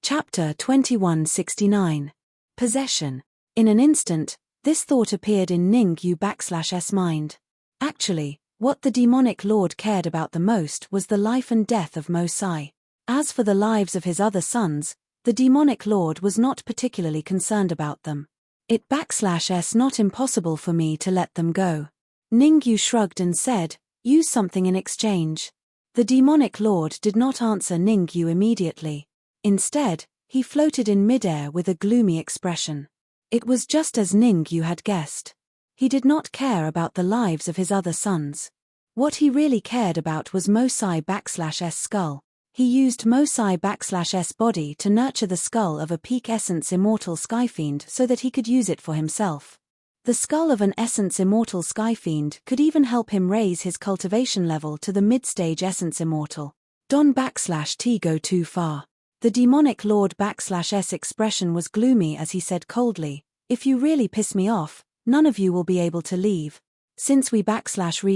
Chapter 2169. Possession. In an instant, this thought appeared in Ningyu/S mind. Actually, what the demonic lord cared about the most was the life and death of Mosai. As for the lives of his other sons, the demonic lord was not particularly concerned about them. It's not impossible for me to let them go. Ningyu shrugged and said, use something in exchange. The demonic lord did not answer Ningyu immediately. Instead, he floated in midair with a gloomy expression. It was just as Ningyu had guessed. He did not care about the lives of his other sons. What he really cared about was Mosai/S skull. He used Mosai/S body to nurture the skull of a peak essence immortal skyfiend so that he could use it for himself. The skull of an essence immortal skyfiend could even help him raise his cultivation level to the mid-stage essence immortal. Don't/T go too far. The demonic lord/S expression was gloomy as he said coldly, if you really piss me off, none of you will be able to leave. Since we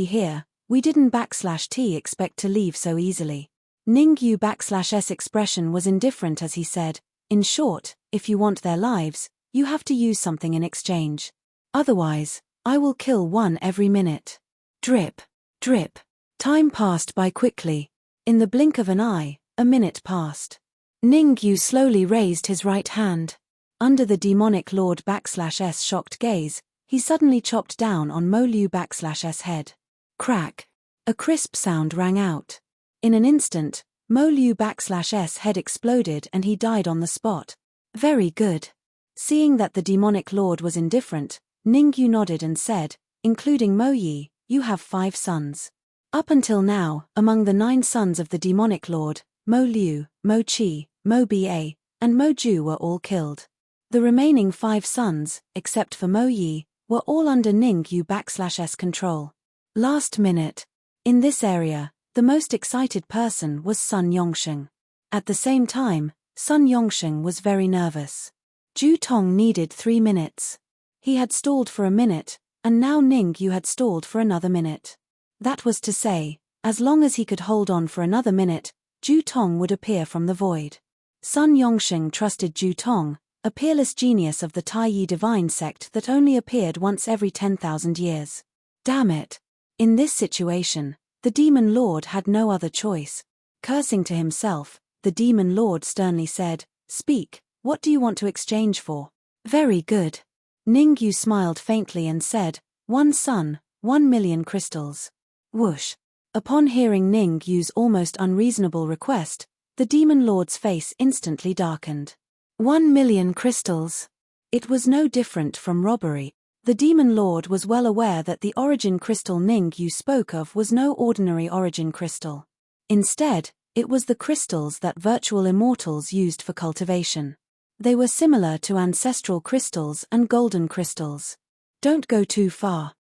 here, we didn't/T expect to leave so easily. Ningyu/S expression was indifferent as he said, in short, if you want their lives, you have to use something in exchange. Otherwise, I will kill one every minute. Drip, drip. Time passed by quickly. In the blink of an eye, a minute passed. Ningyu slowly raised his right hand. Under the demonic lord/S shocked gaze, he suddenly chopped down on Moliu/S head. Crack. A crisp sound rang out. In an instant, Moliu/S head exploded and he died on the spot. Very good. Seeing that the demonic lord was indifferent, Ningyu nodded and said, including Mo Yi, you have 5 sons. Up until now, among the 9 sons of the demonic lord, Mo Liu, Mo Qi, Mo Ba, and Mo Ju were all killed. The remaining 5 sons, except for Mo Yi, were all under Ningyu/S control. Last minute. In this area, the most excited person was Sun Yongsheng. At the same time, Sun Yongsheng was very nervous. Ju Tong needed 3 minutes. He had stalled for a minute, and now Ningyu had stalled for another minute. That was to say, as long as he could hold on for another minute, Ju Tong would appear from the void. Sun Yongsheng trusted Ju Tong, a peerless genius of the Taiyi divine sect that only appeared once every 10,000 years. Damn it. In this situation, the demon lord had no other choice. Cursing to himself, the demon lord sternly said, speak, what do you want to exchange for? Very good. Ningyu smiled faintly and said, 1 son, 1 million crystals. Whoosh. Upon hearing Ningyu's almost unreasonable request, the demon lord's face instantly darkened. 1 million crystals. It was no different from robbery. The demon lord was well aware that the origin crystal Ningyu spoke of was no ordinary origin crystal. Instead, it was the crystals that virtual immortals used for cultivation. They were similar to ancestral crystals and golden crystals. Don't go too far.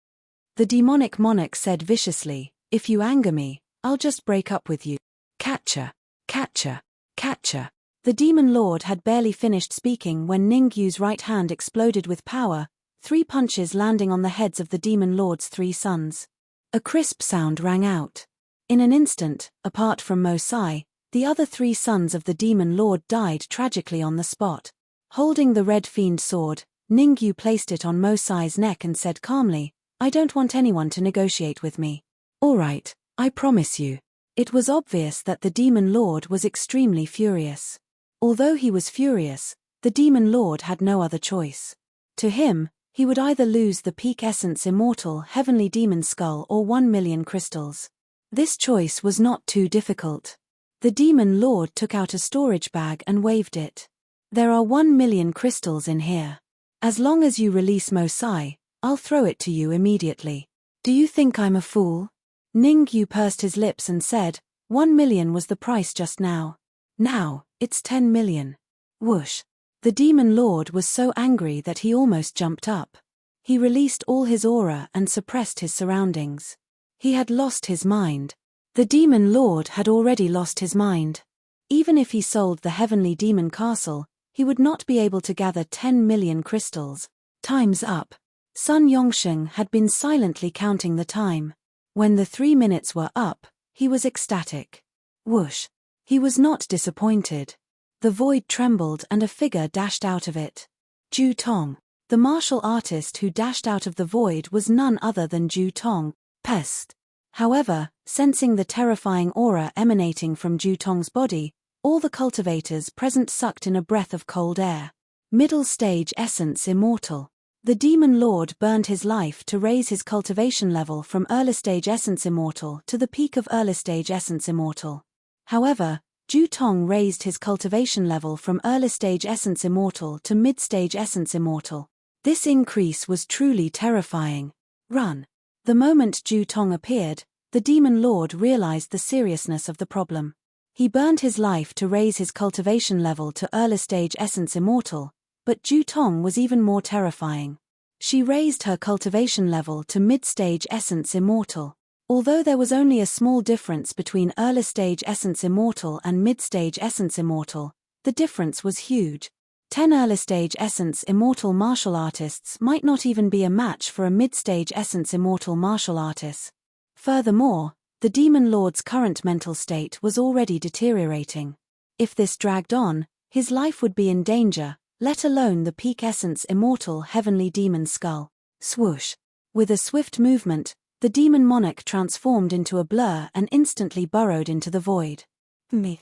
The demonic monarch said viciously, if you anger me, I'll just break up with you. Catcher, catcher, catcher. The demon lord had barely finished speaking when Ningyu's right hand exploded with power, 3 punches landing on the heads of the demon lord's 3 sons. A crisp sound rang out. In an instant, apart from Mosai, the other 3 sons of the demon lord died tragically on the spot. Holding the red fiend sword, Ningyu placed it on Mosai's neck and said calmly, I don't want anyone to negotiate with me. All right, I promise you. It was obvious that the demon lord was extremely furious. Although he was furious, the demon lord had no other choice. To him, he would either lose the peak essence immortal heavenly demon skull or 1 million crystals. This choice was not too difficult. The demon lord took out a storage bag and waved it. There are 1 million crystals in here. As long as you release Mosai, I'll throw it to you immediately. Do you think I'm a fool? Ningyu pursed his lips and said, 1 million was the price just now. Now, it's 10 million. Whoosh. The demon lord was so angry that he almost jumped up. He released all his aura and suppressed his surroundings. He had lost his mind. The demon lord had already lost his mind. Even if he sold the heavenly demon castle, he would not be able to gather 10 million crystals. Time's up. Sun Yongsheng had been silently counting the time. When the 3 minutes were up, he was ecstatic. Whoosh. He was not disappointed. The void trembled and a figure dashed out of it. Ju Tong. The martial artist who dashed out of the void was none other than Ju Tong. Pest. However, sensing the terrifying aura emanating from Ju Tong's body, all the cultivators present sucked in a breath of cold air. Middle stage essence immortal. The demon lord burned his life to raise his cultivation level from early stage essence immortal to the peak of early stage essence immortal. However, Ju Tong raised his cultivation level from early stage essence immortal to mid stage essence immortal. This increase was truly terrifying. Run. The moment Ju Tong appeared, the demon lord realized the seriousness of the problem. He burned his life to raise his cultivation level to early stage essence immortal, but Ju Tong was even more terrifying. She raised her cultivation level to mid-stage essence immortal. Although there was only a small difference between early stage essence immortal and mid-stage essence immortal, the difference was huge. 10 early stage essence immortal martial artists might not even be a match for a mid-stage essence immortal martial artist. Furthermore, the demon lord's current mental state was already deteriorating. If this dragged on, his life would be in danger, let alone the peak essence immortal heavenly demon skull. Swoosh. With a swift movement, the demon monarch transformed into a blur and instantly burrowed into the void. Me.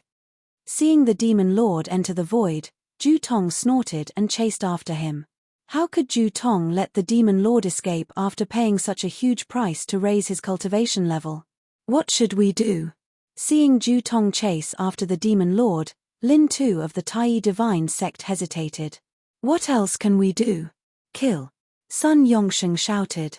Seeing the demon lord enter the void, Ju Tong snorted and chased after him. How could Ju Tong let the demon lord escape after paying such a huge price to raise his cultivation level? What should we do? Seeing Ju Tong chase after the demon lord, Lin Tu of the Tai Divine sect hesitated. What else can we do? Kill. Sun Yongsheng shouted.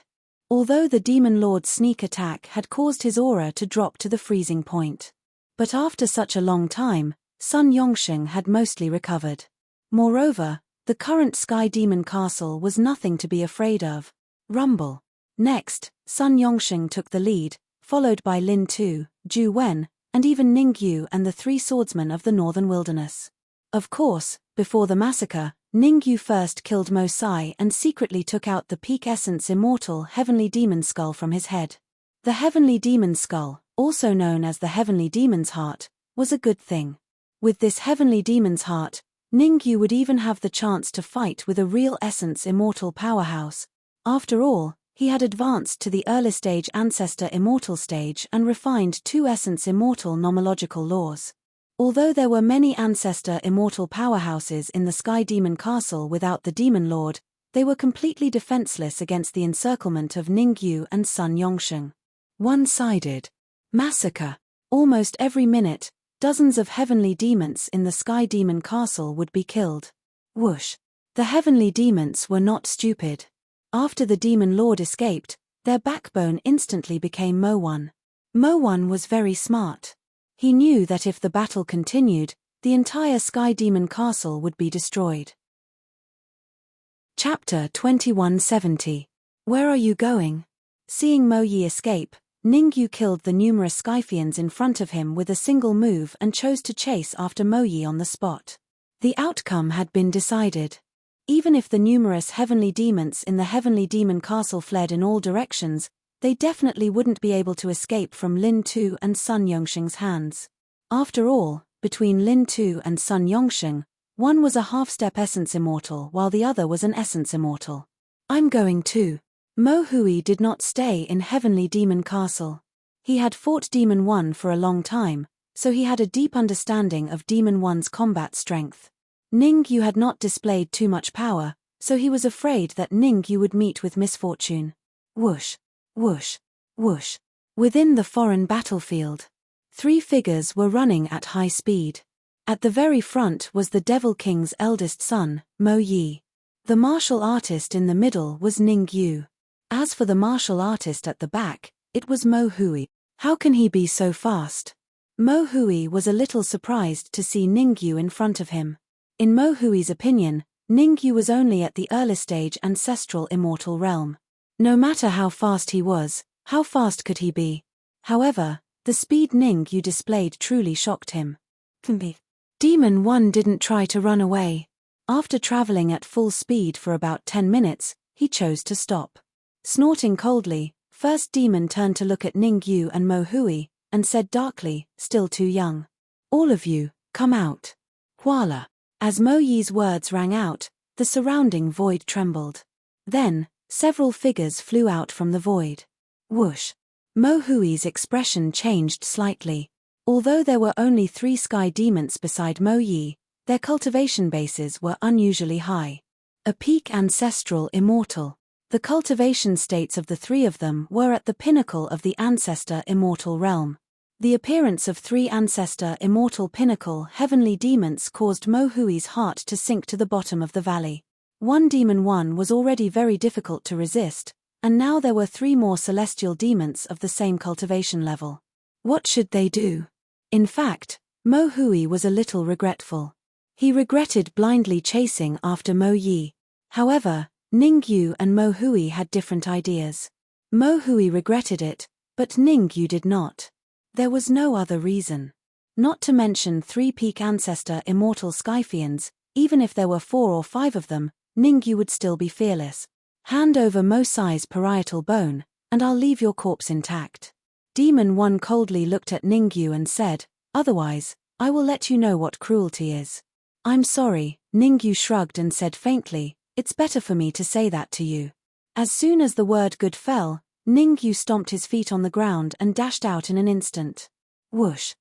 Although the demon lord's sneak attack had caused his aura to drop to the freezing point. But after such a long time, Sun Yongsheng had mostly recovered. Moreover, the current Sky Demon Castle was nothing to be afraid of. Rumble. Next, Sun Yongsheng took the lead, followed by Lin Tu, Ju Wen, and even Ning Yu and the 3 swordsmen of the Northern Wilderness. Of course, before the massacre, Ning Yu first killed Mo Sai and secretly took out the peak essence immortal heavenly demon skull from his head. The heavenly demon skull, also known as the heavenly demon's heart, was a good thing. With this heavenly demon's heart, Ning Yu would even have the chance to fight with a real essence immortal powerhouse. After all, he had advanced to the early stage ancestor immortal stage and refined 2 essence immortal nomological laws. Although there were many ancestor immortal powerhouses in the Sky Demon Castle without the Demon Lord, they were completely defenseless against the encirclement of Ning Yu and Sun Yongsheng. One-sided. Massacre. Almost every minute, dozens of heavenly demons in the Sky Demon Castle would be killed. Whoosh. The heavenly demons were not stupid. After the Demon Lord escaped, their backbone instantly became Mo Wan. Mo Wan was very smart. He knew that if the battle continued, the entire Sky Demon Castle would be destroyed. Chapter 2170. Where are you going? Seeing Mo Yi escape, Ning Yu killed the numerous Skyfians in front of him with a single move and chose to chase after Mo Yi on the spot. The outcome had been decided. Even if the numerous heavenly demons in the Heavenly Demon Castle fled in all directions, they definitely wouldn't be able to escape from Lin Tu and Sun Yongsheng's hands. After all, between Lin Tu and Sun Yongsheng, one was a half-step essence immortal while the other was an essence immortal. I'm going too. Mo Hui did not stay in Heavenly Demon Castle. He had fought Demon 1 for a long time, so he had a deep understanding of Demon 1's combat strength. Ning Yu had not displayed too much power, so he was afraid that Ning Yu would meet with misfortune. Whoosh, whoosh, whoosh. Within the foreign battlefield, 3 figures were running at high speed. At the very front was the Devil King's eldest son, Mo Yi. The martial artist in the middle was Ning Yu. As for the martial artist at the back, it was Mo Hui. How can he be so fast? Mo Hui was a little surprised to see Ning Yu in front of him. In Mo Hui's opinion, Ning Yu was only at the early stage ancestral immortal realm. No matter how fast he was, how fast could he be? However, the speed Ning Yu displayed truly shocked him. Demon 1 didn't try to run away. After traveling at full speed for about 10 minutes, he chose to stop. Snorting coldly, First Demon turned to look at Ning Yu and Mo Hui, and said darkly, still too young. All of you, come out. Voila! As Mo Yi's words rang out, the surrounding void trembled. Then, several figures flew out from the void. Whoosh! Mo Hui's expression changed slightly. Although there were only 3 sky demons beside Mo Yi, their cultivation bases were unusually high. A peak ancestral immortal. The cultivation states of the 3 of them were at the pinnacle of the ancestor immortal realm. The appearance of 3 ancestor immortal pinnacle heavenly demons caused Mo Hui's heart to sink to the bottom of the valley. One demon one was already very difficult to resist, and now there were 3 more celestial demons of the same cultivation level. What should they do? In fact, Mo Hui was a little regretful. He regretted blindly chasing after Mo Yi. However, Ning Yu and Mo Hui had different ideas. Mo Hui regretted it, but Ning Yu did not. There was no other reason. Not to mention 3 peak ancestor immortal Skyfiends, even if there were 4 or 5 of them, Ning Yu would still be fearless. Hand over Mo Sai's parietal bone, and I'll leave your corpse intact. Demon 1 coldly looked at Ning Yu and said, otherwise, I will let you know what cruelty is. I'm sorry, Ning Yu shrugged and said faintly, it's better for me to say that to you. As soon as the word good fell, Ning Yu stomped his feet on the ground and dashed out in an instant. Whoosh!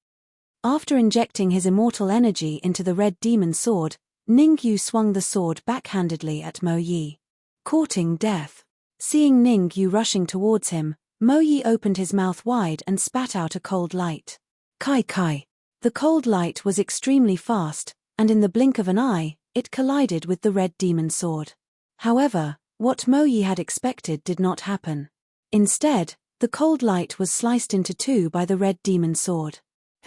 After injecting his immortal energy into the red demon sword, Ning Yu swung the sword backhandedly at Mo Yi. Courting death. Seeing Ning Yu rushing towards him, Mo Yi opened his mouth wide and spat out a cold light. Kai Kai. The cold light was extremely fast, and in the blink of an eye, it collided with the red demon sword. However, what Mo Yi had expected did not happen. Instead, the cold light was sliced into 2 by the red demon sword.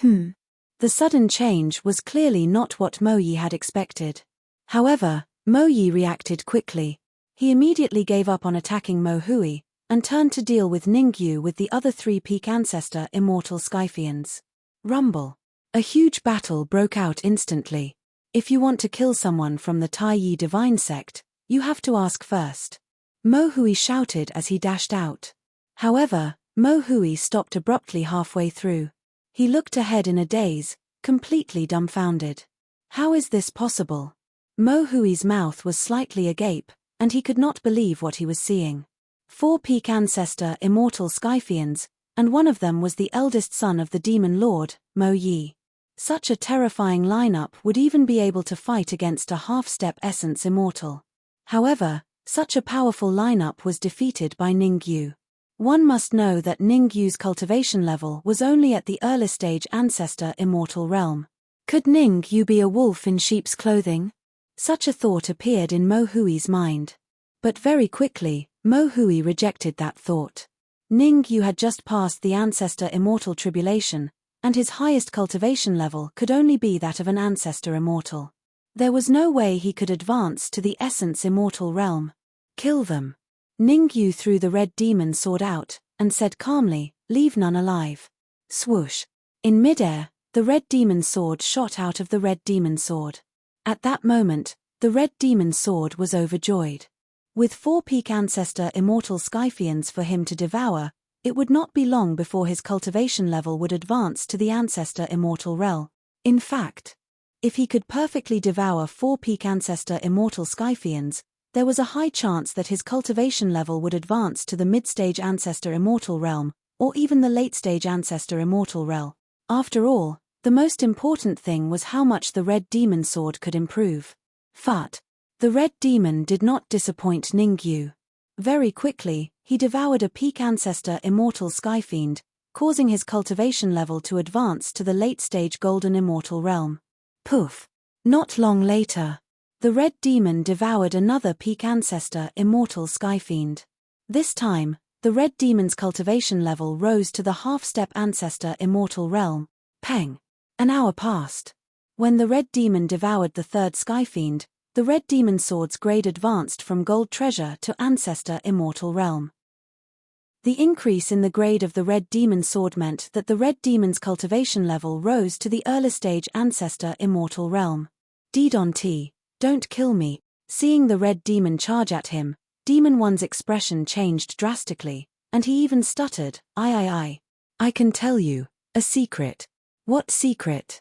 The sudden change was clearly not what Mo Yi had expected. However, Mo Yi reacted quickly. He immediately gave up on attacking Mo Hui, and turned to deal with Ning Yu with the other 3 peak ancestor immortal Skyfiends. Rumble. A huge battle broke out instantly. If you want to kill someone from the Tai Yi divine sect, you have to ask first. Mo Hui shouted as he dashed out. However, Mo Hui stopped abruptly halfway through. He looked ahead in a daze, completely dumbfounded. How is this possible? Mo Hui's mouth was slightly agape, and he could not believe what he was seeing. 4 peak ancestor immortal Skyfiends, and one of them was the eldest son of the demon lord, Mo Yi. Such a terrifying lineup would even be able to fight against a half-step essence immortal. However, such a powerful lineup was defeated by Ning Yu. One must know that Ning Yu's cultivation level was only at the early stage ancestor immortal realm. Could Ning Yu be a wolf in sheep's clothing? Such a thought appeared in Mo Hui's mind. But very quickly, Mo Hui rejected that thought. Ning Yu had just passed the ancestor immortal tribulation, and his highest cultivation level could only be that of an ancestor immortal. There was no way he could advance to the essence immortal realm. Kill them. Ning Yu threw the red demon sword out, and said calmly, leave none alive. Swoosh. In midair, the red demon sword shot out of the red demon sword. At that moment, the red demon sword was overjoyed. With 4 peak ancestor immortal Skyfiends for him to devour, it would not be long before his cultivation level would advance to the ancestor immortal realm. In fact, if he could perfectly devour 4 peak ancestor immortal Skyfiends, there was a high chance that his cultivation level would advance to the mid-stage ancestor immortal realm, or even the late-stage ancestor immortal realm. After all, the most important thing was how much the red demon sword could improve. But the red demon did not disappoint Ning Yu. Very quickly, he devoured a peak ancestor immortal Skyfiend, causing his cultivation level to advance to the late-stage golden immortal realm. Poof! Not long later, the red demon devoured another peak ancestor immortal Skyfiend. This time, the red demon's cultivation level rose to the half-step ancestor immortal realm. Peng! An hour passed. When the red demon devoured the third Skyfiend, the red demon sword's grade advanced from gold treasure to ancestor immortal realm. The increase in the grade of the red demon sword meant that the red demon's cultivation level rose to the early stage ancestor immortal realm. Didon T, don't kill me. Seeing the red demon charge at him, Demon One's expression changed drastically, and he even stuttered, I can tell you, a secret. What secret?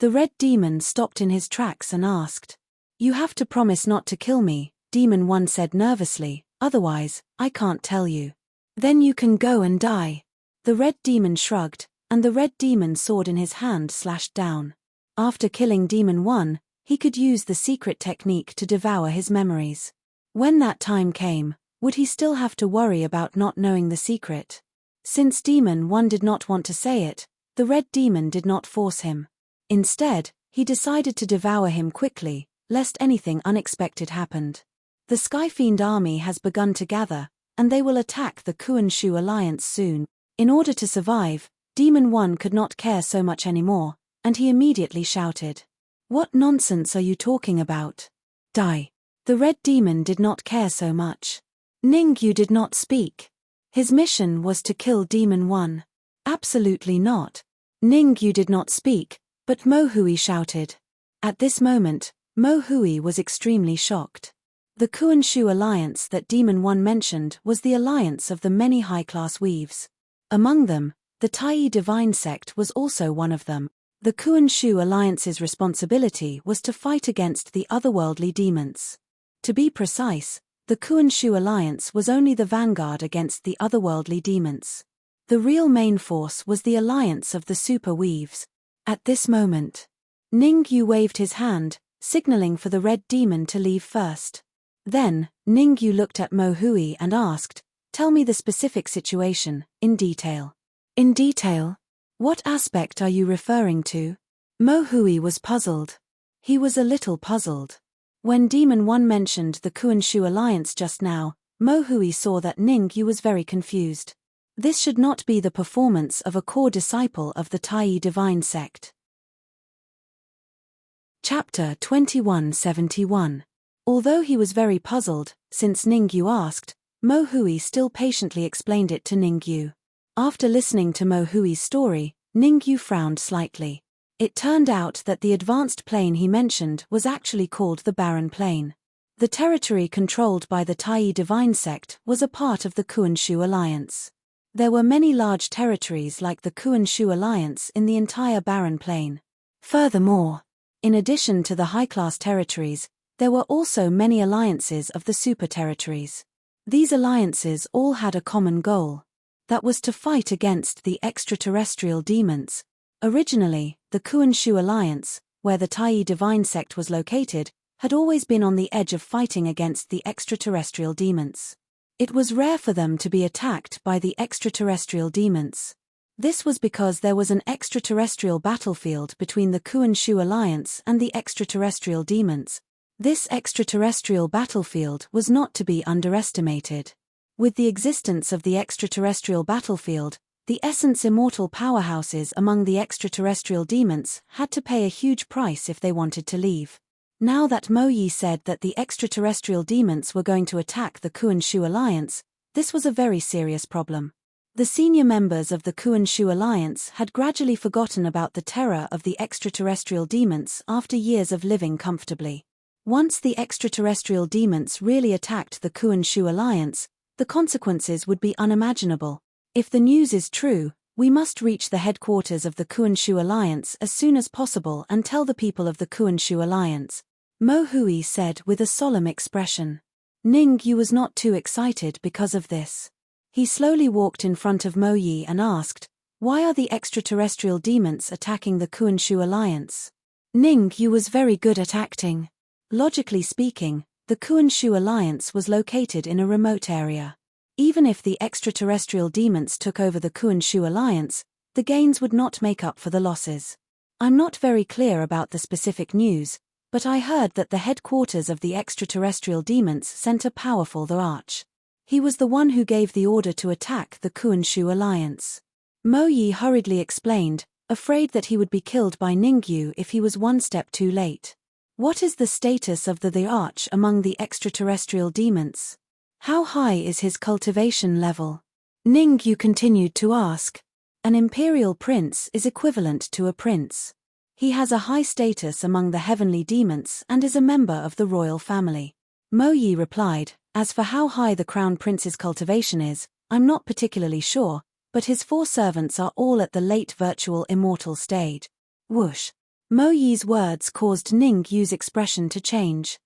The red demon stopped in his tracks and asked. You have to promise not to kill me, Demon 1 said nervously, otherwise, I can't tell you. Then you can go and die. The red demon shrugged, and the red demon sword in his hand slashed down. After killing Demon 1, he could use the secret technique to devour his memories. When that time came, would he still have to worry about not knowing the secret? Since Demon 1 did not want to say it, the red demon did not force him. Instead, he decided to devour him quickly, lest anything unexpected happened. The Skyfiend army has begun to gather, and they will attack the Kuan-Shu alliance soon. In order to survive, Demon 1 could not care so much anymore, and he immediately shouted. What nonsense are you talking about? Die. The red demon did not care so much. Ningyu did not speak. His mission was to kill Demon 1. Absolutely not. Ningyu did not speak, but Mo Hui shouted. At this moment, Mo Hui was extremely shocked. The Kuan-Shu alliance that Demon 1 mentioned was the alliance of the many high-class weaves. Among them, the Tai Divine sect was also one of them. The Kuan-Shu alliance's responsibility was to fight against the otherworldly demons. To be precise, the Kuan-Shu alliance was only the vanguard against the otherworldly demons. The real main force was the alliance of the super weaves. At this moment, Ningyu waved his hand, signaling for the red demon to leave first. Then, Ningyu looked at Mo Hui and asked, Tell me the specific situation, in detail. In detail? What aspect are you referring to? Mo Hui was puzzled. He was a little puzzled. When Demon 1 mentioned the Kuan-Shu alliance just now, Mo Hui saw that Ningyu was very confused. This should not be the performance of a core disciple of the Tai Divine sect. Chapter 2171. Although he was very puzzled, since Ningyu asked, Mo Hui still patiently explained it to Ningyu. After listening to Mo Hui's story, Ningyu frowned slightly. It turned out that the advanced plane he mentioned was actually called the Barren Plane. The territory controlled by the Tai Divine sect was a part of the Kuan-Shu alliance. There were many large territories like the Kuan-Shu alliance in the entire Barren Plane. Furthermore, in addition to the high-class territories, there were also many alliances of the super territories. These alliances all had a common goal. That was to fight against the extraterrestrial demons. Originally, the Kuan-Shu alliance, where the Tai Divine sect was located, had always been on the edge of fighting against the extraterrestrial demons. It was rare for them to be attacked by the extraterrestrial demons. This was because there was an extraterrestrial battlefield between the Kuan-Shu alliance and the extraterrestrial demons. This extraterrestrial battlefield was not to be underestimated. With the existence of the extraterrestrial battlefield, the essence immortal powerhouses among the extraterrestrial demons had to pay a huge price if they wanted to leave. Now that Mo Yi said that the extraterrestrial demons were going to attack the Kuan-Shu alliance, this was a very serious problem. The senior members of the Kuan-Shu alliance had gradually forgotten about the terror of the extraterrestrial demons after years of living comfortably. Once the extraterrestrial demons really attacked the Kuan-Shu alliance, the consequences would be unimaginable. If the news is true, we must reach the headquarters of the Kuan-Shu alliance as soon as possible and tell the people of the Kuan-Shu alliance, Mo Hui said with a solemn expression. Ningyu was not too excited because of this. He slowly walked in front of Mo Yi and asked, Why are the extraterrestrial demons attacking the Kuan-Shu alliance? Ningyu was very good at acting. Logically speaking, the Kuan-Shu alliance was located in a remote area. Even if the extraterrestrial demons took over the Kuan-Shu alliance, the gains would not make up for the losses. I'm not very clear about the specific news, but I heard that the headquarters of the extraterrestrial demons sent a powerful arch. He was the one who gave the order to attack the Kuan-Shu alliance. Mo Yi hurriedly explained, afraid that he would be killed by Ningyu if he was one step too late. What is the status of the arch among the extraterrestrial demons? How high is his cultivation level? Ningyu continued to ask. An imperial prince is equivalent to a prince. He has a high status among the heavenly demons and is a member of the royal family. Mo Yi replied, As for how high the crown prince's cultivation is, I'm not particularly sure, but his 4 servants are all at the late virtual immortal stage. Whoosh. Mo Yi's words caused Ning Yu's expression to change.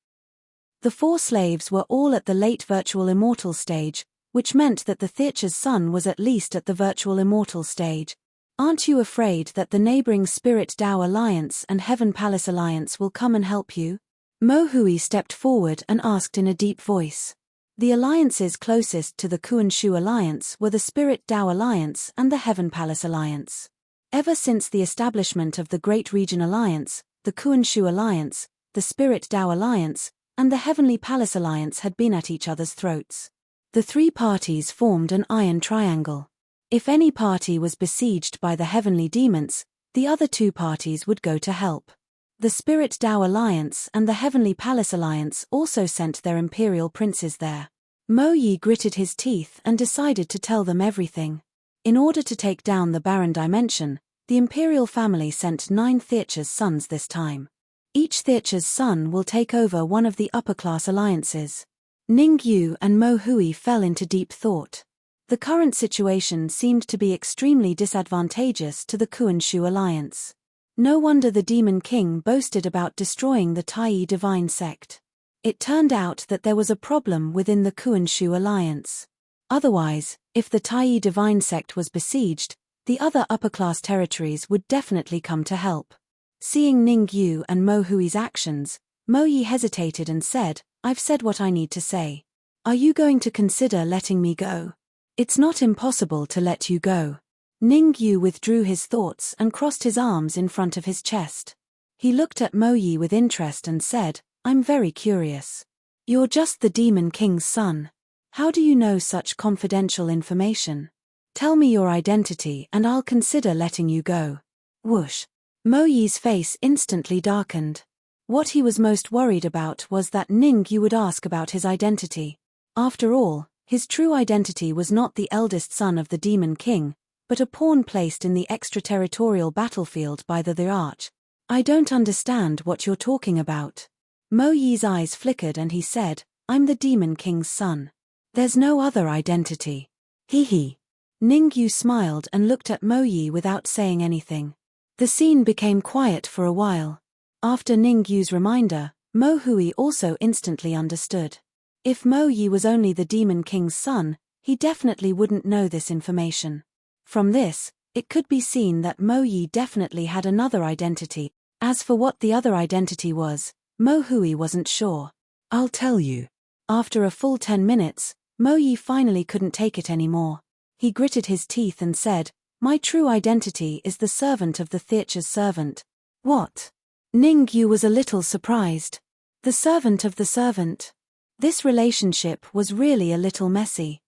The 4 slaves were all at the late virtual immortal stage, which meant that the Theacher's son was at least at the virtual immortal stage. Aren't you afraid that the neighboring Spirit Tao Alliance and Heaven Palace Alliance will come and help you? Mo Hui stepped forward and asked in a deep voice. The alliances closest to the Kuan Shu Alliance were the Spirit Tao Alliance and the Heaven Palace Alliance. Ever since the establishment of the Great Region Alliance, the Kuan Shu Alliance, the Spirit Tao Alliance, and the Heavenly Palace Alliance had been at each other's throats. The 3 parties formed an iron triangle. If any party was besieged by the heavenly demons, the other 2 parties would go to help. The Spirit Tao Alliance and the Heavenly Palace Alliance also sent their imperial princes there. Mo Yi gritted his teeth and decided to tell them everything. In order to take down the barren dimension, the imperial family sent 9 Theacher's sons this time. Each Theacher's son will take over one of the upper-class alliances. Ning Yu and Mo Hui fell into deep thought. The current situation seemed to be extremely disadvantageous to the Kuan Shu Alliance. No wonder the Demon King boasted about destroying the Tai Divine Sect. It turned out that there was a problem within the Kuan Shu Alliance. Otherwise, if the Tai Divine Sect was besieged, the other upper-class territories would definitely come to help. Seeing Ning Yu and Mo Hui's actions, Mo Yi hesitated and said, "I've said what I need to say. Are you going to consider letting me go?" "It's not impossible to let you go." Ning Yu withdrew his thoughts and crossed his arms in front of his chest. He looked at Mo Yi with interest and said, "I'm very curious. You're just the Demon King's son. How do you know such confidential information? Tell me your identity and I'll consider letting you go." Whoosh. Mo Yi's face instantly darkened. What he was most worried about was that Ning Yu would ask about his identity. After all, his true identity was not the eldest son of the Demon King, but a pawn placed in the extraterritorial battlefield by the Arch. "I don't understand what you're talking about." Mo Yi's eyes flickered and he said, "I'm the Demon King's son. There's no other identity." Hee. Ning Yu smiled and looked at Mo Yi without saying anything. The scene became quiet for a while. After Ning Yu's reminder, Mo Hui also instantly understood. If Mo Yi was only the Demon King's son, he definitely wouldn't know this information. From this, it could be seen that Mo Yi definitely had another identity. As for what the other identity was, Mo Hui wasn't sure. "I'll tell you." After a full 10 minutes, Mo Yi finally couldn't take it anymore. He gritted his teeth and said, "My true identity is the servant of the Theacher's servant." "What?" Ning Yu was a little surprised. The servant of the servant. This relationship was really a little messy.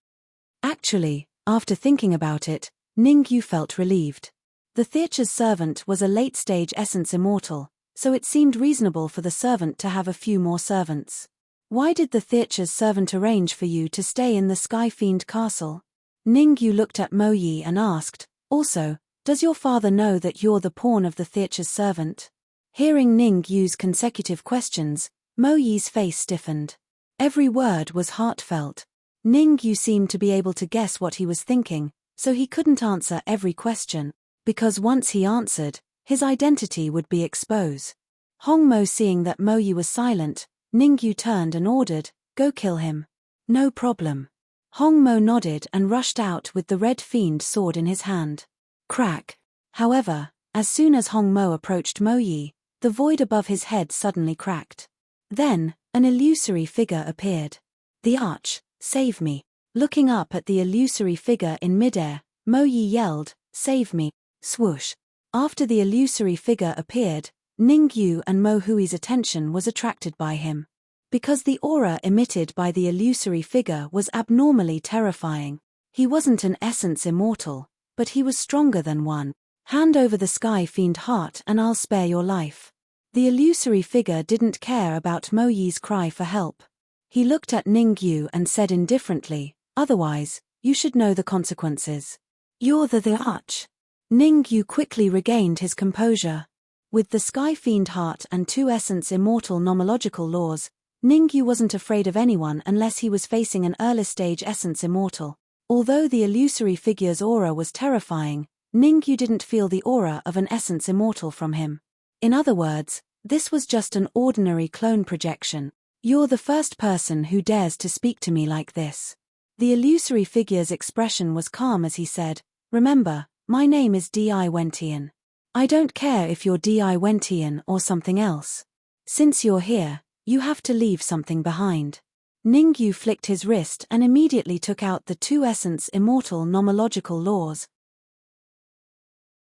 Actually, after thinking about it, Ning Yu felt relieved. The Theacher's servant was a late-stage essence immortal, so it seemed reasonable for the servant to have a few more servants. "Why did the Theacher's servant arrange for you to stay in the Sky Fiend Castle?" Ning Yu looked at Mo Yi and asked, "Also, does your father know that you're the pawn of the Theacher's servant?" Hearing Ning Yu's consecutive questions, Mo Yi's face stiffened. Every word was heartfelt. Ning Yu seemed to be able to guess what he was thinking, so he couldn't answer every question, because once he answered, his identity would be exposed. Hong Mo seeing that Mo Yi was silent, Ning Yu turned and ordered, "Go kill him." "No problem." Hong Mo nodded and rushed out with the red fiend sword in his hand. Crack. However, as soon as Hong Mo approached Mo Yi, the void above his head suddenly cracked. Then, an illusory figure appeared. "The Arch, save me." Looking up at the illusory figure in midair, Mo Yi yelled, "Save me." Swoosh. After the illusory figure appeared, Ning Yu and Mo Hui's attention was attracted by him. Because the aura emitted by the illusory figure was abnormally terrifying. He wasn't an essence immortal, but he was stronger than one. "Hand over the Sky Fiend heart and I'll spare your life." The illusory figure didn't care about Mo Yi's cry for help. He looked at Ning Yu and said indifferently, "Otherwise, you should know the consequences." "You're the Arch." Ning Yu quickly regained his composure. With the Sky Fiend heart and 2 essence immortal nomological laws, Ning Yu wasn't afraid of anyone unless he was facing an early-stage essence immortal. Although the illusory figure's aura was terrifying, Ning Yu didn't feel the aura of an essence immortal from him. In other words, this was just an ordinary clone projection. You're the first person who dares to speak to me like this. The illusory figure's expression was calm as he said, "Remember, my name is D.I. Wentian. I don't care if you're D.I. Wentian or something else. Since you're here, you have to leave something behind." Ningyu flicked his wrist and immediately took out the two essence immortal nomological laws.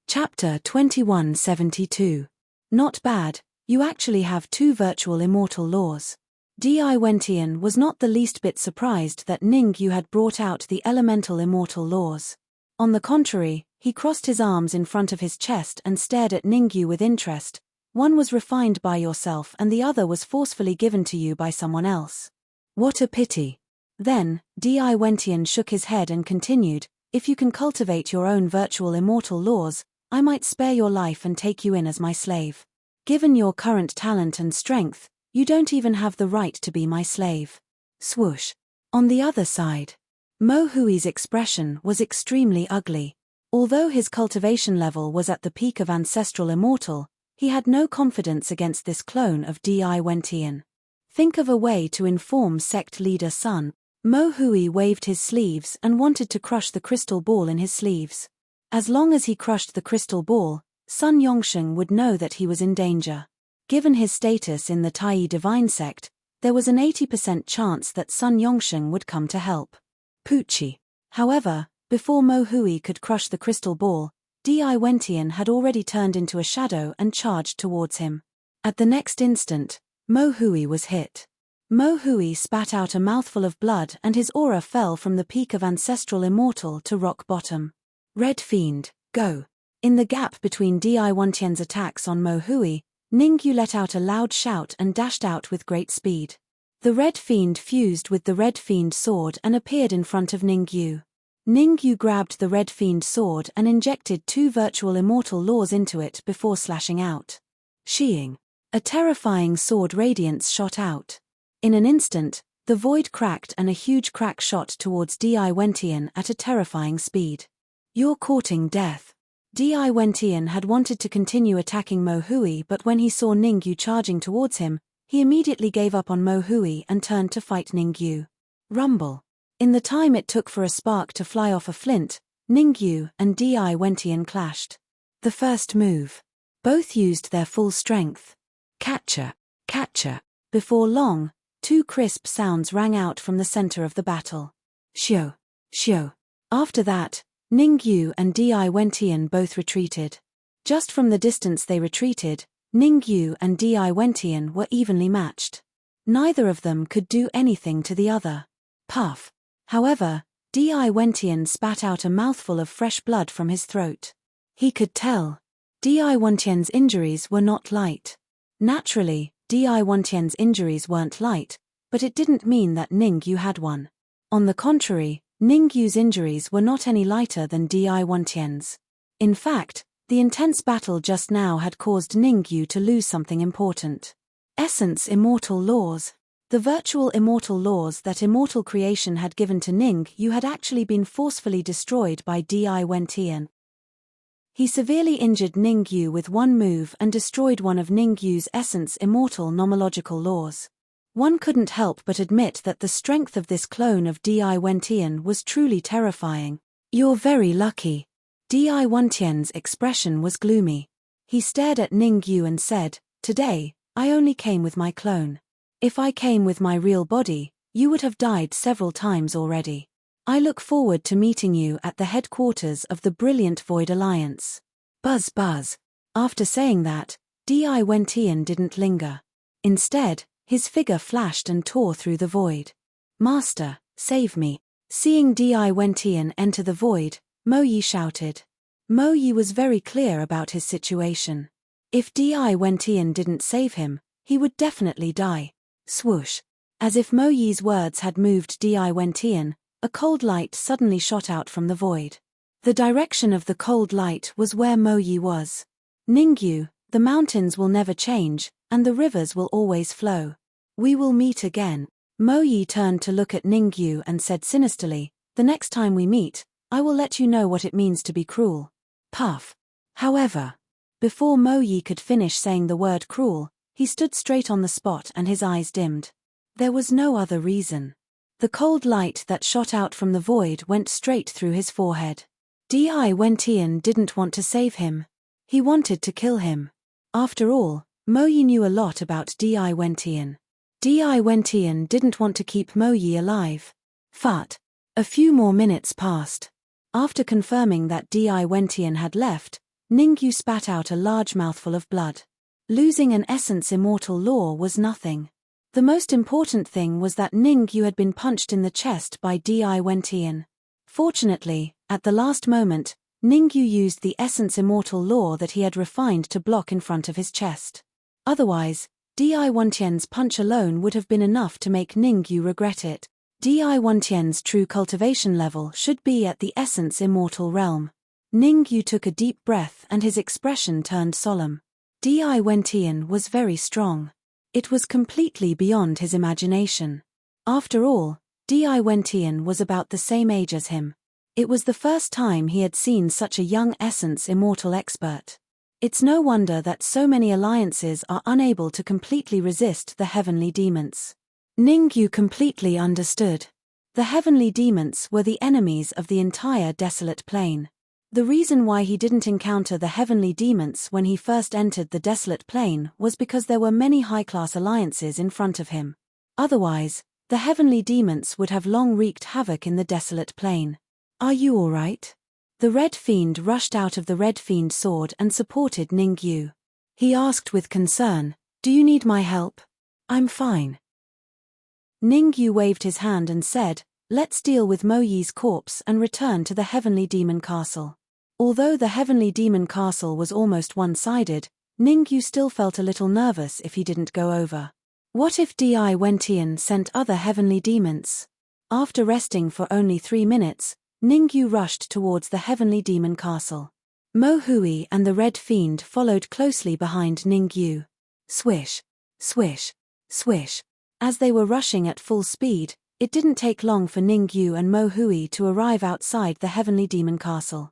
Chapter 2172. Not bad, you actually have two virtual immortal laws. D.I. Wentian was not the least bit surprised that Ningyu had brought out the elemental immortal laws. On the contrary, he crossed his arms in front of his chest and stared at Ningyu with interest. One was refined by yourself and the other was forcefully given to you by someone else. What a pity. Then, D.I. Wentian shook his head and continued, "If you can cultivate your own virtual immortal laws, I might spare your life and take you in as my slave. Given your current talent and strength, you don't even have the right to be my slave." Swoosh. On the other side, Mo Hui's expression was extremely ugly. Although his cultivation level was at the peak of ancestral immortal, he had no confidence against this clone of D.I. Wentian. Think of a way to inform sect leader Sun. Mo Hui waved his sleeves and wanted to crush the crystal ball in his sleeves. As long as he crushed the crystal ball, Sun Yongsheng would know that he was in danger. Given his status in the Tai Divine sect, there was an 80% chance that Sun Yongsheng would come to help. Poochie. However, before Mo Hui could crush the crystal ball, D.I. Wentian had already turned into a shadow and charged towards him. At the next instant, Mo Hui was hit. Mo Hui spat out a mouthful of blood and his aura fell from the peak of ancestral immortal to rock bottom. Red Fiend, go. In the gap between D.I. Wentian's attacks on Mo Hui, Ningyu let out a loud shout and dashed out with great speed. The Red Fiend fused with the Red Fiend sword and appeared in front of Ningyu. Ningyu grabbed the Red Fiend sword and injected two virtual immortal laws into it before slashing out. Sheeing. A terrifying sword radiance shot out. In an instant, the void cracked and a huge crack shot towards D.I. Wentian at a terrifying speed. You're courting death. D.I. Wentian had wanted to continue attacking Mo Hui, but when he saw Ningyu charging towards him, he immediately gave up on Mo Hui and turned to fight Ningyu. Rumble. In the time it took for a spark to fly off a flint, Ningyu and D.I. Wentian clashed. The first move. Both used their full strength. Catcher, catcher. Before long, two crisp sounds rang out from the center of the battle. Shio, shio. After that, Ningyu and D.I. Wentian both retreated. Just from the distance they retreated, Ningyu and D.I. Wentian were evenly matched. Neither of them could do anything to the other. Puff. However, D.I. Wentian spat out a mouthful of fresh blood from his throat. He could tell. D.I. Wentian's injuries were not light. Naturally, D.I. Wentian's injuries weren't light, but it didn't mean that Ningyu had one. On the contrary, Ningyu's injuries were not any lighter than D.I. Wentian's. In fact, the intense battle just now had caused Ningyu to lose something important. Essence immortal laws. The virtual immortal laws that immortal creation had given to Ningyu had actually been forcefully destroyed by D.I. Wentian. He severely injured Ningyu with one move and destroyed one of Ningyu's essence immortal nomological laws. One couldn't help but admit that the strength of this clone of D.I. Wentian was truly terrifying. You're very lucky. D.I. Wentian's expression was gloomy. He stared at Ningyu and said, "Today, I only came with my clone. If I came with my real body, you would have died several times already. I look forward to meeting you at the headquarters of the brilliant Void Alliance." Buzz buzz. After saying that, D.I. Wentian didn't linger. Instead, his figure flashed and tore through the void. "Master, save me." Seeing D.I. Wentian enter the void, Mo Yi shouted. Mo Yi was very clear about his situation. If D.I. Wentian didn't save him, he would definitely die. Swoosh. As if Mo Yi's words had moved D.I. Wentian, a cold light suddenly shot out from the void. The direction of the cold light was where Mo Yi was. "Ningyu, the mountains will never change, and the rivers will always flow. We will meet again." Mo Yi turned to look at Ningyu and said sinisterly, "The next time we meet, I will let you know what it means to be cruel." Puff. However, Before Mo Yi could finish saying the word cruel, he stood straight on the spot and his eyes dimmed. There was no other reason. The cold light that shot out from the void went straight through his forehead. Di Wentian didn't want to save him. He wanted to kill him. After all, Mo Yi knew a lot about Di Wentian. Di Wentian didn't want to keep Mo Yi alive. But a few more minutes passed. After confirming that Di Wentian had left, Ningyu spat out a large mouthful of blood. Losing an essence immortal law was nothing. The most important thing was that Ningyu had been punched in the chest by Di Wentian. Fortunately, at the last moment, Ningyu used the essence immortal law that he had refined to block in front of his chest. Otherwise, Di Wentian's punch alone would have been enough to make Ningyu regret it. Di Wentian's true cultivation level should be at the essence immortal realm. Ningyu took a deep breath and his expression turned solemn. Di Wentian was very strong. It was completely beyond his imagination. After all, Di Wentian was about the same age as him. It was the first time he had seen such a young essence immortal expert. It's no wonder that so many alliances are unable to completely resist the heavenly demons. Ningyu completely understood. The heavenly demons were the enemies of the entire desolate plain. The reason why he didn't encounter the heavenly demons when he first entered the desolate plain was because there were many high-class alliances in front of him. Otherwise, the heavenly demons would have long wreaked havoc in the desolate plain. Are you all right? The Red Fiend rushed out of the Red Fiend sword and supported Ningyu. He asked with concern, "Do you need my help?" "I'm fine." Ningyu waved his hand and said, "Let's deal with Mo Yi's corpse and return to the Heavenly Demon Castle." Although the Heavenly Demon Castle was almost one-sided, Ningyu still felt a little nervous if he didn't go over. What if Di Wentian sent other heavenly demons? After resting for only 3 minutes, Ningyu rushed towards the Heavenly Demon Castle. Mo Hui and the Red Fiend followed closely behind Ningyu. Swish, swish, swish. As they were rushing at full speed, it didn't take long for Ningyu and Mo Hui to arrive outside the Heavenly Demon Castle.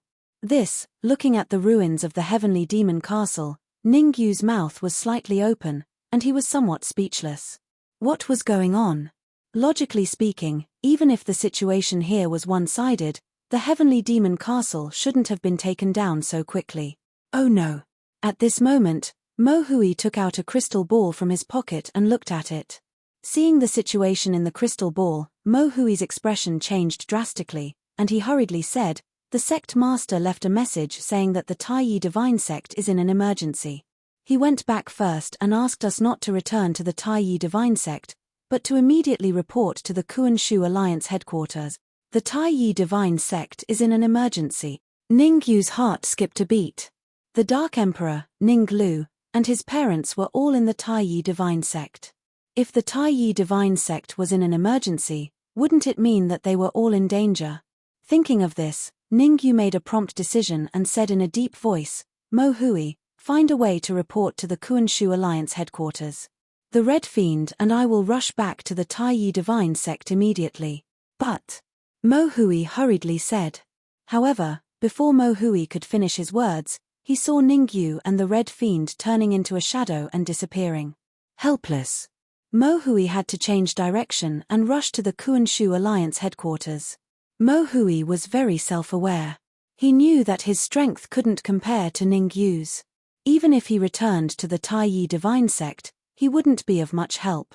Looking at the ruins of the Heavenly Demon Castle, Ningyu's mouth was slightly open, and he was somewhat speechless. What was going on? Logically speaking, even if the situation here was one-sided, the Heavenly Demon Castle shouldn't have been taken down so quickly. Oh no. At this moment, Mo Hui took out a crystal ball from his pocket and looked at it. Seeing the situation in the crystal ball, Mo Hui's expression changed drastically, and he hurriedly said, "The sect master left a message saying that the Taiyi Divine Sect is in an emergency. He went back first and asked us not to return to the Taiyi Divine Sect, but to immediately report to the Kuan-Shu Alliance headquarters. The Taiyi Divine Sect is in an emergency." Ningyu's heart skipped a beat. The Dark Emperor, Ning Lu, and his parents were all in the Taiyi Divine Sect. If the Taiyi Divine Sect was in an emergency, wouldn't it mean that they were all in danger? Thinking of this, Ningyu made a prompt decision and said in a deep voice, "Mo Hui, find a way to report to the Kuan-Shu Alliance headquarters. The Red Fiend and I will rush back to the Taiyi Divine Sect immediately." "But," Mo Hui hurriedly said. However, before Mo Hui could finish his words, he saw Ningyu and the Red Fiend turning into a shadow and disappearing. Helpless, Mo Hui had to change direction and rush to the Kuan-Shu Alliance headquarters. Mo Hui was very self-aware. He knew that his strength couldn't compare to Ningyu's. Even if he returned to the Taiyi Divine Sect, he wouldn't be of much help.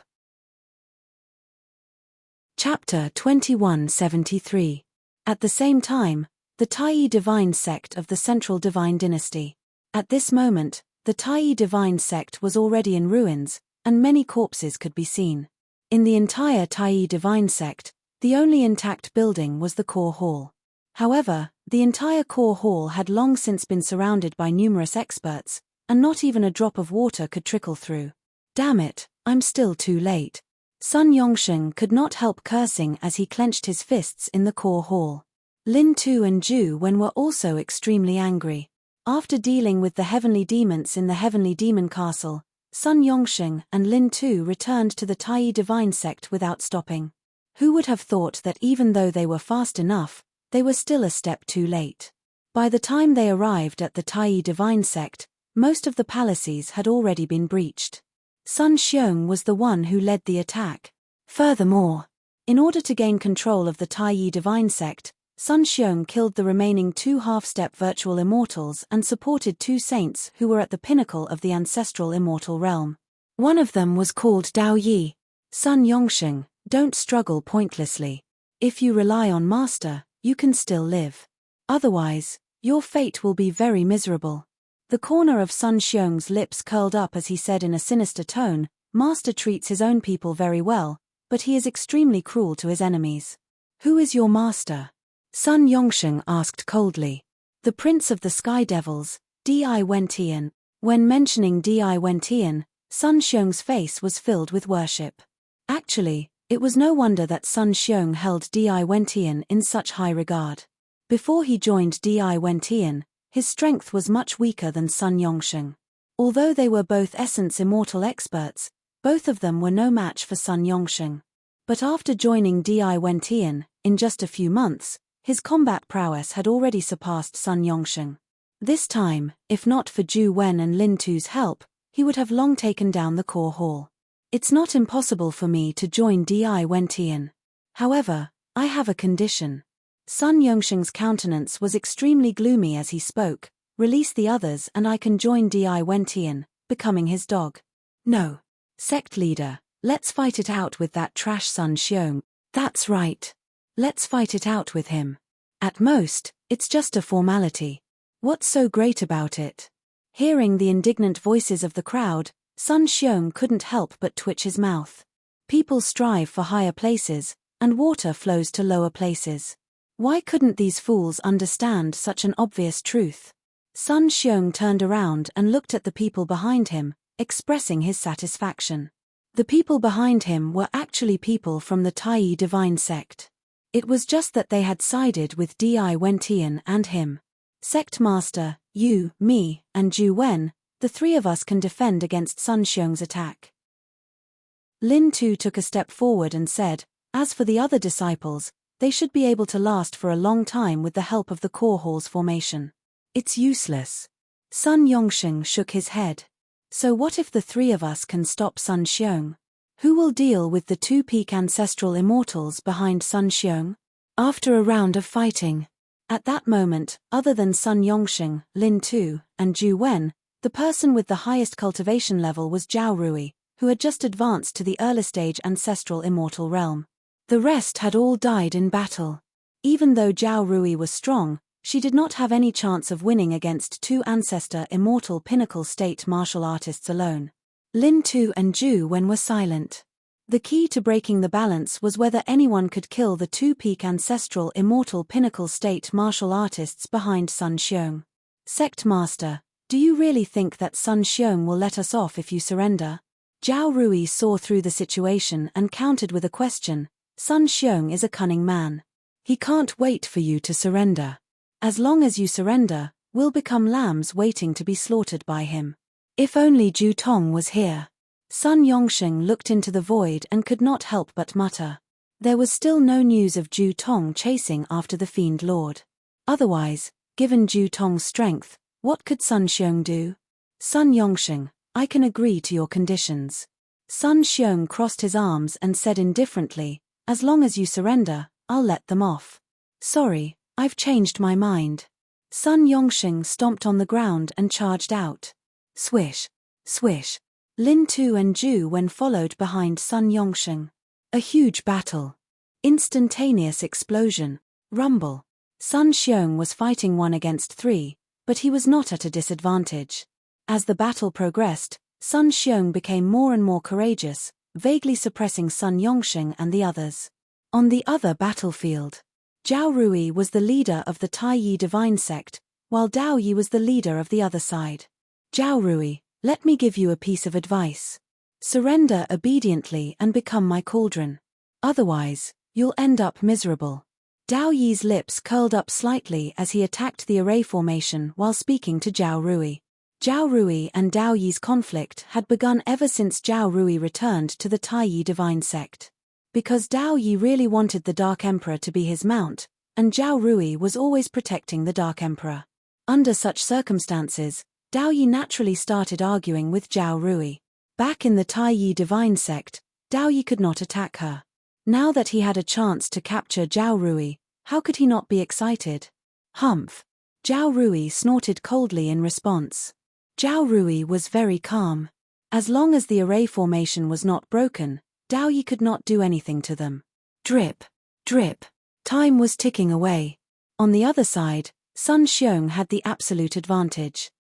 Chapter 2173. At the same time, the Taiyi Divine Sect of the Central Divine Dynasty. At this moment, the Taiyi Divine Sect was already in ruins, and many corpses could be seen. In the entire Taiyi Divine Sect, the only intact building was the core hall. However, the entire core hall had long since been surrounded by numerous experts, and not even a drop of water could trickle through. Damn it, I'm still too late. Sun Yongsheng could not help cursing as he clenched his fists in the core hall. Lin Tu and Zhu Wen were also extremely angry. After dealing with the heavenly demons in the Heavenly Demon Castle, Sun Yongsheng and Lin Tu returned to the Taiyi Divine Sect without stopping. Who would have thought that even though they were fast enough, they were still a step too late? By the time they arrived at the Taiyi Divine Sect, Most of the palaces had already been breached. Sun Xiong was the one who led the attack. Furthermore, in order to gain control of the Taiyi divine sect, Sun Xiong killed the remaining 2 half-step virtual immortals and supported 2 saints who were at the pinnacle of the ancestral immortal realm. One of them was called Dao Yi. Sun Yongsheng, don't struggle pointlessly. If you rely on Master, you can still live. Otherwise, your fate will be very miserable. The corner of Sun Xiong's lips curled up as he said in a sinister tone, Master treats his own people very well, but he is extremely cruel to his enemies. Who is your master? Sun Yongsheng asked coldly. The Prince of the Sky Devils, Di Wentian. When mentioning Di Wentian, Sun Xiong's face was filled with worship. Actually, it was no wonder that Sun Xiong held Di Wentian in such high regard. Before he joined Di Wentian, his strength was much weaker than Sun Yongsheng. Although they were both essence immortal experts, both of them were no match for Sun Yongsheng. But after joining Di Wentian, in just a few months, his combat prowess had already surpassed Sun Yongsheng. This time, if not for Zhu Wen and Lin Tu's help, he would have long taken down the core hall. It's not impossible for me to join Di Wentian. However, I have a condition. Sun Yongsheng's countenance was extremely gloomy as he spoke. Release the others and I can join Di Wentian, becoming his dog. No. Sect leader, let's fight it out with that trash Sun Xiong. That's right. Let's fight it out with him. At most, it's just a formality. What's so great about it? Hearing the indignant voices of the crowd, Sun Xiong couldn't help but twitch his mouth. People strive for higher places, and water flows to lower places. Why couldn't these fools understand such an obvious truth? Sun Xiong turned around and looked at the people behind him, expressing his satisfaction. The people behind him were actually people from the Taiyi divine sect. It was just that they had sided with Di Wentian and him. Sect Master, you, me, and Zhu Wen, the 3 of us can defend against Sun Xiong's attack. Lin Tu took a step forward and said, as for the other disciples, they should be able to last for a long time with the help of the core hall's formation. It's useless. Sun Yongsheng shook his head. So what if the 3 of us can stop Sun Xiong? Who will deal with the 2 peak ancestral immortals behind Sun Xiong? After a round of fighting. At that moment, other than Sun Yongsheng, Lin Tu, and Zhu Wen, the person with the highest cultivation level was Zhao Rui, who had just advanced to the early stage ancestral immortal realm. The rest had all died in battle. Even though Zhao Rui was strong, she did not have any chance of winning against 2 ancestor immortal pinnacle state martial artists alone. Lin Tu and Zhu Wen were silent. The key to breaking the balance was whether anyone could kill the 2 peak ancestral immortal pinnacle state martial artists behind Sun Xiong. Sect Master, do you really think that Sun Xiong will let us off if you surrender? Zhao Rui saw through the situation and countered with a question. Sun Xiong is a cunning man. He can't wait for you to surrender. As long as you surrender, we'll become lambs waiting to be slaughtered by him. If only Zhu Tong was here. Sun Yongsheng looked into the void and could not help but mutter. There was still no news of Zhu Tong chasing after the Fiend Lord. Otherwise, given Zhu Tong's strength, what could Sun Xiong do? Sun Yongsheng, I can agree to your conditions. Sun Xiong crossed his arms and said indifferently, as long as you surrender, I'll let them off. Sorry, I've changed my mind. Sun Yongsheng stomped on the ground and charged out. Swish, swish. Lin Tu and Zhu Wen followed behind Sun Yongsheng. A huge battle. Instantaneous explosion. Rumble. Sun Xiong was fighting 1 against 3, but he was not at a disadvantage. As the battle progressed, Sun Xiong became more and more courageous, vaguely suppressing Sun Yongsheng and the others. On the other battlefield, Zhao Rui was the leader of the Taiyi divine sect, while Dao Yi was the leader of the other side. Zhao Rui, let me give you a piece of advice. Surrender obediently and become my cauldron. Otherwise, you'll end up miserable. Dao Yi's lips curled up slightly as he attacked the array formation while speaking to Zhao Rui. Zhao Rui and Dao Yi's conflict had begun ever since Zhao Rui returned to the Taiyi divine sect. Because Dao Yi really wanted the Dark Emperor to be his mount, and Zhao Rui was always protecting the Dark Emperor. Under such circumstances, Dao Yi naturally started arguing with Zhao Rui. Back in the Tai Yi divine sect, Dao Yi could not attack her. Now that he had a chance to capture Zhao Rui, how could he not be excited? Humph! Zhao Rui snorted coldly in response. Zhao Rui was very calm. As long as the array formation was not broken, Dao Yi could not do anything to them. Drip, drip. Time was ticking away. On the other side, Sun Xiong had the absolute advantage.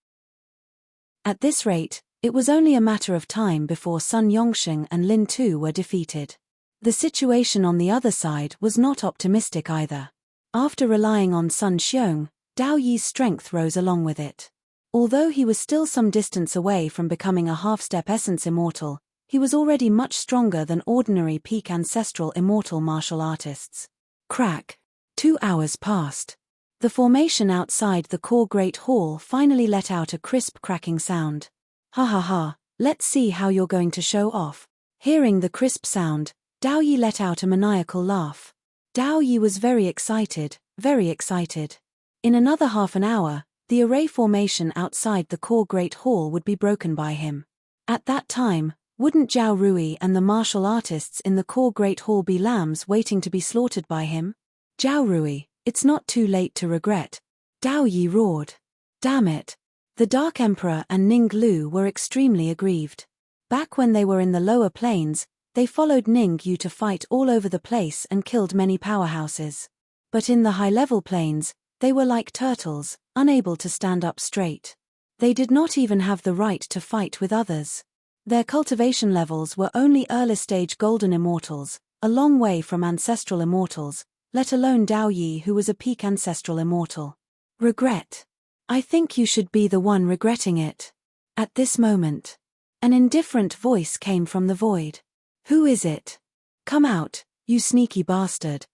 At this rate, it was only a matter of time before Sun Yongsheng and Lin Tu were defeated. The situation on the other side was not optimistic either. After relying on Sun Xiong, Dao Yi's strength rose along with it. Although he was still some distance away from becoming a half-step essence immortal, he was already much stronger than ordinary peak ancestral immortal martial artists. Crack. 2 hours passed. The formation outside the core Great Hall finally let out a crisp cracking sound. Ha ha ha, let's see how you're going to show off. Hearing the crisp sound, Dao Yi let out a maniacal laugh. Dao Yi was very excited, very excited. In another half an hour, the array formation outside the core Great Hall would be broken by him. At that time, wouldn't Zhao Rui and the martial artists in the core Great Hall be lambs waiting to be slaughtered by him? Zhao Rui, it's not too late to regret. Dao Yi roared. Damn it. The Dark Emperor and Ning Lu were extremely aggrieved. Back when they were in the lower planes, they followed Ning Yu to fight all over the place and killed many powerhouses. But in the high-level planes, they were like turtles, unable to stand up straight. They did not even have the right to fight with others. Their cultivation levels were only early-stage golden immortals, a long way from ancestral immortals, let alone Dao Yi who was a peak ancestral immortal. Regret. I think you should be the one regretting it. At this moment, an indifferent voice came from the void. Who is it? Come out, you sneaky bastard.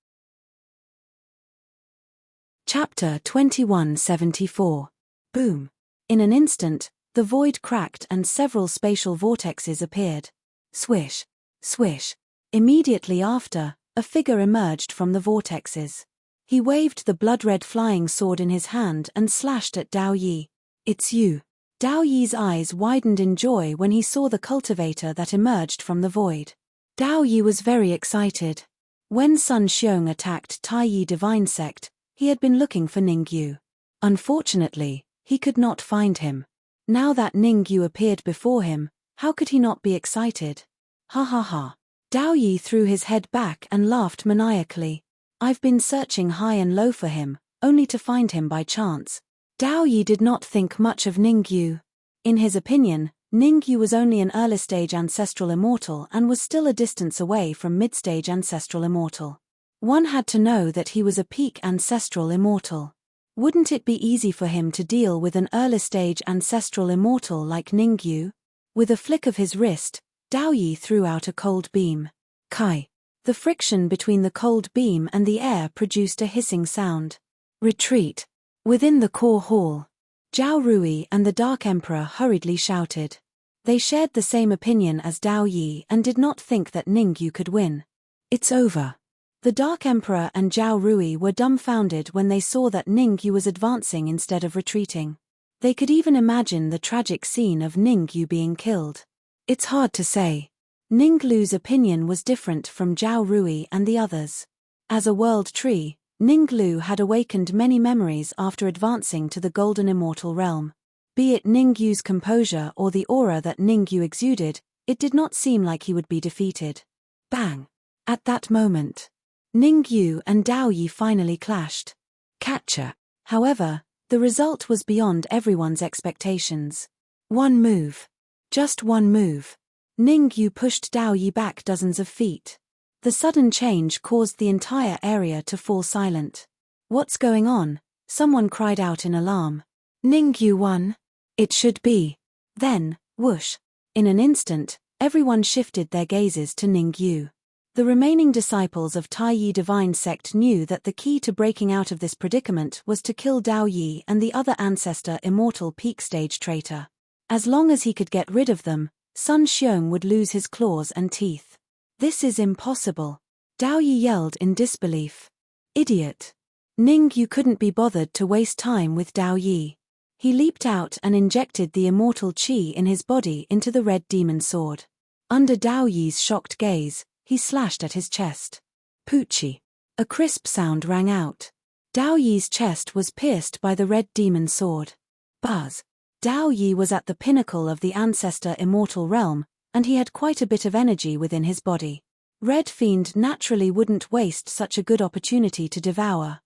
Chapter 2174. Boom. In an instant, the void cracked and several spatial vortexes appeared. Swish. Swish. Immediately after, a figure emerged from the vortexes. He waved the blood-red flying sword in his hand and slashed at Dao Yi. It's you. Dao Yi's eyes widened in joy when he saw the cultivator that emerged from the void. Dao Yi was very excited. When Sun Xiong attacked Tai Yi Divine Sect, he had been looking for Ning Yu. Unfortunately, he could not find him. Now that Ning Yu appeared before him, how could he not be excited? Ha ha ha. Dao Yi threw his head back and laughed maniacally. I've been searching high and low for him, only to find him by chance. Dao Yi did not think much of Ning Yu. In his opinion, Ning Yu was only an early-stage ancestral immortal and was still a distance away from mid-stage ancestral immortal. One had to know that he was a peak ancestral immortal. Wouldn't it be easy for him to deal with an early-stage ancestral immortal like Ning Yu? With a flick of his wrist, Dao Yi threw out a cold beam. Kai. The friction between the cold beam and the air produced a hissing sound. Retreat. Within the core hall, Zhao Rui and the Dark Emperor hurriedly shouted. They shared the same opinion as Dao Yi and did not think that Ning Yu could win. It's over. The Dark Emperor and Zhao Rui were dumbfounded when they saw that Ning Yu was advancing instead of retreating. They could even imagine the tragic scene of Ning Yu being killed. It's hard to say. Ning Lu's opinion was different from Zhao Rui and the others. As a world tree, Ning Lu had awakened many memories after advancing to the Golden Immortal realm. Be it Ning Yu's composure or the aura that Ning Yu exuded, it did not seem like he would be defeated. Bang! At that moment, Ning Yu and Dao Yi finally clashed. Catcher. However, the result was beyond everyone's expectations. One move. Just one move. Ning Yu pushed Dao Yi back dozens of feet. The sudden change caused the entire area to fall silent. What's going on? Someone cried out in alarm. Ning Yu won. It should be. Then, whoosh. In an instant, everyone shifted their gazes to Ning Yu. The remaining disciples of Tai Yi Divine Sect knew that the key to breaking out of this predicament was to kill Dao Yi and the other ancestor immortal peak stage traitor. As long as he could get rid of them, Sun Xiong would lose his claws and teeth. This is impossible. Dao Yi yelled in disbelief. Idiot. Ning Yu couldn't be bothered to waste time with Dao Yi. He leaped out and injected the immortal qi in his body into the red demon sword. Under Dao Yi's shocked gaze, he slashed at his chest. Poochie. A crisp sound rang out. Dao Yi's chest was pierced by the red demon sword. Buzz. Dao Yi was at the pinnacle of the ancestor immortal realm, and he had quite a bit of energy within his body. Red Fiend naturally wouldn't waste such a good opportunity to devour.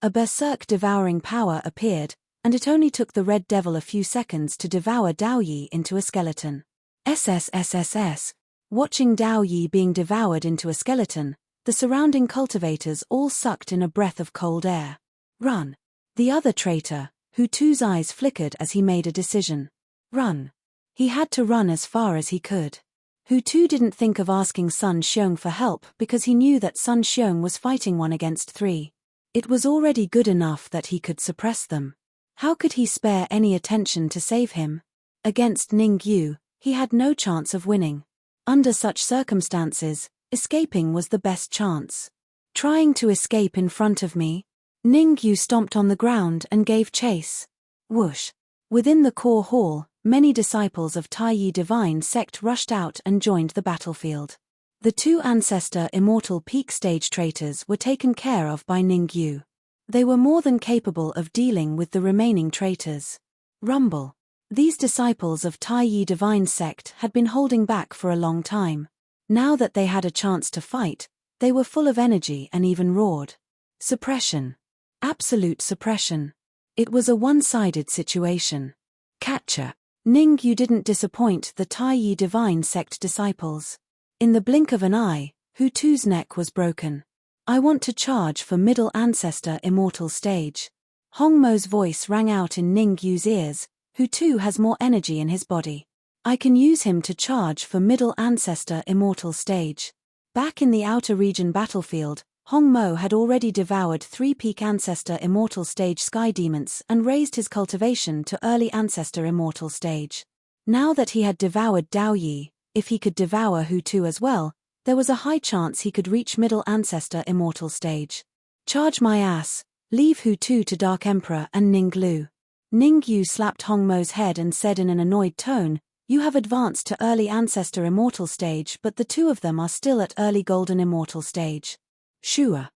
A berserk devouring power appeared, and it only took the Red Devil a few seconds to devour Dao Yi into a skeleton. SSSSS. Watching Dao Yi being devoured into a skeleton, the surrounding cultivators all sucked in a breath of cold air. Run. The other traitor, Hu Tu's eyes flickered as he made a decision. Run. He had to run as far as he could. Hu Tu didn't think of asking Sun Xiong for help because he knew that Sun Xiong was fighting 1 against 3. It was already good enough that he could suppress them. How could he spare any attention to save him? Against Ning Yu, he had no chance of winning. Under such circumstances, escaping was the best chance. Trying to escape in front of me? Ning Yu stomped on the ground and gave chase. Whoosh. Within the core hall, many disciples of Taiyi Divine Sect rushed out and joined the battlefield. The 2 ancestor immortal peak stage traitors were taken care of by Ning Yu. They were more than capable of dealing with the remaining traitors. Rumble. These disciples of Taiyi Divine Sect had been holding back for a long time. Now that they had a chance to fight, they were full of energy and even roared. Suppression. Absolute suppression. It was a one-sided situation. Catcher. Ning Yu didn't disappoint the Taiyi Divine Sect disciples. In the blink of an eye, Hu Tu's neck was broken. I want to charge for Middle Ancestor Immortal Stage. Hong Mo's voice rang out in Ning Yu's ears. Hu Tu has more energy in his body. I can use him to charge for Middle Ancestor Immortal Stage. Back in the outer region battlefield, Hong Mo had already devoured 3 Peak Ancestor Immortal Stage Sky Demons and raised his cultivation to Early Ancestor Immortal Stage. Now that he had devoured Dao Yi, if he could devour Hu Tu as well, there was a high chance he could reach Middle Ancestor Immortal Stage. Charge my ass, leave Hu Tu to Dark Emperor and Ning Lu. Ning Yu slapped Hong Mo's head and said in an annoyed tone, you have advanced to Early Ancestor Immortal Stage, but the 2 of them are still at Early Golden Immortal Stage. Shua.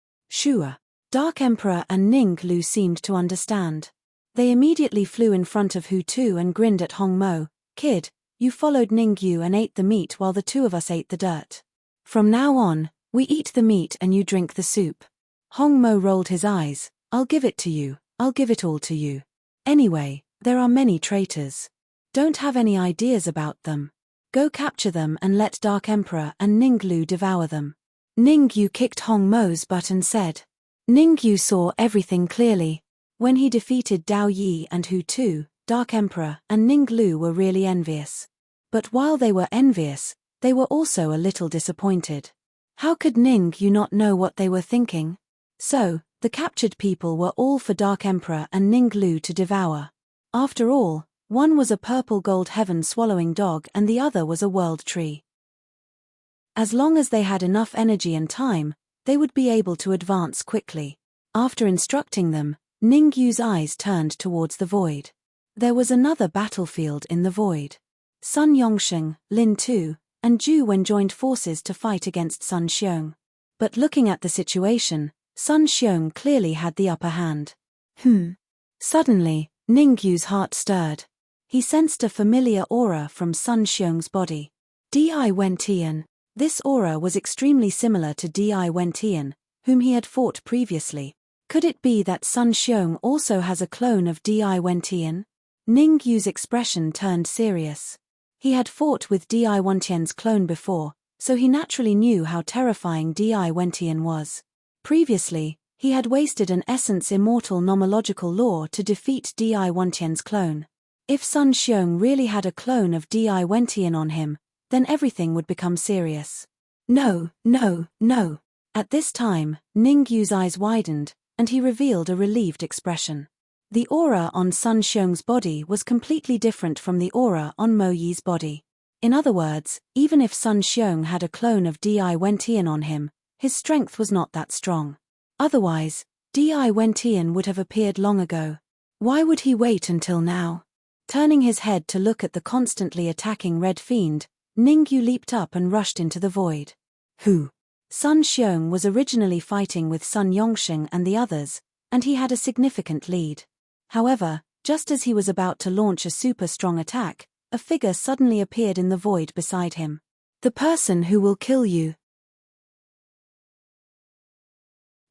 Dark Emperor and Ning Lu seemed to understand. They immediately flew in front of Hu Tu and grinned at Hong Mo. Kid, you followed Ning Yu and ate the meat while the 2 of us ate the dirt. From now on, we eat the meat and you drink the soup. Hong Mo rolled his eyes. I'll give it to you, I'll give it all to you. Anyway, there are many traitors. Don't have any ideas about them. Go capture them and let Dark Emperor and Ning Lu devour them. Ning Yu kicked Hong Mo's butt and said. Ning Yu saw everything clearly. When he defeated Dao Yi and Hu Tu, Dark Emperor and Ning Lu were really envious. But while they were envious, they were also a little disappointed. How could Ning Yu not know what they were thinking? So, the captured people were all for Dark Emperor and Ning Lu to devour. After all, one was a purple gold heaven swallowing dog and the other was a world tree. As long as they had enough energy and time, they would be able to advance quickly. After instructing them, Ning Yu's eyes turned towards the void. There was another battlefield in the void. Sun Yongsheng, Lin Tu, and Zhu Wen joined forces to fight against Sun Xiong. But looking at the situation, Sun Xiong clearly had the upper hand. Suddenly, Ning Yu's heart stirred. He sensed a familiar aura from Sun Xiong's body. Di Wentian. This aura was extremely similar to Di Wentian, whom he had fought previously. Could it be that Sun Xiong also has a clone of Di Wentian? Ning Yu's expression turned serious. He had fought with Di Wentian's clone before, so he naturally knew how terrifying Di Wentian was. Previously, he had wasted an essence immortal nomological law to defeat Di Wentian's clone. If Sun Xiong really had a clone of Di Wentian on him, then everything would become serious. No. At this time, Ning Yu's eyes widened, and he revealed a relieved expression. The aura on Sun Xiong's body was completely different from the aura on Mo Yi's body. In other words, even if Sun Xiong had a clone of Di Wentian on him, his strength was not that strong. Otherwise, Di Wentian would have appeared long ago. Why would he wait until now? Turning his head to look at the constantly attacking red fiend, Ningyu leaped up and rushed into the void. Who? Sun Xiong was originally fighting with Sun Yongxing and the others, and he had a significant lead. However, just as he was about to launch a super strong attack, a figure suddenly appeared in the void beside him. The person who will kill you.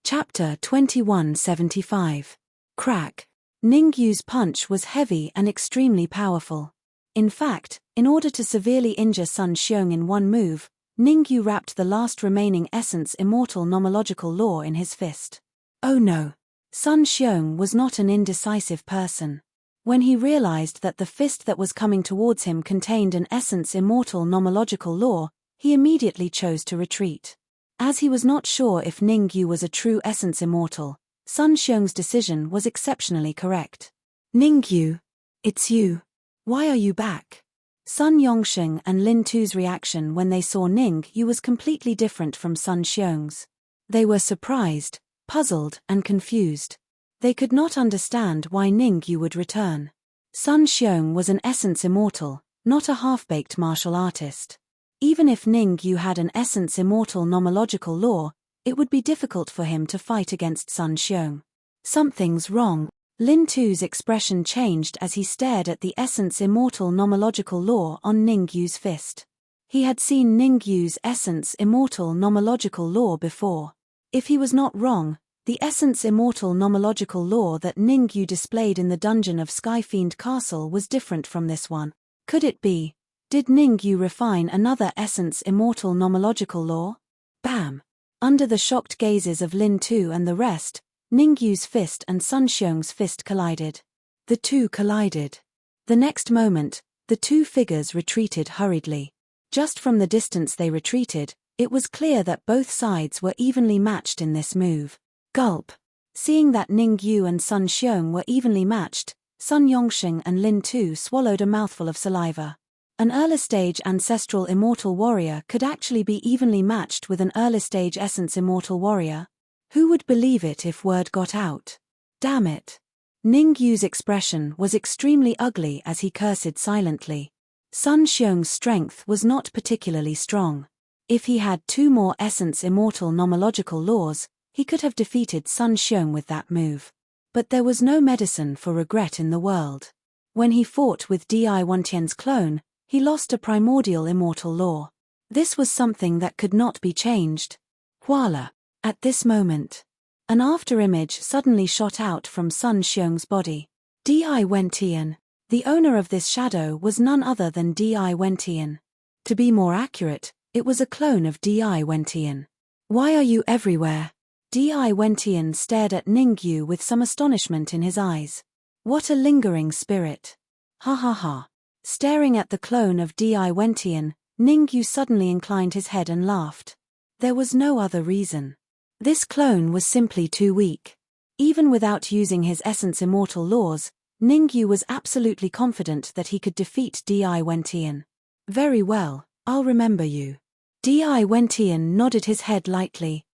Chapter 2175. Crack. Ningyu's punch was heavy and extremely powerful. In fact, in order to severely injure Sun Xiong in one move, Ningyu wrapped the last remaining essence immortal nomological law in his fist. Oh no! Sun Xiong was not an indecisive person. When he realized that the fist that was coming towards him contained an essence immortal nomological law, he immediately chose to retreat. As he was not sure if Ningyu was a true essence immortal, Sun Xiong's decision was exceptionally correct. Ningyu, it's you. Why are you back? Sun Yongxing and Lin Tu's reaction when they saw Ningyu was completely different from Sun Xiong's. They were surprised, puzzled, and confused. They could not understand why Ningyu would return. Sun Xiong was an essence immortal, not a half-baked martial artist. Even if Ningyu had an essence immortal nomological law, it would be difficult for him to fight against Sun Xiong. Something's wrong. Lin Tu's expression changed as he stared at the essence immortal nomological law on Ningyu's fist. He had seen Ningyu's essence immortal nomological law before. If he was not wrong, the essence immortal nomological law that Ningyu displayed in the dungeon of Skyfiend Castle was different from this one. Could it be? Did Ningyu refine another essence immortal nomological law? Bam! Under the shocked gazes of Lin Tu and the rest, Ningyu's fist and Sun Xiong's fist collided. The two collided. The next moment, the two figures retreated hurriedly. Just from the distance they retreated, it was clear that both sides were evenly matched in this move. Gulp. Seeing that Ningyu and Sun Xiong were evenly matched, Sun Yongxing and Lin Tu swallowed a mouthful of saliva. An early-stage ancestral immortal warrior could actually be evenly matched with an early-stage essence immortal warrior? Who would believe it if word got out? Damn it. Ningyu's expression was extremely ugly as he cursed silently. Sun Xiong's strength was not particularly strong. If he had two more essence immortal nomological laws, he could have defeated Sun Xiong with that move. But there was no medicine for regret in the world. When he fought with Di Wentian's clone, he lost a primordial immortal law. This was something that could not be changed. Voila! At this moment, an afterimage suddenly shot out from Sun Xiong's body. Di Wentian. The owner of this shadow was none other than Di Wentian. To be more accurate, it was a clone of Di Wentian. Why are you everywhere? Di Wentian stared at Ningyu with some astonishment in his eyes. What a lingering spirit. Ha ha ha. Staring at the clone of Di Wentian, Ningyu suddenly inclined his head and laughed. There was no other reason. This clone was simply too weak. Even without using his essence immortal laws, Ningyu was absolutely confident that he could defeat Di Wentian. Very well, I'll remember you. Di Wentian nodded his head lightly.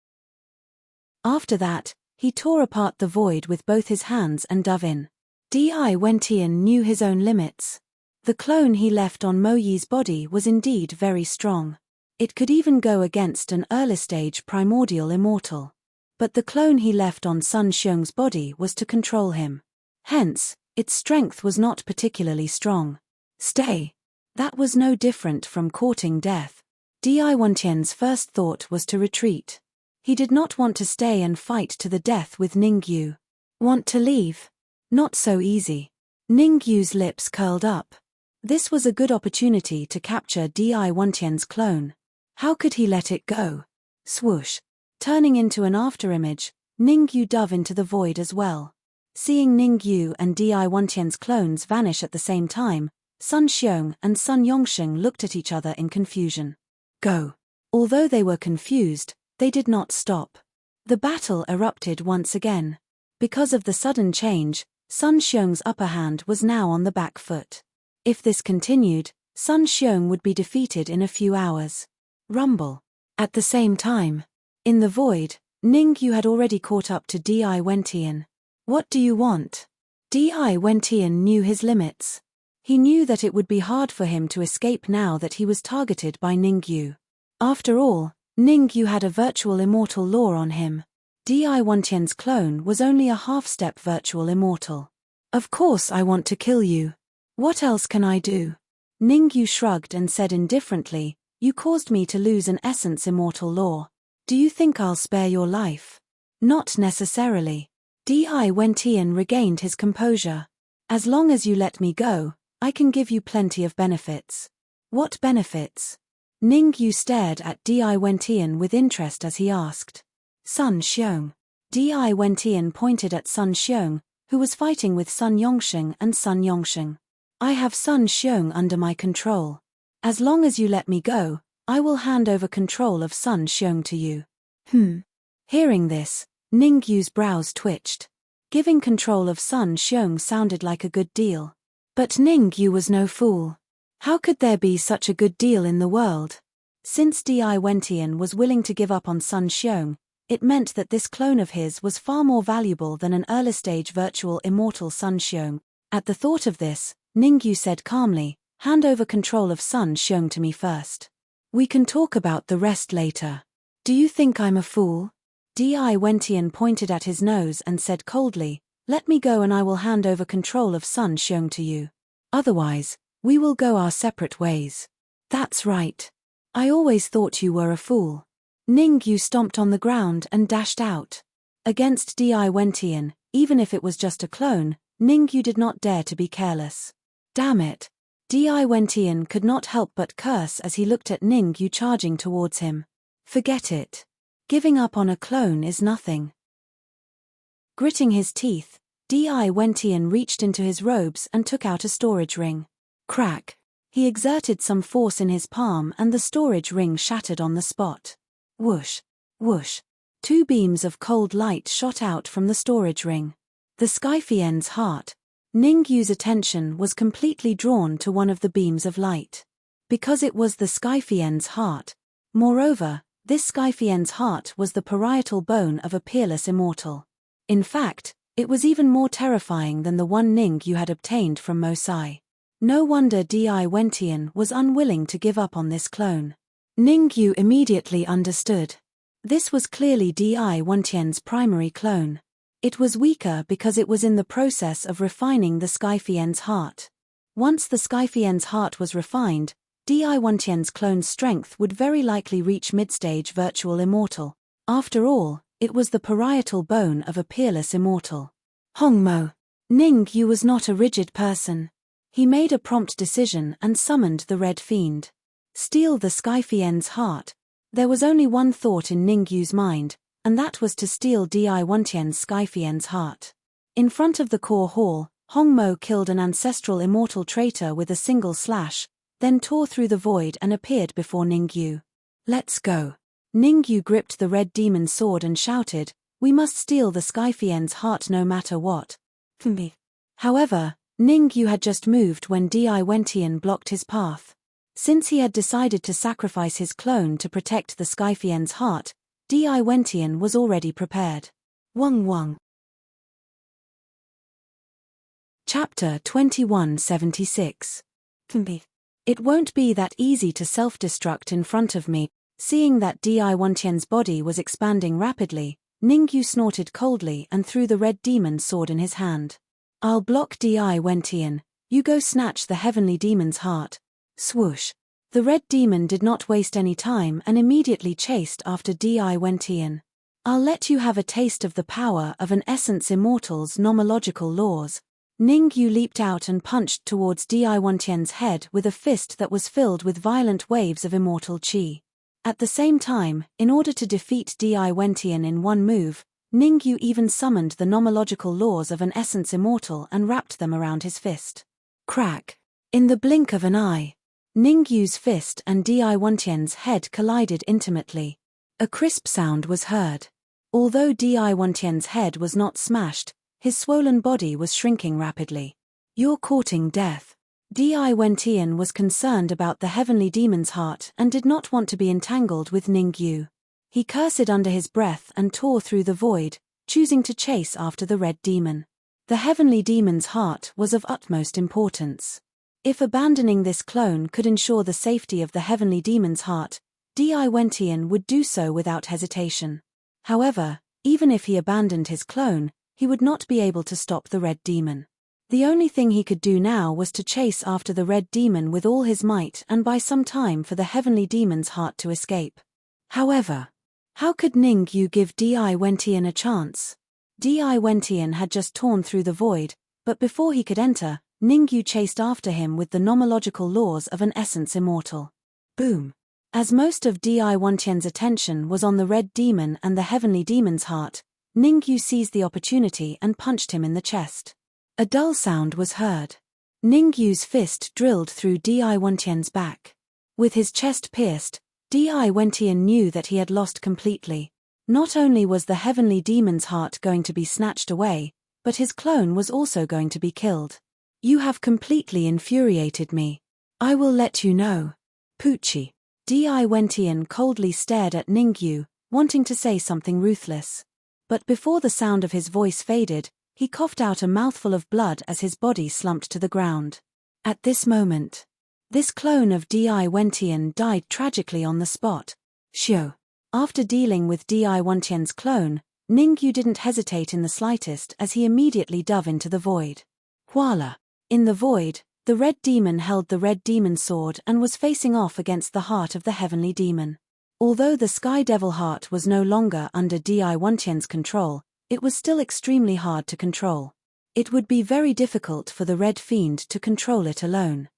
After that, he tore apart the void with both his hands and dove in. Di Wentian knew his own limits. The clone he left on Mo Yi's body was indeed very strong. It could even go against an early-stage primordial immortal. But the clone he left on Sun Xiong's body was to control him. Hence, its strength was not particularly strong. Stay. That was no different from courting death. Di Wentian's first thought was to retreat. He did not want to stay and fight to the death with Ningyu. Want to leave? Not so easy. Ningyu's lips curled up. This was a good opportunity to capture Di Wentian's clone. How could he let it go? Swoosh. Turning into an afterimage, Ningyu dove into the void as well. Seeing Ningyu and Di Wentian's clones vanish at the same time, Sun Xiong and Sun Yongxing looked at each other in confusion. Go. Although they were confused, they did not stop. The battle erupted once again. Because of the sudden change, Sun Xiong's upper hand was now on the back foot. If this continued, Sun Xiong would be defeated in a few hours. Rumble. At the same time, in the void, Ningyu had already caught up to Di Wentian. What do you want? Di Wentian knew his limits. He knew that it would be hard for him to escape now that he was targeted by Ningyu. After all, Ningyu had a virtual immortal law on him. Di Wentian's clone was only a half-step virtual immortal. Of course I want to kill you. What else can I do? Ningyu shrugged and said indifferently, you caused me to lose an essence immortal law. Do you think I'll spare your life? Not necessarily. Di Wentian regained his composure. As long as you let me go, I can give you plenty of benefits. What benefits? Ningyu stared at Di Wentian with interest as he asked. Sun Xiong. Di Wentian pointed at Sun Xiong, who was fighting with Sun Yongsheng and Sun Yongsheng. I have Sun Xiong under my control. As long as you let me go, I will hand over control of Sun Xiong to you. Hearing this, Ningyu's brows twitched. Giving control of Sun Xiong sounded like a good deal. But Ningyu was no fool. How could there be such a good deal in the world? Since Di Wentian was willing to give up on Sun Xiong, it meant that this clone of his was far more valuable than an early-stage virtual immortal Sun Xiong. At the thought of this, Ningyu said calmly, hand over control of Sun Xiong to me first. We can talk about the rest later. Do you think I'm a fool? Di Wentian pointed at his nose and said coldly, let me go and I will hand over control of Sun Xiong to you. Otherwise, we will go our separate ways. That's right. I always thought you were a fool. Ningyu stomped on the ground and dashed out. Against Di Wentian, even if it was just a clone, Ningyu did not dare to be careless. Damn it. Di Wentian could not help but curse as he looked at Ningyu charging towards him. Forget it. Giving up on a clone is nothing. Gritting his teeth, Di Wentian reached into his robes and took out a storage ring. Crack. He exerted some force in his palm and the storage ring shattered on the spot. Whoosh. Whoosh. Two beams of cold light shot out from the storage ring. The Skyfiend's heart. Ningyu's attention was completely drawn to one of the beams of light. Because it was the Skyfiend's heart. Moreover, this Skyfiend's heart was the parietal bone of a peerless immortal. In fact, it was even more terrifying than the one Ningyu had obtained from Mosai. No wonder Di Wentian was unwilling to give up on this clone. Ningyu immediately understood. This was clearly Di Wentian's primary clone. It was weaker because it was in the process of refining the Skyfiend's heart. Once the Skyfiend's heart was refined, Di Wentian's clone's strength would very likely reach mid-stage virtual immortal. After all, it was the parietal bone of a peerless immortal. Hongmo. Ningyu was not a rigid person. He made a prompt decision and summoned the Red Fiend. Steal the Skyfiend's heart. There was only one thought in Ningyu's mind, and that was to steal Di Wentian's Skyfiend's heart. In front of the core hall, Hongmo killed an ancestral immortal traitor with a single slash, then tore through the void and appeared before Ningyu. Let's go. Ningyu gripped the red demon's sword and shouted, we must steal the Skyfiend's heart no matter what. However, Ningyu had just moved when Di Wentian blocked his path. Since he had decided to sacrifice his clone to protect the Skyfiend's heart, Di Wentian was already prepared. Wang Wang. Chapter 2176. It won't be that easy to self-destruct in front of me. Seeing that Di Wentian's body was expanding rapidly, Ningyu snorted coldly and threw the red demon's sword in his hand. I'll block Di Wentian, you go snatch the heavenly demon's heart. Swoosh. The red demon did not waste any time and immediately chased after Di Wentian. I'll let you have a taste of the power of an essence immortal's nomological laws. Ningyu leaped out and punched towards Di Wentian's head with a fist that was filled with violent waves of immortal chi. At the same time, in order to defeat Di Wentian in one move, Ningyu even summoned the nomological laws of an essence immortal and wrapped them around his fist. Crack. In the blink of an eye, Ningyu's fist and Di Wentian's head collided intimately. A crisp sound was heard. Although Di Wentian's head was not smashed, his swollen body was shrinking rapidly. You're courting death. Di Wentian was concerned about the heavenly demon's heart and did not want to be entangled with Ningyu. He cursed under his breath and tore through the void, choosing to chase after the red demon. The heavenly demon's heart was of utmost importance. If abandoning this clone could ensure the safety of the heavenly demon's heart, Diwentian would do so without hesitation. However, even if he abandoned his clone, he would not be able to stop the red demon. The only thing he could do now was to chase after the red demon with all his might and buy some time for the heavenly demon's heart to escape. However, how could Ningyu give Diwentian a chance? Diwentian had just torn through the void, but before he could enter, Ningyu chased after him with the nomological laws of an essence immortal. Boom! As most of Diwentian's attention was on the red demon and the heavenly demon's heart, Ningyu seized the opportunity and punched him in the chest. A dull sound was heard. Ningyu's fist drilled through Diwentian's back. With his chest pierced, Diwentian knew that he had lost completely. Not only was the heavenly demon's heart going to be snatched away, but his clone was also going to be killed. You have completely infuriated me. I will let you know. Poochie. Diwentian coldly stared at Ningyu, wanting to say something ruthless. But before the sound of his voice faded, he coughed out a mouthful of blood as his body slumped to the ground. At this moment, this clone of Diwentian died tragically on the spot. Shio. After dealing with Diwentian's clone, Ningyu didn't hesitate in the slightest as he immediately dove into the void. Voila! In the void, the red demon held the red demon sword and was facing off against the heart of the heavenly demon. Although the Sky Devil heart was no longer under Diwentian's control, it was still extremely hard to control. It would be very difficult for the Red Fiend to control it alone.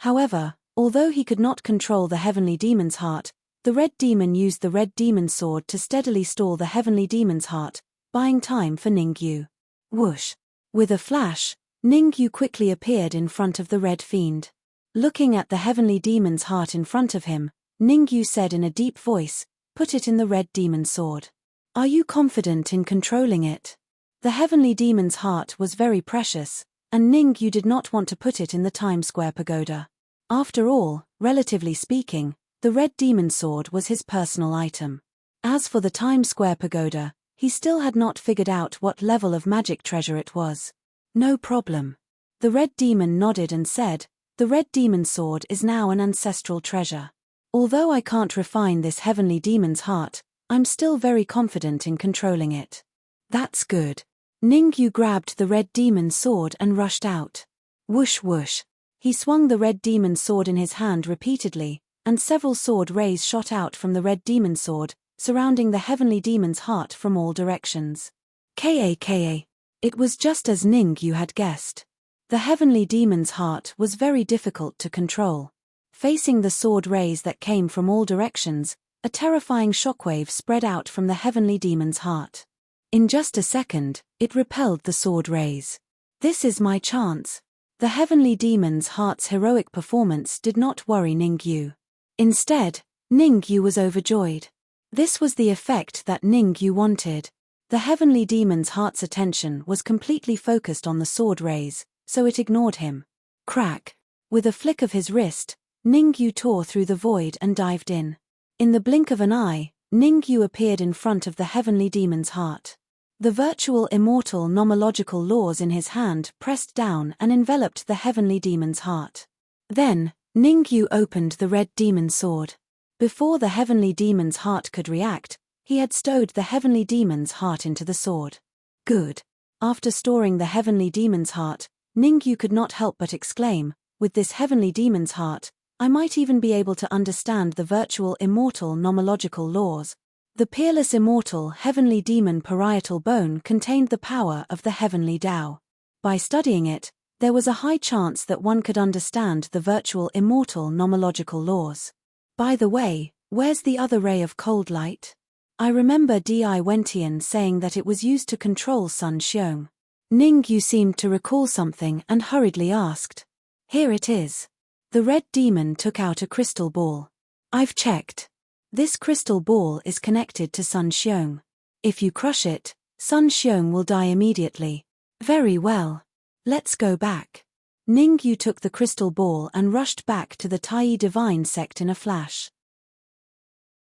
However, although he could not control the heavenly demon's heart, the red demon used the red demon sword to steadily stall the heavenly demon's heart, buying time for Ningyu. Whoosh! With a flash, Ningyu quickly appeared in front of the Red Fiend. Looking at the heavenly demon's heart in front of him, Ningyu said in a deep voice, "Put it in the red demon's sword. Are you confident in controlling it?" The heavenly demon's heart was very precious, and Ningyu did not want to put it in the Time Square Pagoda. After all, relatively speaking, the red demon sword was his personal item. As for the Time Square Pagoda, he still had not figured out what level of magic treasure it was. No problem. The red demon nodded and said, "The red demon sword is now an ancestral treasure. Although I can't refine this heavenly demon's heart, I'm still very confident in controlling it." That's good. Ningyu grabbed the red demon's sword and rushed out. Whoosh whoosh. He swung the red demon's sword in his hand repeatedly, and several sword rays shot out from the red demon's sword, surrounding the heavenly demon's heart from all directions. Kaka. It was just as Ningyu had guessed. The heavenly demon's heart was very difficult to control. Facing the sword rays that came from all directions, a terrifying shockwave spread out from the heavenly demon's heart. In just a second, it repelled the sword rays. This is my chance. The heavenly demon's heart's heroic performance did not worry Ningyu. Instead, Ningyu was overjoyed. This was the effect that Ningyu wanted. The heavenly demon's heart's attention was completely focused on the sword rays, so it ignored him. Crack! With a flick of his wrist, Ningyu tore through the void and dived in. In the blink of an eye, Ningyu appeared in front of the heavenly demon's heart. The virtual immortal nomological laws in his hand pressed down and enveloped the heavenly demon's heart. Then, Ningyu opened the red demon sword. Before the heavenly demon's heart could react, he had stowed the heavenly demon's heart into the sword. Good. After storing the heavenly demon's heart, Ningyu could not help but exclaim, "With this heavenly demon's heart, I might even be able to understand the virtual immortal nomological laws." The peerless immortal heavenly demon parietal bone contained the power of the heavenly Tao. By studying it, there was a high chance that one could understand the virtual immortal nomological laws. By the way, where's the other ray of cold light? I remember Diwentian saying that it was used to control Sun Xiong. Ningyu seemed to recall something and hurriedly asked. Here it is. The red demon took out a crystal ball. I've checked. This crystal ball is connected to Sun Xiong. If you crush it, Sun Xiong will die immediately. Very well. Let's go back. Ningyu took the crystal ball and rushed back to the Tai Divine sect in a flash.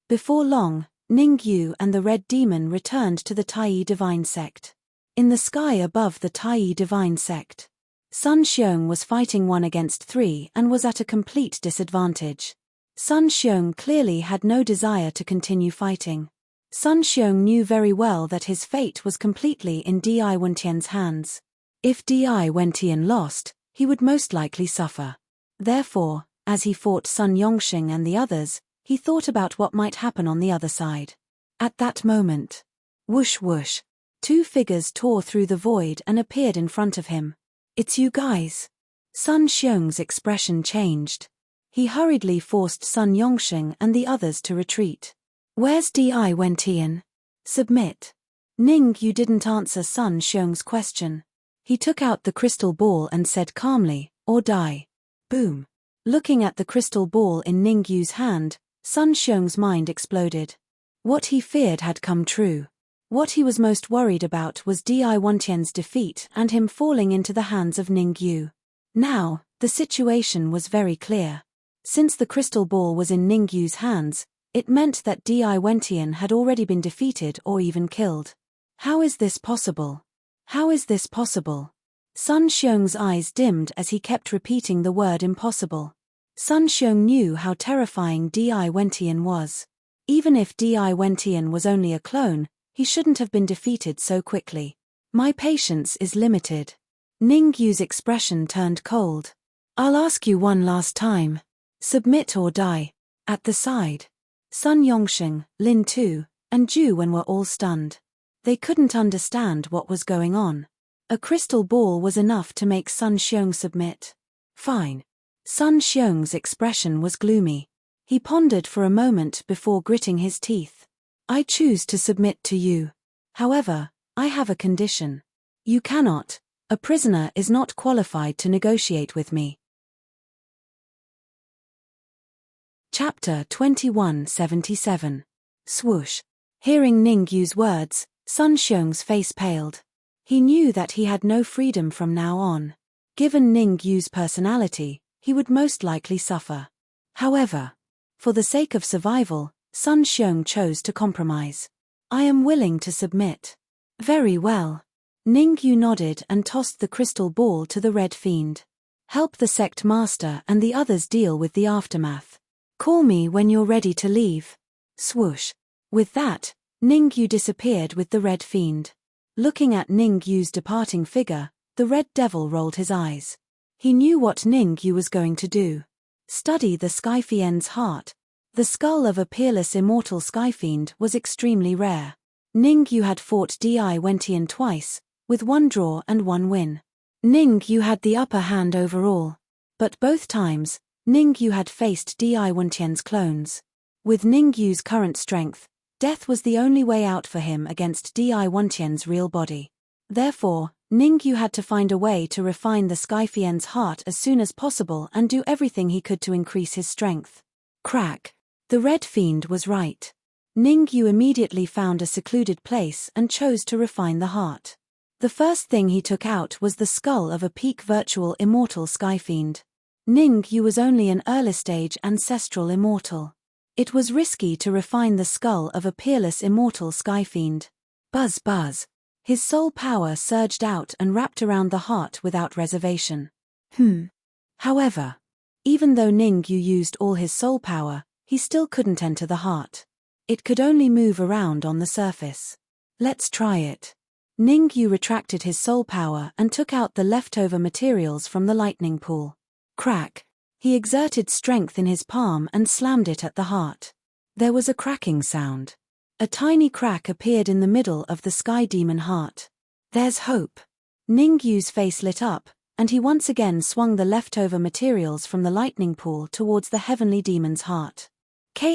Before long, Ningyu and the red demon returned to the Tai Divine sect. In the sky above the Tai divine sect, Sun Xiong was fighting 1 against 3 and was at a complete disadvantage. Sun Xiong clearly had no desire to continue fighting. Sun Xiong knew very well that his fate was completely in Di Wentian's hands. If Di Wentian lost, he would most likely suffer. Therefore, as he fought Sun Yongxing and the others, he thought about what might happen on the other side. At that moment, whoosh whoosh, 2 figures tore through the void and appeared in front of him. "It's you guys." Sun Xiong's expression changed. He hurriedly forced Sun Yongxing and the others to retreat. "Where's Di Wentian?" "Submit." Ning Yu didn't answer Sun Xiong's question. He took out the crystal ball and said calmly, "Or die." Boom. Looking at the crystal ball in Ning Yu's hand, Sun Xiong's mind exploded. What he feared had come true. What he was most worried about was Di Wentian's defeat and him falling into the hands of Ning Yu. Now, the situation was very clear. Since the crystal ball was in Ning Yu's hands, it meant that Di Wentian had already been defeated or even killed. How is this possible? How is this possible? Sun Xiong's eyes dimmed as he kept repeating the word impossible. Sun Xiong knew how terrifying Di Wentian was. Even if Di Wentian was only a clone, he shouldn't have been defeated so quickly. "My patience is limited." Ning Yu's expression turned cold. "I'll ask you one last time. Submit or die." At the side, Sun Yongxing, Lin Tu, and Ju Wen were all stunned. They couldn't understand what was going on. A crystal ball was enough to make Sun Xiong submit. Fine. Sun Xiong's expression was gloomy. He pondered for a moment before gritting his teeth. "I choose to submit to you. However, I have a condition. You cannot. A prisoner is not qualified to negotiate with me." Chapter 2177. Swoosh. Hearing Ning Yu's words, Sun Xiong's face paled. He knew that he had no freedom from now on. Given Ning Yu's personality, he would most likely suffer. However, for the sake of survival, Sun Xiong chose to compromise. "I am willing to submit." "Very well." Ning Yu nodded and tossed the crystal ball to the Red Fiend. "Help the sect master and the others deal with the aftermath. Call me when you're ready to leave." Swoosh. With that, Ning Yu disappeared with the Red Fiend. Looking at Ning Yu's departing figure, the Red Devil rolled his eyes. He knew what Ning Yu was going to do. Study the Skyfiend's heart. The skull of a peerless immortal Skyfiend was extremely rare. Ning Yu had fought Di Wentian twice, with 1 draw and 1 win. Ning Yu had the upper hand overall. But both times, Ning Yu had faced Di Wentian's clones. With Ning Yu's current strength, death was the only way out for him against Di Wentian's real body. Therefore, Ning Yu had to find a way to refine the Skyfiend's heart as soon as possible and do everything he could to increase his strength. Crack. The Red Fiend was right. Ning Yu immediately found a secluded place and chose to refine the heart. The first thing he took out was the skull of a peak virtual immortal Skyfiend. Ning Yu was only an early-stage ancestral immortal. It was risky to refine the skull of a peerless immortal Skyfiend. Buzz buzz. His soul power surged out and wrapped around the heart without reservation. However, even though Ning Yu used all his soul power, he still couldn't enter the heart. It could only move around on the surface. "Let's try it." Ning Yu retracted his soul power and took out the leftover materials from the lightning pool. Crack. He exerted strength in his palm and slammed it at the heart. There was a cracking sound. A tiny crack appeared in the middle of the Sky Demon heart. "There's hope." Ning Yu's face lit up, and he once again swung the leftover materials from the lightning pool towards the Heavenly Demon's heart. Ka.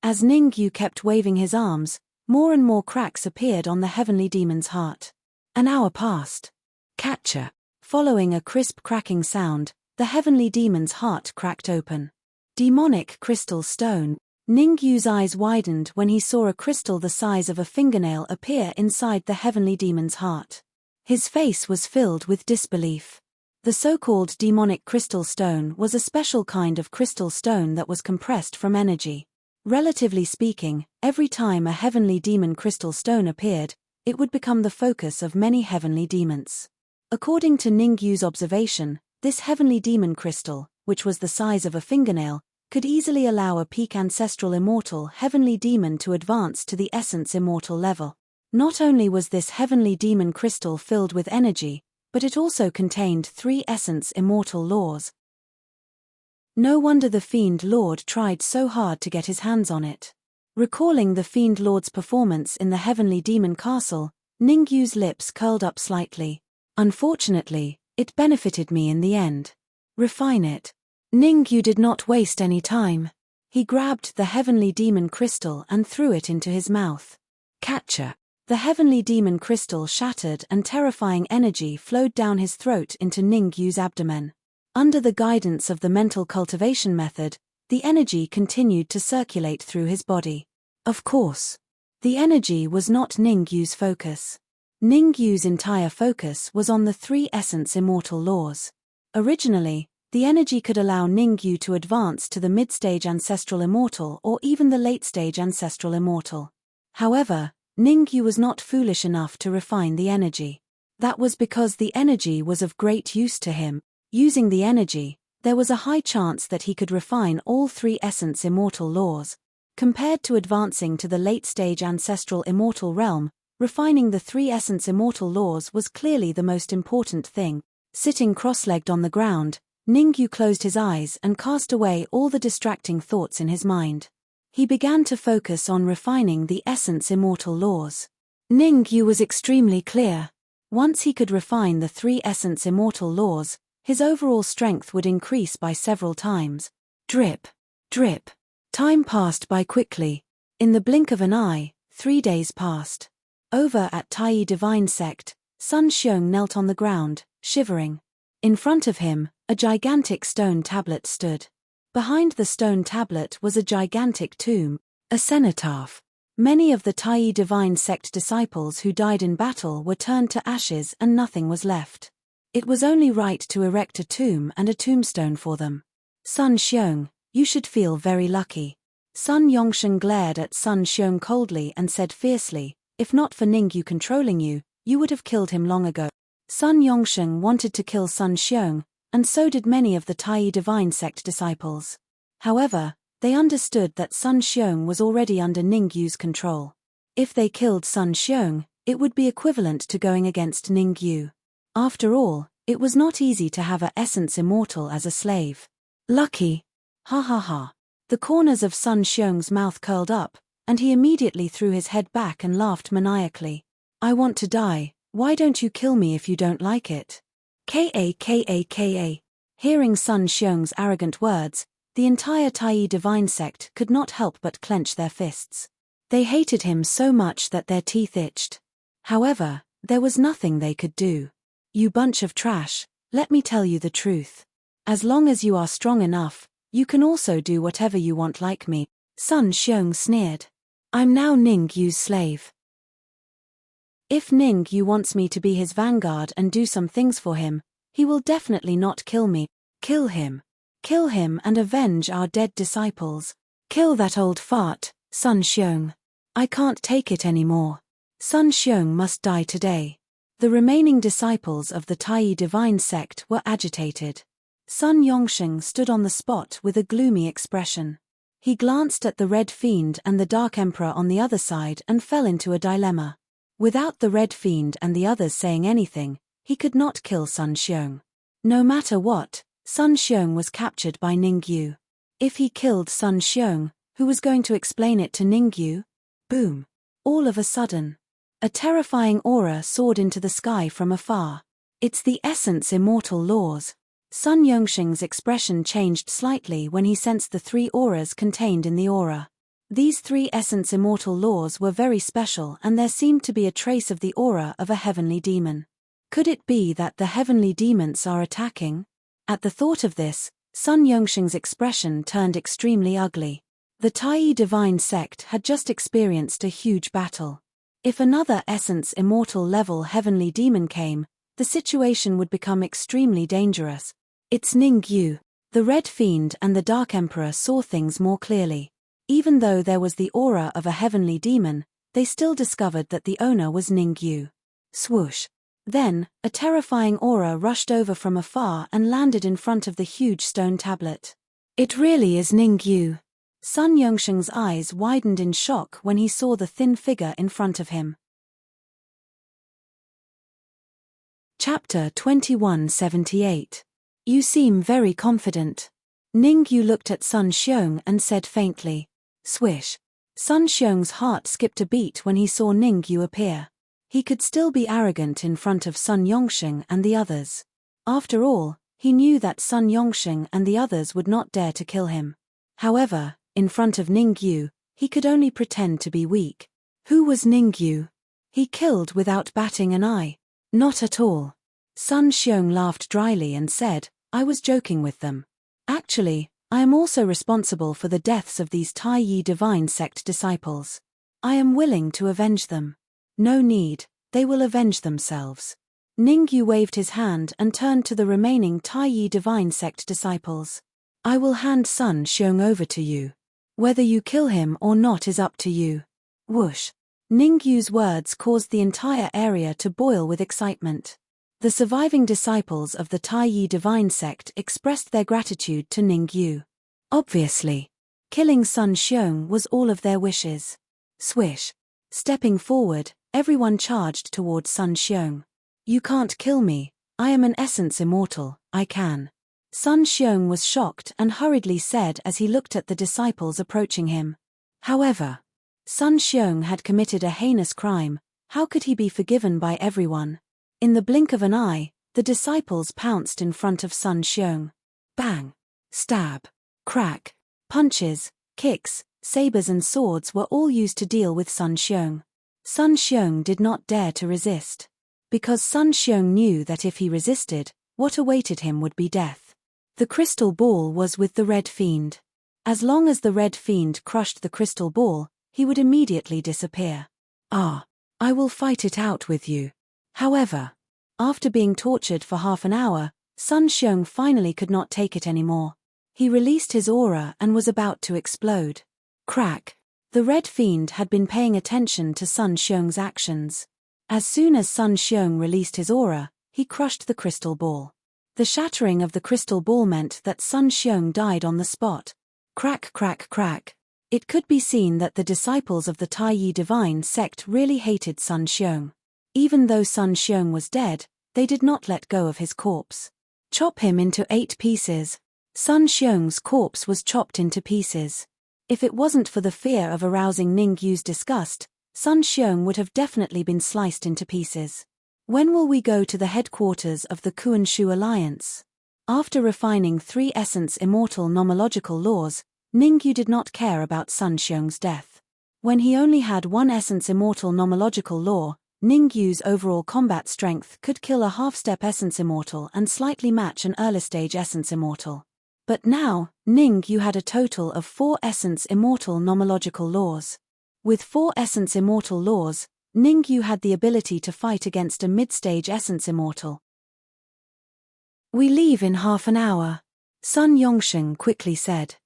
As Ning Yu kept waving his arms, more and more cracks appeared on the Heavenly Demon's heart. An hour passed. Catcher. Following a crisp cracking sound, the Heavenly Demon's heart cracked open. Demonic crystal stone. Ning Yu's eyes widened when he saw a crystal the size of a fingernail appear inside the Heavenly Demon's heart. His face was filled with disbelief. The so-called demonic crystal stone was a special kind of crystal stone that was compressed from energy. Relatively speaking, every time a Heavenly Demon crystal stone appeared, it would become the focus of many heavenly demons. According to Ningyu's observation, this heavenly demon crystal, which was the size of a fingernail, could easily allow a peak ancestral immortal heavenly demon to advance to the essence immortal level. Not only was this heavenly demon crystal filled with energy, but it also contained 3 essence immortal laws. No wonder the Fiend Lord tried so hard to get his hands on it. Recalling the Fiend Lord's performance in the heavenly demon castle, Ningyu's lips curled up slightly. Unfortunately, it benefited me in the end. Refine it. Ningyu did not waste any time. He grabbed the heavenly demon crystal and threw it into his mouth. Catcher. The heavenly demon crystal shattered and terrifying energy flowed down his throat into Ningyu's abdomen. Under the guidance of the mental cultivation method, the energy continued to circulate through his body. Of course, the energy was not Ningyu's focus. Ningyu's entire focus was on the 3 essence immortal laws. Originally, the energy could allow Ningyu to advance to the mid-stage ancestral immortal or even the late-stage ancestral immortal. However, Ningyu was not foolish enough to refine the energy. That was because the energy was of great use to him. Using the energy, there was a high chance that he could refine all 3 essence immortal laws. Compared to advancing to the late-stage ancestral immortal realm, refining the 3 essence immortal laws was clearly the most important thing. Sitting cross-legged on the ground, Ningyu closed his eyes and cast away all the distracting thoughts in his mind. He began to focus on refining the essence immortal laws. Ningyu was extremely clear. Once he could refine the 3 essence immortal laws, his overall strength would increase by several times. Drip. Drip. Time passed by quickly. In the blink of an eye, 3 days passed. Over at Tai Divine Sect, Sun Xiong knelt on the ground, shivering. In front of him, a gigantic stone tablet stood. Behind the stone tablet was a gigantic tomb, a cenotaph. Many of the Tai Divine Sect disciples who died in battle were turned to ashes and nothing was left. It was only right to erect a tomb and a tombstone for them. Sun Xiong, you should feel very lucky. Sun Yongsheng glared at Sun Xiong coldly and said fiercely, if not for Ningyu controlling you, you would have killed him long ago. Sun Yongsheng wanted to kill Sun Xiong, and so did many of the Tai Divine Sect disciples. However, they understood that Sun Xiong was already under Ningyu's control. If they killed Sun Xiong, it would be equivalent to going against Ningyu. After all, it was not easy to have a essence immortal as a slave. Lucky. Ha ha ha. The corners of Sun Xiong's mouth curled up, and he immediately threw his head back and laughed maniacally. I want to die, why don't you kill me if you don't like it? Ka. Hearing Sun Xiong's arrogant words, the entire Tai Divine Sect could not help but clench their fists. They hated him so much that their teeth itched. However, there was nothing they could do. You bunch of trash, let me tell you the truth. As long as you are strong enough, you can also do whatever you want like me, Sun Xiong sneered. I'm now Ningyu's slave. If Ningyu wants me to be his vanguard and do some things for him, he will definitely not kill me. Kill him. Kill him and avenge our dead disciples. Kill that old fart, Sun Xiong. I can't take it anymore. Sun Xiong must die today. The remaining disciples of the Tai Divine Sect were agitated. Sun Yongsheng stood on the spot with a gloomy expression. He glanced at the Red Fiend and the Dark Emperor on the other side and fell into a dilemma. Without the Red Fiend and the others saying anything, he could not kill Sun Xiong. No matter what, Sun Xiong was captured by Ningyu. If he killed Sun Xiong, who was going to explain it to Ningyu? Boom. All of a sudden, a terrifying aura soared into the sky from afar. It's the essence immortal laws. Sun Yongsheng's expression changed slightly when he sensed the 3 auras contained in the aura. These 3 essence immortal laws were very special and there seemed to be a trace of the aura of a heavenly demon. Could it be that the heavenly demons are attacking? At the thought of this, Sun Yongsheng's expression turned extremely ugly. The Tai Divine Sect had just experienced a huge battle. If another essence immortal level heavenly demon came, the situation would become extremely dangerous. It's Ningyu. The Red Fiend and the Dark Emperor saw things more clearly. Even though there was the aura of a heavenly demon, they still discovered that the owner was Ning Yu. Swoosh. Then, a terrifying aura rushed over from afar and landed in front of the huge stone tablet. It really is Ning Yu. Sun Yongsheng's eyes widened in shock when he saw the thin figure in front of him. Chapter 2178. You seem very confident. Ning Yu looked at Sun Xiong and said faintly. Swish. Sun Xiong's heart skipped a beat when he saw Ning Yu appear. He could still be arrogant in front of Sun Yongsheng and the others. After all, he knew that Sun Yongsheng and the others would not dare to kill him. However, in front of Ning Yu, he could only pretend to be weak. Who was Ning Yu? He killed without batting an eye. Not at all. Sun Xiong laughed dryly and said, I was joking with them. Actually, I am also responsible for the deaths of these Tai Yi Divine Sect disciples. I am willing to avenge them. No need, they will avenge themselves. Ning Yu waved his hand and turned to the remaining Tai Yi Divine Sect disciples. I will hand Sun Xiong over to you. Whether you kill him or not is up to you. Whoosh. Ning Yu's words caused the entire area to boil with excitement. The surviving disciples of the Tai Yi Divine Sect expressed their gratitude to Ning Yu. Obviously, killing Sun Xiong was all of their wishes. Swish. Stepping forward, everyone charged towards Sun Xiong. You can't kill me, I am an essence immortal, I can. Sun Xiong was shocked and hurriedly said as he looked at the disciples approaching him. However, Sun Xiong had committed a heinous crime, how could he be forgiven by everyone? In the blink of an eye, the disciples pounced in front of Sun Xiong. Bang! Stab! Crack! Punches, kicks, sabers and swords were all used to deal with Sun Xiong. Sun Xiong did not dare to resist. Because Sun Xiong knew that if he resisted, what awaited him would be death. The crystal ball was with the Red Fiend. As long as the Red Fiend crushed the crystal ball, he would immediately disappear. I will fight it out with you. However, after being tortured for half an hour, Sun Xiong finally could not take it anymore. He released his aura and was about to explode. Crack! The Red Fiend had been paying attention to Sun Xiong's actions. As soon as Sun Xiong released his aura, he crushed the crystal ball. The shattering of the crystal ball meant that Sun Xiong died on the spot. Crack, crack, crack. It could be seen that the disciples of the Tai Yi Divine Sect really hated Sun Xiong. Even though Sun Xiong was dead, they did not let go of his corpse. Chop him into 8 pieces. Sun Xiong's corpse was chopped into pieces. If it wasn't for the fear of arousing Ning Yu's disgust, Sun Xiong would have definitely been sliced into pieces. When will we go to the headquarters of the Kuan-Shu Alliance? After refining 3 essence immortal nomological laws, Ning Yu did not care about Sun Xiong's death. When he only had 1 essence immortal nomological law, Ning Yu's overall combat strength could kill a half-step essence immortal and slightly match an early-stage essence immortal. But now, Ning Yu had a total of 4 essence immortal nomological laws. With 4 essence immortal laws, Ning Yu had the ability to fight against a mid-stage essence immortal. We leave in half an hour, Sun Yongsheng quickly said.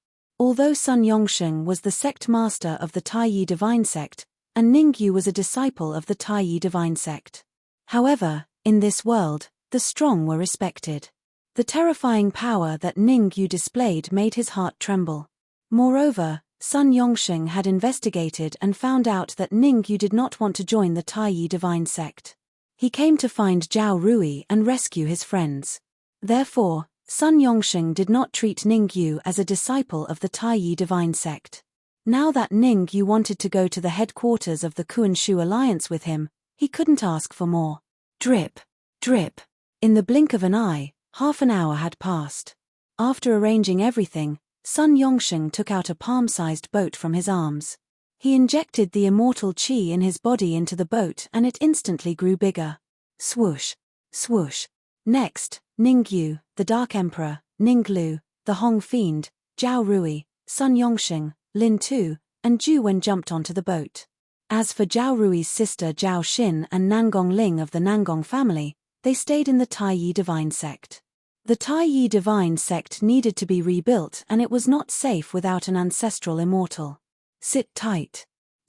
Although Sun Yongsheng was the sect master of the Tai Yi Divine Sect, and Ning Yu was a disciple of the Tai Yi Divine Sect. However, in this world, the strong were respected. The terrifying power that Ning Yu displayed made his heart tremble. Moreover, Sun Yongsheng had investigated and found out that Ning Yu did not want to join the Tai Yi Divine Sect. He came to find Zhao Rui and rescue his friends. Therefore, Sun Yongsheng did not treat Ning Yu as a disciple of the Tai Yi Divine Sect. Now that Ning Yu wanted to go to the headquarters of the Kuan-Shu Alliance with him, he couldn't ask for more. Drip, drip. In the blink of an eye, half an hour had passed. After arranging everything, Sun Yongsheng took out a palm-sized boat from his arms. He injected the immortal qi in his body into the boat and it instantly grew bigger. Swoosh, swoosh. Next, Ning Yu, the Dark Emperor, Ning Lu, the Hong Fiend, Zhao Rui, Sun Yongsheng, Lin Tu, and Zhu Wen jumped onto the boat. As for Zhao Rui's sister Zhao Xin and Nangong Ling of the Nangong family, they stayed in the Tai Yi Divine Sect. The Tai Yi Divine Sect needed to be rebuilt and it was not safe without an ancestral immortal. Sit tight.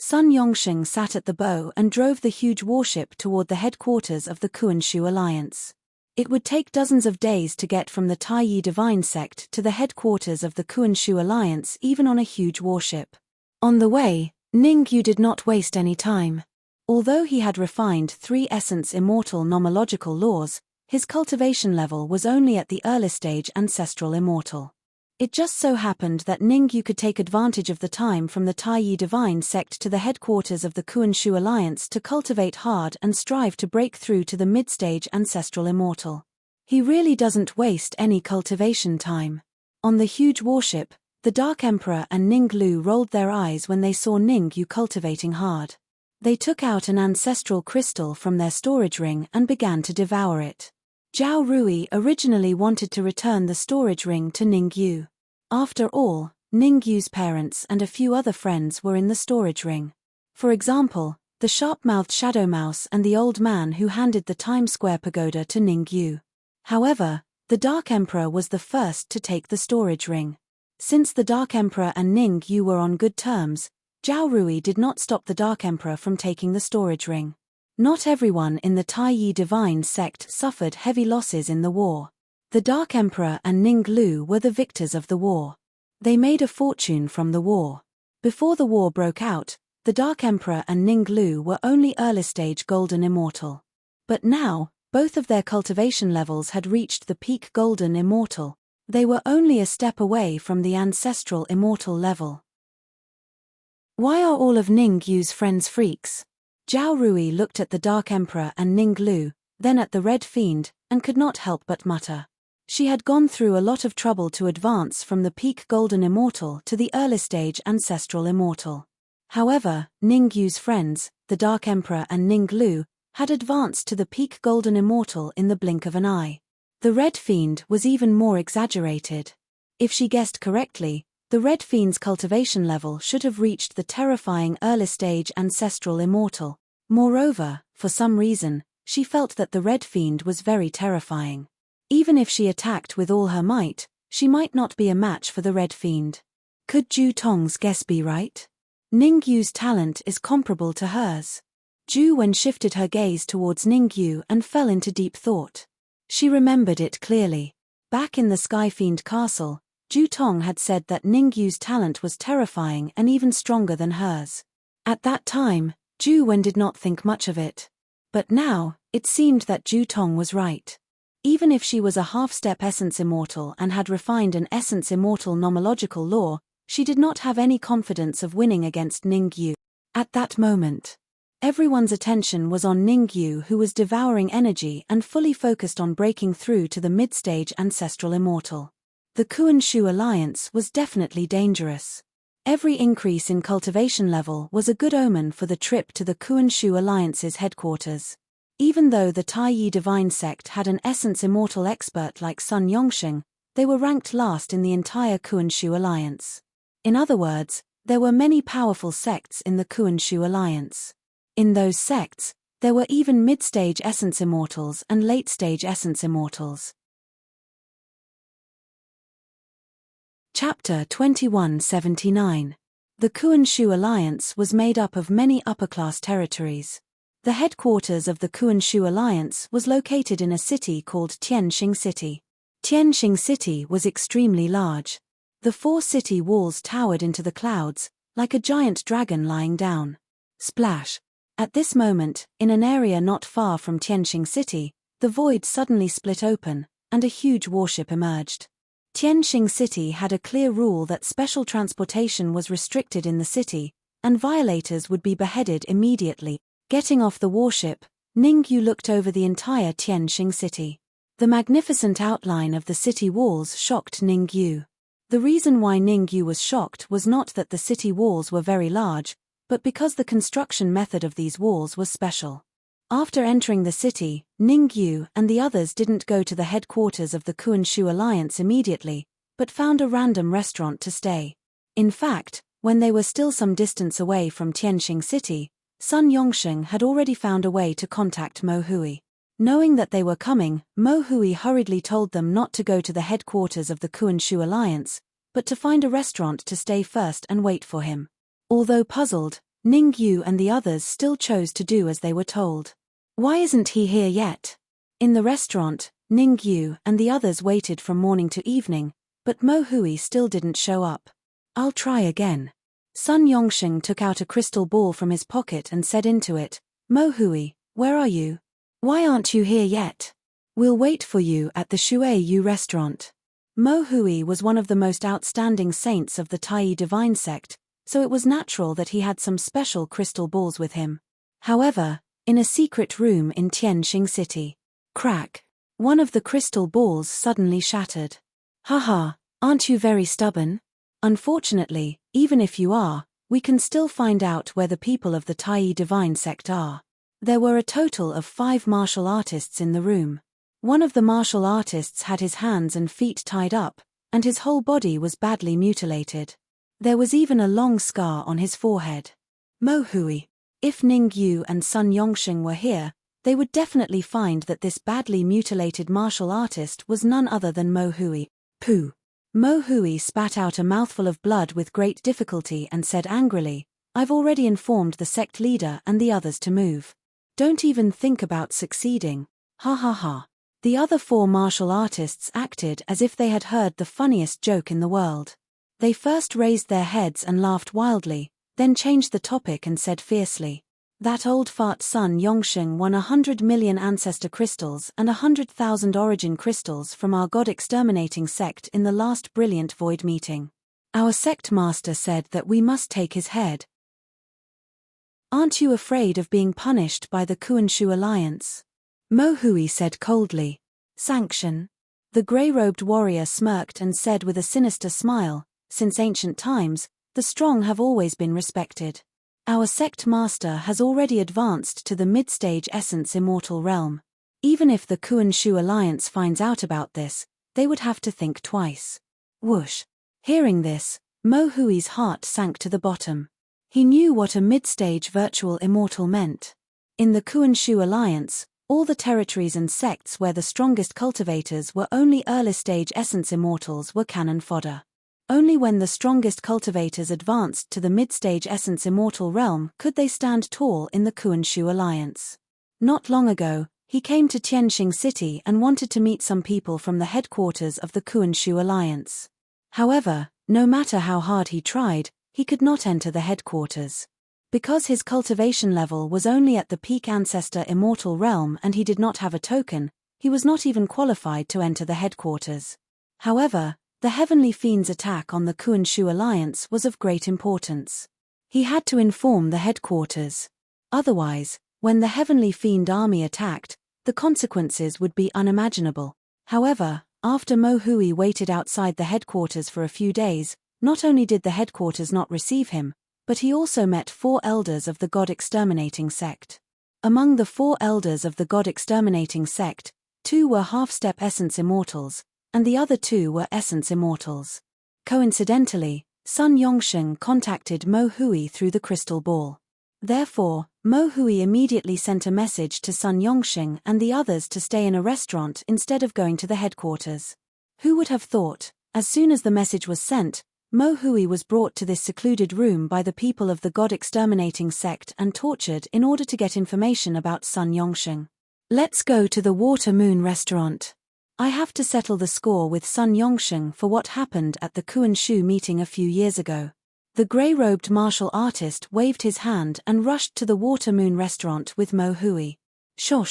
Sun Yongsheng sat at the bow and drove the huge warship toward the headquarters of the Kuan-Shu alliance. It would take dozens of days to get from the Taiyi divine sect to the headquarters of the Kuan-Shu alliance, even on a huge warship. On the way, Ningyu did not waste any time. Although he had refined 3 essence immortal nomological laws, his cultivation level was only at the early stage ancestral immortal. It just so happened that Ningyu could take advantage of the time from the Taiyi divine sect to the headquarters of the Kuan-Shu alliance to cultivate hard and strive to break through to the mid-stage ancestral immortal. He really doesn't waste any cultivation time. On the huge warship, the Dark Emperor and Ning Lu rolled their eyes when they saw Ningyu cultivating hard. They took out an ancestral crystal from their storage ring and began to devour it. Zhao Rui originally wanted to return the storage ring to Ningyu. After all, Ningyu's parents and a few other friends were in the storage ring. For example, the sharp-mouthed Shadow Mouse and the old man who handed the Times Square pagoda to Ningyu. However, the Dark Emperor was the first to take the storage ring. Since the Dark Emperor and Ningyu were on good terms, Zhao Rui did not stop the Dark Emperor from taking the storage ring. Not everyone in the Taiyi divine sect suffered heavy losses in the war. The Dark Emperor and Ning Lu were the victors of the war. They made a fortune from the war. Before the war broke out, the Dark Emperor and Ning Lu were only early-stage golden immortal. But now, both of their cultivation levels had reached the peak golden immortal. They were only a step away from the ancestral immortal level. Why are all of Ningyu's friends freaks? Zhao Rui looked at the Dark Emperor and Ning Lu, then at the Red Fiend, and could not help but mutter. She had gone through a lot of trouble to advance from the peak golden immortal to the early stage ancestral immortal. However, Ningyu's friends, the Dark Emperor and Ning Lu, had advanced to the peak golden immortal in the blink of an eye. The Red Fiend was even more exaggerated. If she guessed correctly, the Red Fiend's cultivation level should have reached the terrifying early-stage ancestral immortal. Moreover, for some reason, she felt that the Red Fiend was very terrifying. Even if she attacked with all her might, she might not be a match for the Red Fiend. Could Ju Tong's guess be right? Ningyu's talent is comparable to hers. Ju Wen shifted her gaze towards Ningyu and fell into deep thought. She remembered it clearly. Back in the Sky Fiend castle, Ju Tong had said that Ningyu's talent was terrifying and even stronger than hers. At that time, Ju Wen did not think much of it. But now, it seemed that Ju Tong was right. Even if she was a half-step essence immortal and had refined an essence immortal nomological law, she did not have any confidence of winning against Ningyu. At that moment, everyone's attention was on Ningyu, who was devouring energy and fully focused on breaking through to the mid-stage ancestral immortal. The Kuan-Shu alliance was definitely dangerous. Every increase in cultivation level was a good omen for the trip to the Kuan-Shu alliance's headquarters. Even though the Taiyi divine sect had an essence immortal expert like Sun Yongsheng, they were ranked last in the entire Kuan-Shu alliance. In other words, there were many powerful sects in the Kuan-Shu alliance. In those sects, there were even mid-stage essence immortals and late-stage essence immortals. Chapter 2179. The Kuan-Shu alliance was made up of many upper-class territories. The headquarters of the Kuan-Shu alliance was located in a city called Tianxing City. Tianxing City was extremely large. The 4 city walls towered into the clouds, like a giant dragon lying down. Splash! At this moment, in an area not far from Tianxing City, the void suddenly split open, and a huge warship emerged. Tianxing City had a clear rule that special transportation was restricted in the city, and violators would be beheaded immediately. Getting off the warship, Ningyu looked over the entire Tianxing City. The magnificent outline of the city walls shocked Ningyu. The reason why Ningyu was shocked was not that the city walls were very large, but because the construction method of these walls was special. After entering the city, Ningyu and the others didn't go to the headquarters of the Kuan-Shu alliance immediately, but found a random restaurant to stay. In fact, when they were still some distance away from Tianxing City, Sun Yongsheng had already found a way to contact Mo Hui. Knowing that they were coming, Mo Hui hurriedly told them not to go to the headquarters of the Kuan-Shu alliance, but to find a restaurant to stay first and wait for him. Although puzzled, Ning Yu and the others still chose to do as they were told. Why isn't he here yet? In the restaurant, Ning Yu and the others waited from morning to evening, but Mo Hui still didn't show up. I'll try again. Sun Yongsheng took out a crystal ball from his pocket and said into it, Mo Hui, where are you? Why aren't you here yet? We'll wait for you at the Shui Yu restaurant. Mo Hui was one of the most outstanding saints of the Tai divine sect, so it was natural that he had some special crystal balls with him. However, in a secret room in Tianxing City, crack, one of the crystal balls suddenly shattered. Haha, aren't you very stubborn? Unfortunately, even if you are, we can still find out where the people of the Tai divine sect are. There were a total of 5 martial artists in the room. One of the martial artists had his hands and feet tied up, and his whole body was badly mutilated. There was even a long scar on his forehead. Mo Hui. If Ning Yu and Sun Yongsheng were here, they would definitely find that this badly mutilated martial artist was none other than Mo Hui. Pooh. Mo Hui spat out a mouthful of blood with great difficulty and said angrily, I've already informed the sect leader and the others to move. Don't even think about succeeding. Ha ha ha. The other 4 martial artists acted as if they had heard the funniest joke in the world. They first raised their heads and laughed wildly, then changed the topic and said fiercely, that old fart Sun Yongsheng won 100 million ancestor crystals and 100,000 origin crystals from our god-exterminating sect in the last brilliant void meeting. Our sect master said that we must take his head. Aren't you afraid of being punished by the Kuanshu Alliance? Mo Hui said coldly. Sanction? The grey-robed warrior smirked and said with a sinister smile, since ancient times, the strong have always been respected. Our sect master has already advanced to the mid-stage essence immortal realm. Even if the Kuanshu Alliance finds out about this, they would have to think twice. Whoosh. Hearing this, Mo Hui's heart sank to the bottom. He knew what a mid-stage virtual immortal meant. In the Kuanshu Alliance, all the territories and sects where the strongest cultivators were only early-stage essence immortals were cannon fodder. Only when the strongest cultivators advanced to the mid-stage essence immortal realm could they stand tall in the Kuanshu Alliance. Not long ago, he came to Tianxing City and wanted to meet some people from the headquarters of the Kuanshu Alliance. However, no matter how hard he tried, he could not enter the headquarters. Because his cultivation level was only at the peak ancestor immortal realm and he did not have a token, he was not even qualified to enter the headquarters. However, the Heavenly Fiend's attack on the Kuanshu Alliance was of great importance. He had to inform the headquarters. Otherwise, when the Heavenly Fiend army attacked, the consequences would be unimaginable. However, after Mo Hui waited outside the headquarters for a few days, not only did the headquarters not receive him, but he also met 4 elders of the God-exterminating sect. Among the 4 elders of the God-exterminating sect, 2 were half-step essence immortals, and the other 2 were essence immortals. Coincidentally, Sun Yongsheng contacted Mo Hui through the crystal ball. Therefore, Mo Hui immediately sent a message to Sun Yongsheng and the others to stay in a restaurant instead of going to the headquarters. Who would have thought, as soon as the message was sent, Mo Hui was brought to this secluded room by the people of the God-exterminating sect and tortured in order to get information about Sun Yongsheng. Let's go to the Water Moon restaurant. I have to settle the score with Sun Yongsheng for what happened at the Kuanshu meeting a few years ago. The grey-robed martial artist waved his hand and rushed to the Water Moon restaurant with Mo Hui. Sure.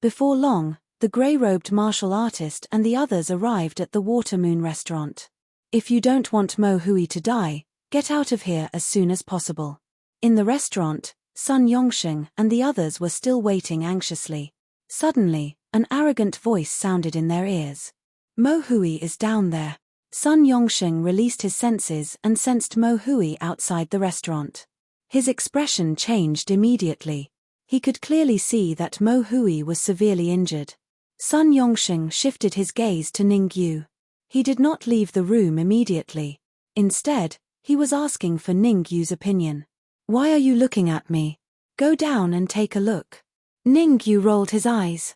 Before long, the grey-robed martial artist and the others arrived at the Water Moon restaurant. If you don't want Mo Hui to die, get out of here as soon as possible. In the restaurant, Sun Yongsheng and the others were still waiting anxiously. Suddenly, an arrogant voice sounded in their ears. Mo Hui is down there. Sun Yongsheng released his senses and sensed Mo Hui outside the restaurant. His expression changed immediately. He could clearly see that Mo Hui was severely injured. Sun Yongsheng shifted his gaze to Ning Yu. He did not leave the room immediately. Instead, he was asking for Ning Yu's opinion. Why are you looking at me? Go down and take a look. Ning Yu rolled his eyes.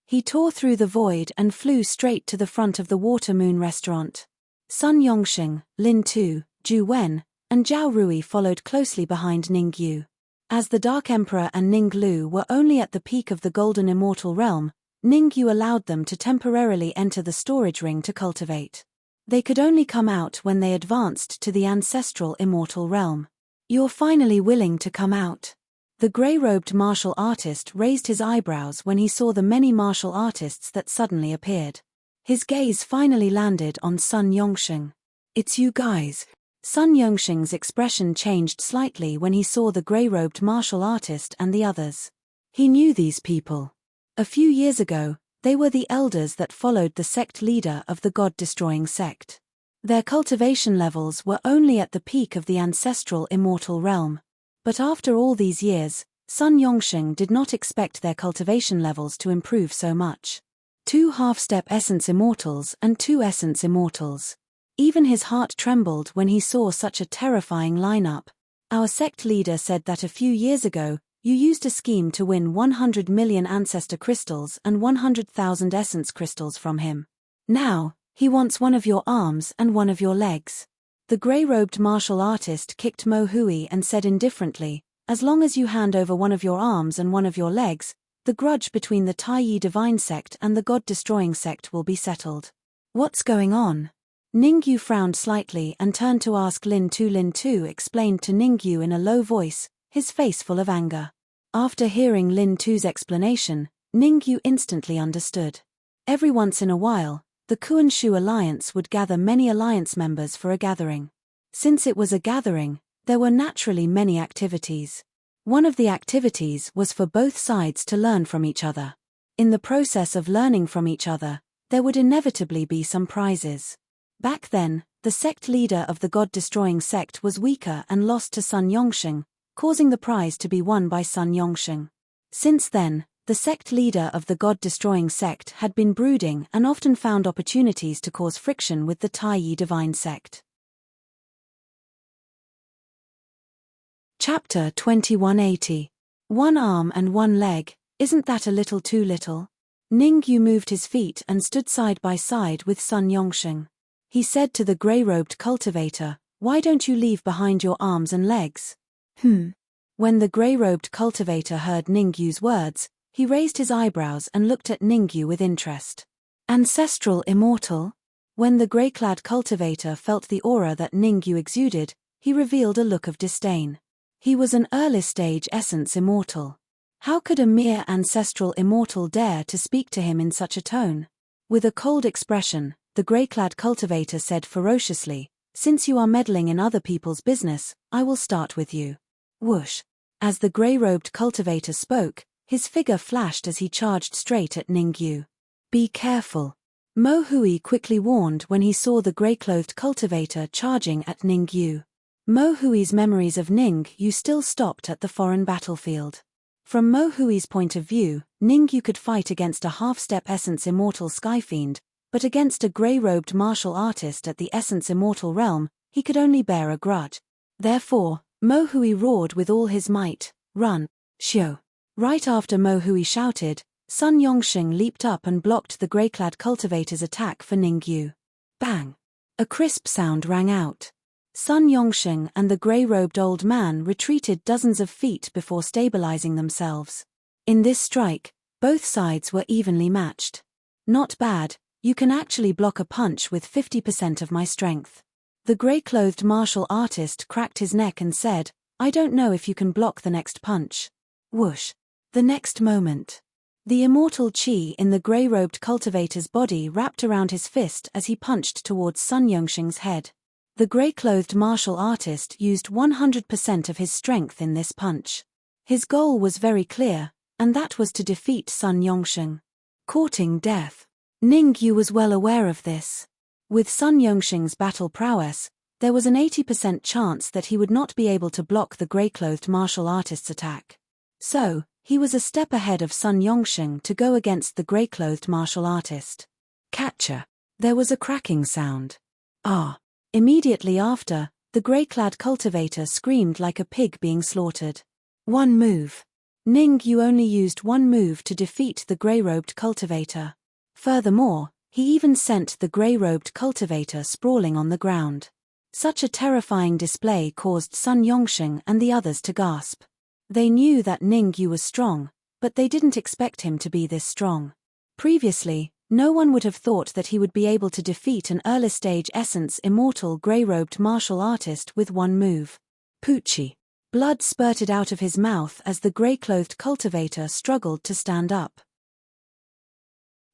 He tore through the void and flew straight to the front of the Water Moon restaurant. Sun Yongsheng, Lin Tu, Ju Wen, and Zhao Rui followed closely behind Ning Yu. As the Dark Emperor and Ning Lu were only at the peak of the Golden Immortal Realm, Ning Yu allowed them to temporarily enter the storage ring to cultivate. They could only come out when they advanced to the ancestral Immortal Realm. "You're finally willing to come out." The grey-robed martial artist raised his eyebrows when he saw the many martial artists that suddenly appeared. His gaze finally landed on Sun Yongsheng. "It's you guys." Sun Yongsheng's expression changed slightly when he saw the grey-robed martial artist and the others. He knew these people. A few years ago, they were the elders that followed the sect leader of the god-destroying sect. Their cultivation levels were only at the peak of the ancestral Immortal Realm. But after all these years, Sun Yongsheng did not expect their cultivation levels to improve so much. 2 half-step essence immortals and 2 essence immortals. Even his heart trembled when he saw such a terrifying lineup. "Our sect leader said that a few years ago, you used a scheme to win 100 million ancestor crystals and 100,000 essence crystals from him. Now, he wants one of your arms and one of your legs." The grey-robed martial artist kicked Mo Hui and said indifferently, "As long as you hand over one of your arms and one of your legs, the grudge between the Taiyi Divine Sect and the God-Destroying Sect will be settled." "What's going on?" Ning Yu frowned slightly and turned to ask Lin Tu. Lin Tu explained to Ning Yu in a low voice, his face full of anger. After hearing Lin Tu's explanation, Ning Yu instantly understood. Every once in a while, the Kuan-Shu Alliance would gather many alliance members for a gathering. Since it was a gathering, there were naturally many activities. One of the activities was for both sides to learn from each other. In the process of learning from each other, there would inevitably be some prizes. Back then, the sect leader of the god-destroying sect was weaker and lost to Sun Yongsheng, causing the prize to be won by Sun Yongsheng. Since then, the sect leader of the god-destroying sect had been brooding and often found opportunities to cause friction with the Taiyi Divine Sect. Chapter 2180. 1 arm and 1 leg, isn't that a little too little? Ning Yu moved his feet and stood side by side with Sun Yongsheng. He said to the grey-robed cultivator, "Why don't you leave behind your arms and legs?" When the grey-robed cultivator heard Ning Yu's words, he raised his eyebrows and looked at Ning Yu with interest. "Ancestral immortal?" When the grey-clad cultivator felt the aura that Ning Yu exuded, he revealed a look of disdain. He was an early-stage essence immortal. How could a mere ancestral immortal dare to speak to him in such a tone? With a cold expression, the grey-clad cultivator said ferociously, "Since you are meddling in other people's business, I will start with you." Whoosh! As the grey-robed cultivator spoke, his figure flashed as he charged straight at Ning Yu. "Be careful," Mo Hui quickly warned when he saw the grey-clothed cultivator charging at Ning Yu. Mo Hui's memories of Ning Yu still stopped at the foreign battlefield. From Mo Hui's point of view, Ning Yu could fight against a half-step essence immortal skyfiend, but against a grey-robed martial artist at the essence immortal realm, he could only bear a grudge. Therefore, Mo Hui roared with all his might, "Run, Xiu!" Right after Mo Hui shouted, Sun Yongsheng leaped up and blocked the grey-clad cultivator's attack for Ning Yu. Bang! A crisp sound rang out. Sun Yongsheng and the grey-robed old man retreated dozens of feet before stabilizing themselves. In this strike, both sides were evenly matched. "Not bad, you can actually block a punch with 50% of my strength." The grey-clothed martial artist cracked his neck and said, "I don't know if you can block the next punch." Whoosh! The next moment, the immortal chi in the grey-robed cultivator's body wrapped around his fist as he punched towards Sun Yongsheng's head. The grey-clothed martial artist used 100% of his strength in this punch. His goal was very clear, and that was to defeat Sun Yongsheng. Courting death. Ning Yu was well aware of this. With Sun Yongsheng's battle prowess, there was an 80% chance that he would not be able to block the grey-clothed martial artist's attack. So, he was a step ahead of Sun Yongsheng to go against the grey-clothed martial artist. Catcher! There was a cracking sound. Ah! Immediately after, the grey-clad cultivator screamed like a pig being slaughtered. 1 move. Ning Yu only used 1 move to defeat the grey-robed cultivator. Furthermore, he even sent the grey-robed cultivator sprawling on the ground. Such a terrifying display caused Sun Yongsheng and the others to gasp. They knew that Ningyu was strong, but they didn't expect him to be this strong. Previously, no one would have thought that he would be able to defeat an early-stage essence immortal grey-robed martial artist with one move. Poochie. Blood spurted out of his mouth as the grey-clothed cultivator struggled to stand up.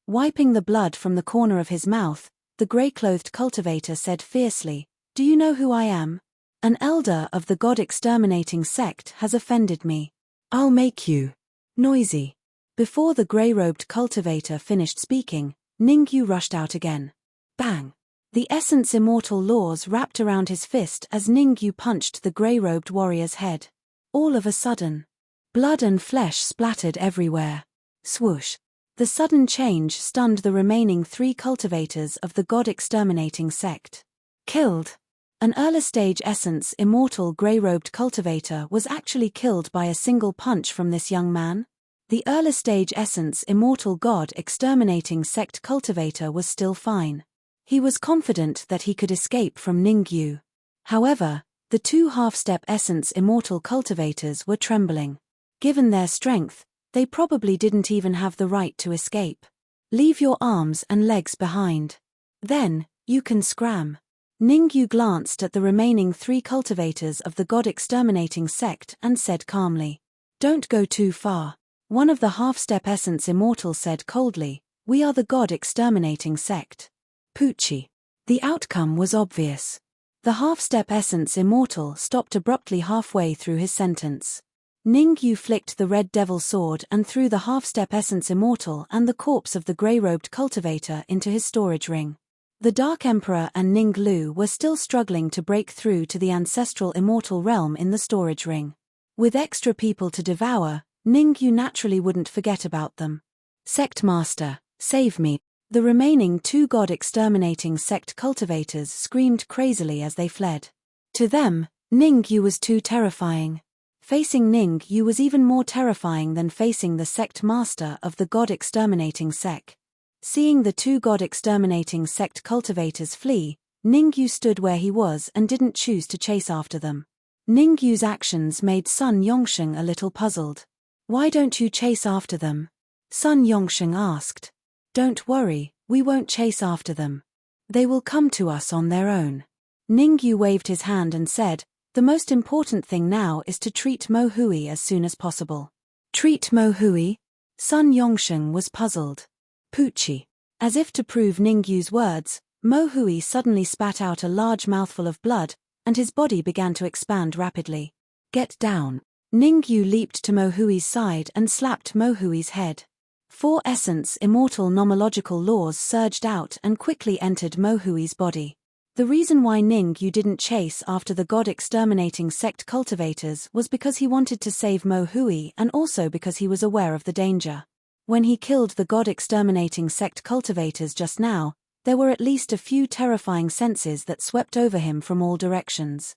Wiping the blood from the corner of his mouth, the grey-clothed cultivator said fiercely, "Do you know who I am? An elder of the god-exterminating sect has offended me. I'll make you noisy." Before the grey-robed cultivator finished speaking, Ningyu rushed out again. Bang! The essence immortal laws wrapped around his fist as Ningyu punched the grey-robed warrior's head. All of a sudden, blood and flesh splattered everywhere. Swoosh! The sudden change stunned the remaining 3 cultivators of the god-exterminating sect. Killed! An early-stage essence immortal grey-robed cultivator was actually killed by a single punch from this young man. The early-stage essence immortal god-exterminating sect cultivator was still fine. He was confident that he could escape from Ningyu. However, the 2 half-step essence immortal cultivators were trembling. Given their strength, they probably didn't even have the right to escape. Leave your arms and legs behind. Then, you can scram. Ningyu glanced at the remaining 3 cultivators of the god-exterminating sect and said calmly, "Don't go too far." One of the half-step essence immortal said coldly, "We are the god-exterminating sect." Poochie. The outcome was obvious. The half-step essence immortal stopped abruptly halfway through his sentence. Ningyu flicked the red devil sword and threw the half-step essence immortal and the corpse of the grey-robed cultivator into his storage ring. The Dark Emperor and Ning Lu were still struggling to break through to the ancestral immortal realm in the storage ring. With extra people to devour, Ningyu naturally wouldn't forget about them. "Sect Master, save me." The remaining 2 god-exterminating sect cultivators screamed crazily as they fled. To them, Ningyu was too terrifying. Facing Ningyu was even more terrifying than facing the sect master of the god-exterminating sect. Seeing the 2 god-exterminating sect cultivators flee, Ningyu stood where he was and didn't choose to chase after them. Ningyu's actions made Sun Yongsheng a little puzzled. "Why don't you chase after them?" Sun Yongsheng asked. "Don't worry, we won't chase after them. They will come to us on their own." Ningyu waved his hand and said, "The most important thing now is to treat Mo Hui as soon as possible." "Treat Mo Hui?" Sun Yongsheng was puzzled. "Poochie." As if to prove Ningyu's words, Mo Hui suddenly spat out a large mouthful of blood, and his body began to expand rapidly. "Get down." Ningyu leaped to Mo Hui's side and slapped Mo Hui's head. 4 essence immortal nomological laws surged out and quickly entered Mo Hui's body. The reason why Ningyu didn't chase after the god-exterminating sect cultivators was because he wanted to save Mo Hui and also because he was aware of the danger. When he killed the god-exterminating sect cultivators just now, there were at least a few terrifying senses that swept over him from all directions.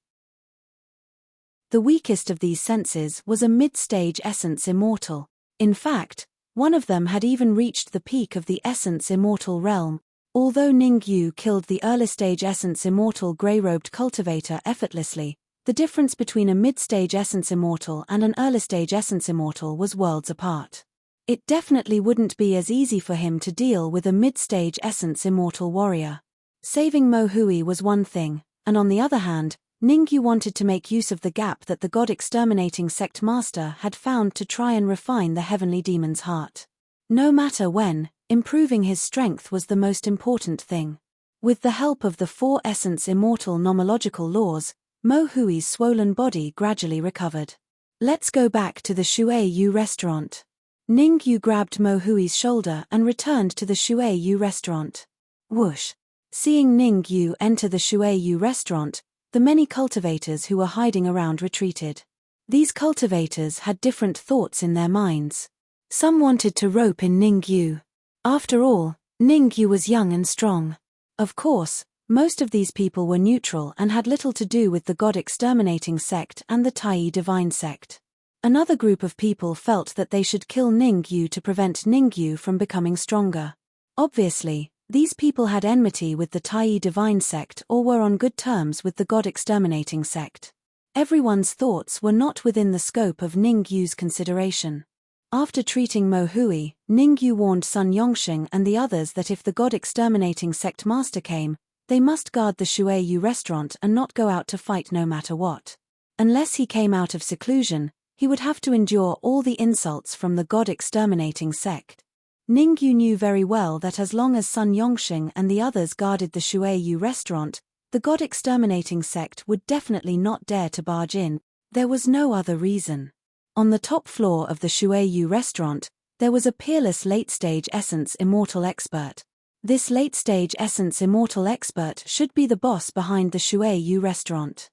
The weakest of these senses was a mid-stage essence immortal. In fact, one of them had even reached the peak of the essence immortal realm. Although Ningyu killed the early-stage essence immortal grey-robed cultivator effortlessly, the difference between a mid-stage essence immortal and an early-stage essence immortal was worlds apart. It definitely wouldn't be as easy for him to deal with a mid-stage essence immortal warrior. Saving Mo Hui was one thing, and on the other hand, Ningyu wanted to make use of the gap that the god-exterminating sect master had found to try and refine the heavenly demon's heart. No matter when, improving his strength was the most important thing. With the help of the 4 essence immortal nomological laws, Mo Hui's swollen body gradually recovered. "Let's go back to the Shui Yu restaurant." Ningyu grabbed Mo Hui's shoulder and returned to the Shui Yu restaurant. Whoosh! Seeing Ningyu enter the Shui Yu restaurant, the many cultivators who were hiding around retreated. These cultivators had different thoughts in their minds. Some wanted to rope in Ningyu. After all, Ningyu was young and strong. Of course, most of these people were neutral and had little to do with the god-exterminating sect and the Tai divine sect. Another group of people felt that they should kill Ningyu to prevent Ningyu from becoming stronger. Obviously, These people had enmity with the Tai divine sect or were on good terms with the god-exterminating sect. Everyone's thoughts were not within the scope of Ningyu's consideration. After treating Mo Hui, Ningyu warned Sun Yongxing and the others that if the god-exterminating sect master came, they must guard the Shueyu restaurant and not go out to fight no matter what. Unless he came out of seclusion, he would have to endure all the insults from the god-exterminating sect. Ningyu knew very well that as long as Sun Yongxing and the others guarded the Shueyu restaurant, the god-exterminating sect would definitely not dare to barge in. There was no other reason. On the top floor of the Shueyu restaurant, there was a peerless late-stage essence immortal expert. This late-stage essence immortal expert should be the boss behind the Shueyu restaurant.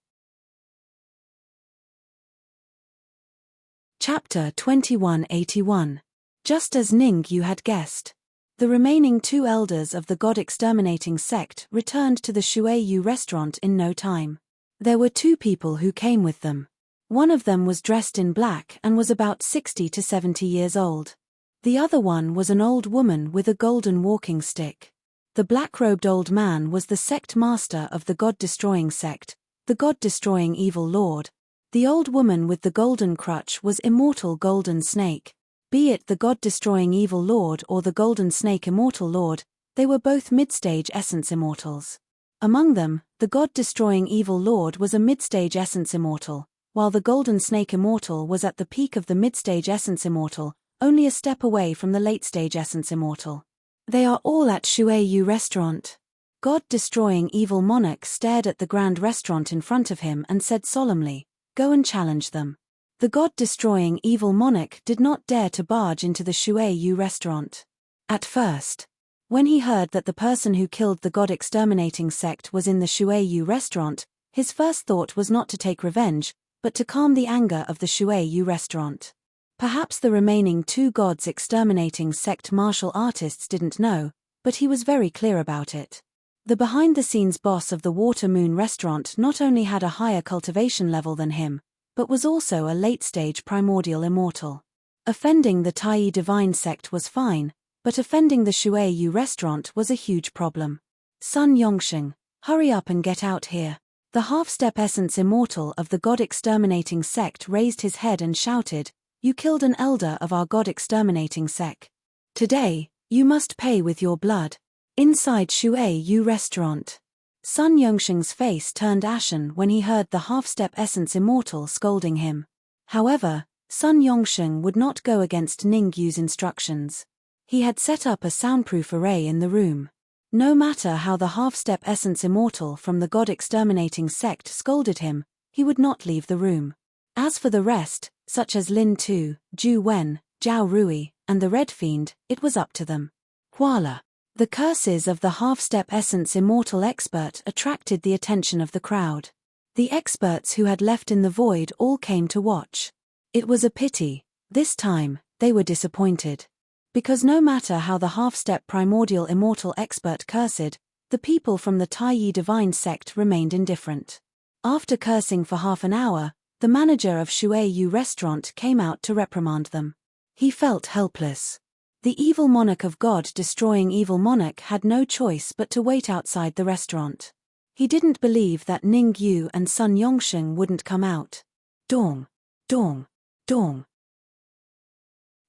Chapter 2181. Just as Ningyu had guessed. The remaining two elders of the god-exterminating sect returned to the Shueyu restaurant in no time. There were two people who came with them. One of them was dressed in black and was about 60 to 70 years old. The other one was an old woman with a golden walking stick. The black-robed old man was the sect master of the god-destroying sect, the god-destroying evil lord. The old woman with the golden crutch was immortal golden snake. Be it the god-destroying evil lord or the golden snake immortal lord, they were both mid-stage essence immortals. Among them, the god-destroying evil lord was a mid-stage essence immortal, while the golden snake immortal was at the peak of the mid-stage essence immortal, only a step away from the late-stage essence immortal. They are all at Shueyu restaurant. God-destroying evil monarch stared at the grand restaurant in front of him and said solemnly, "Go and challenge them." The god-destroying evil monarch did not dare to barge into the Shueyu restaurant. At first, when he heard that the person who killed the god-exterminating sect was in the Shueyu restaurant, his first thought was not to take revenge, but to calm the anger of the Shueyu restaurant. Perhaps the remaining two gods-exterminating sect martial artists didn't know, but he was very clear about it. The behind-the-scenes boss of the Water Moon restaurant not only had a higher cultivation level than him, but was also a late-stage primordial immortal. Offending the Tai divine sect was fine, but offending the Shueyu restaurant was a huge problem. Sun Yongxing, hurry up and get out here. The half-step essence immortal of the god-exterminating sect raised his head and shouted, "You killed an elder of our god-exterminating sect. Today, you must pay with your blood." Inside Shueyu restaurant. Sun Yongxing's face turned ashen when he heard the half-step essence immortal scolding him. However, Sun Yongxing would not go against Ningyu's instructions. He had set up a soundproof array in the room. No matter how the half-step essence immortal from the god-exterminating sect scolded him, he would not leave the room. As for the rest, such as Lin Tu, Ju Wen, Zhao Rui, and the Red Fiend, it was up to them. Voila! The curses of the half-step essence immortal expert attracted the attention of the crowd. The experts who had left in the void all came to watch. It was a pity. This time, they were disappointed. Because no matter how the half-step primordial immortal expert cursed, the people from the Tai divine sect remained indifferent. After cursing for half an hour, the manager of Shueyu restaurant came out to reprimand them. He felt helpless. The evil monarch of God-destroying evil monarch had no choice but to wait outside the restaurant. He didn't believe that Ningyu and Sun Yongxing wouldn't come out. Dong, dong, dong.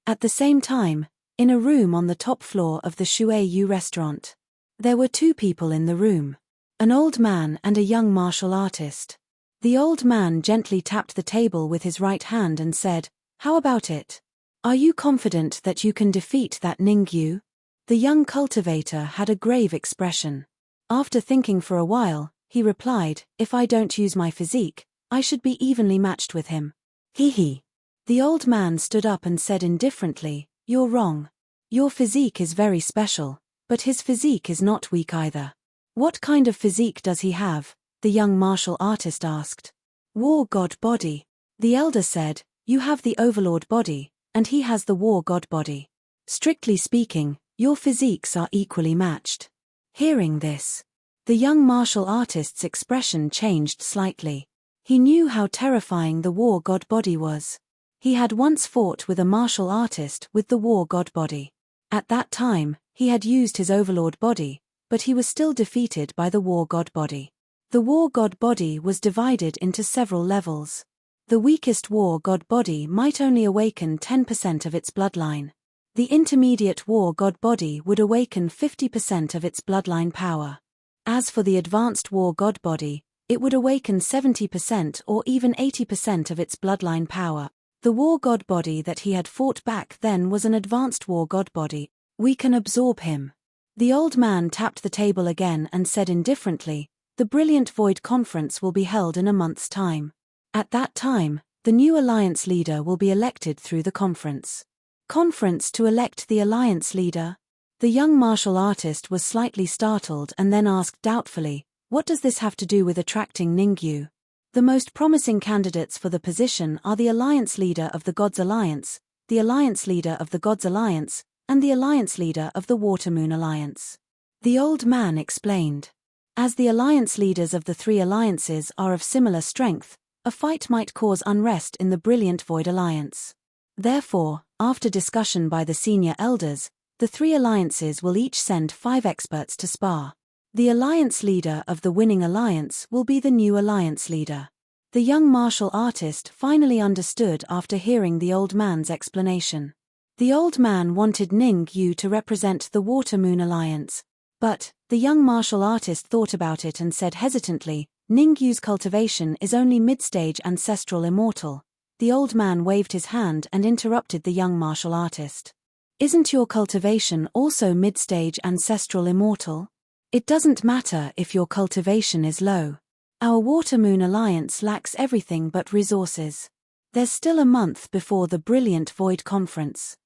At the same time, in a room on the top floor of the Shueyu restaurant, there were two people in the room. An old man and a young martial artist. The old man gently tapped the table with his right hand and said, "How about it? Are you confident that you can defeat that Ningyu?" The young cultivator had a grave expression. After thinking for a while, he replied, "If I don't use my physique, I should be evenly matched with him." Hee hee. The old man stood up and said indifferently, "You're wrong. Your physique is very special, but his physique is not weak either." "What kind of physique does he have?" the young martial artist asked. "War god body." The elder said, "You have the overlord body, and he has the war god body. Strictly speaking, your physiques are equally matched." Hearing this, the young martial artist's expression changed slightly. He knew how terrifying the war god body was. He had once fought with a martial artist with the war god body. At that time, he had used his overlord body, but he was still defeated by the war god body. The war god body was divided into several levels. The weakest war god body might only awaken 10% of its bloodline. The intermediate war god body would awaken 50% of its bloodline power. As for the advanced war god body, it would awaken 70% or even 80% of its bloodline power. The war god body that he had fought back then was an advanced war god body. We can absorb him. The old man tapped the table again and said indifferently, "The Brilliant Void Conference will be held in a month's time. At that time, the new alliance leader will be elected through the conference." Conference to elect the alliance leader? The young martial artist was slightly startled and then asked doubtfully, "What does this have to do with attracting Ningyu?" The most promising candidates for the position are the alliance leader of the Gods Alliance, the alliance leader of the Gods Alliance, and the alliance leader of the Watermoon Alliance. The old man explained. As the alliance leaders of the three alliances are of similar strength, a fight might cause unrest in the Brilliant Void Alliance. Therefore, after discussion by the senior elders, the three alliances will each send 5 experts to spar. The alliance leader of the winning alliance will be the new alliance leader. The young martial artist finally understood after hearing the old man's explanation. The old man wanted Ningyu to represent the Watermoon Alliance, but the young martial artist thought about it and said hesitantly, "Ningyu's cultivation is only mid-stage ancestral immortal." The old man waved his hand and interrupted the young martial artist. "Isn't your cultivation also mid-stage ancestral immortal? It doesn't matter if your cultivation is low. Our Watermoon Alliance lacks everything but resources. There's still a month before the Brilliant Void Conference.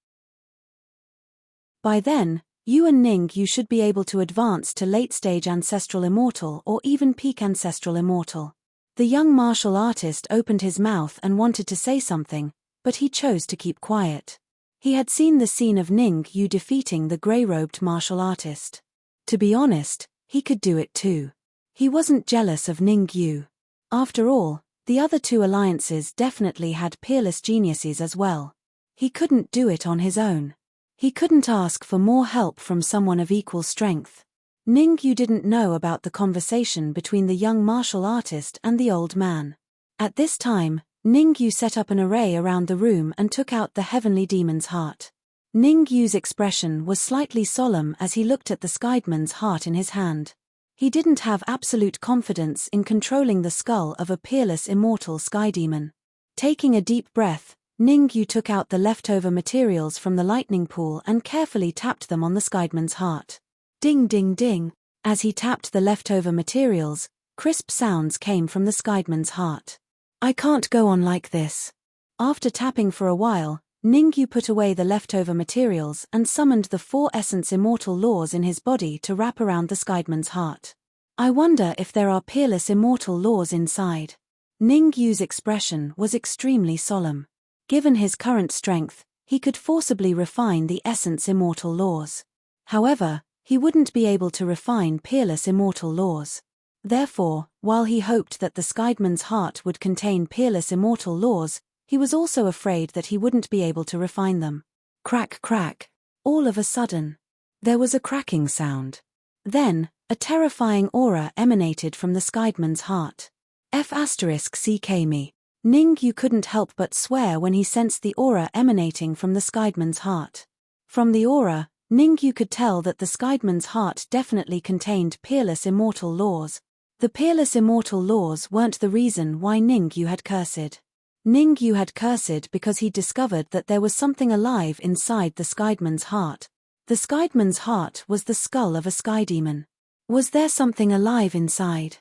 By then, you and Ningyu should be able to advance to late-stage ancestral immortal or even peak ancestral immortal." The young martial artist opened his mouth and wanted to say something, but he chose to keep quiet. He had seen the scene of Ningyu defeating the grey-robed martial artist. To be honest, he could do it too. He wasn't jealous of Ningyu. After all, the other two alliances definitely had peerless geniuses as well. He couldn't do it on his own. He couldn't ask for more help from someone of equal strength. Ningyu didn't know about the conversation between the young martial artist and the old man. At this time, Ningyu set up an array around the room and took out the heavenly demon's heart. Ningyu's expression was slightly solemn as he looked at the Skydemon's heart in his hand. He didn't have absolute confidence in controlling the skull of a peerless immortal sky demon. Taking a deep breath, Ningyu took out the leftover materials from the lightning pool and carefully tapped them on the Skydemon's heart. Ding ding ding. As he tapped the leftover materials, crisp sounds came from the Skydemon's heart. "I can't go on like this." After tapping for a while, Ningyu put away the leftover materials and summoned the 4 essence immortal laws in his body to wrap around the Skydemon's heart. "I wonder if there are peerless immortal laws inside." Ningyu's expression was extremely solemn. Given his current strength, he could forcibly refine the essence immortal laws. However, he wouldn't be able to refine peerless immortal laws. Therefore, while he hoped that the Skydemon's heart would contain peerless immortal laws, he was also afraid that he wouldn't be able to refine them. Crack crack. All of a sudden, there was a cracking sound. Then, a terrifying aura emanated from the Skydemon's heart. F***ck me. Ningyu couldn't help but swear when he sensed the aura emanating from the Skydemon's heart. From the aura, Ningyu could tell that the Skydemon's heart definitely contained peerless immortal laws. The peerless immortal laws weren't the reason why Ningyu had cursed. Ningyu had cursed because he'd discovered that there was something alive inside the Skydemon's heart. The Skydemon's heart was the skull of a sky demon. Was there something alive inside?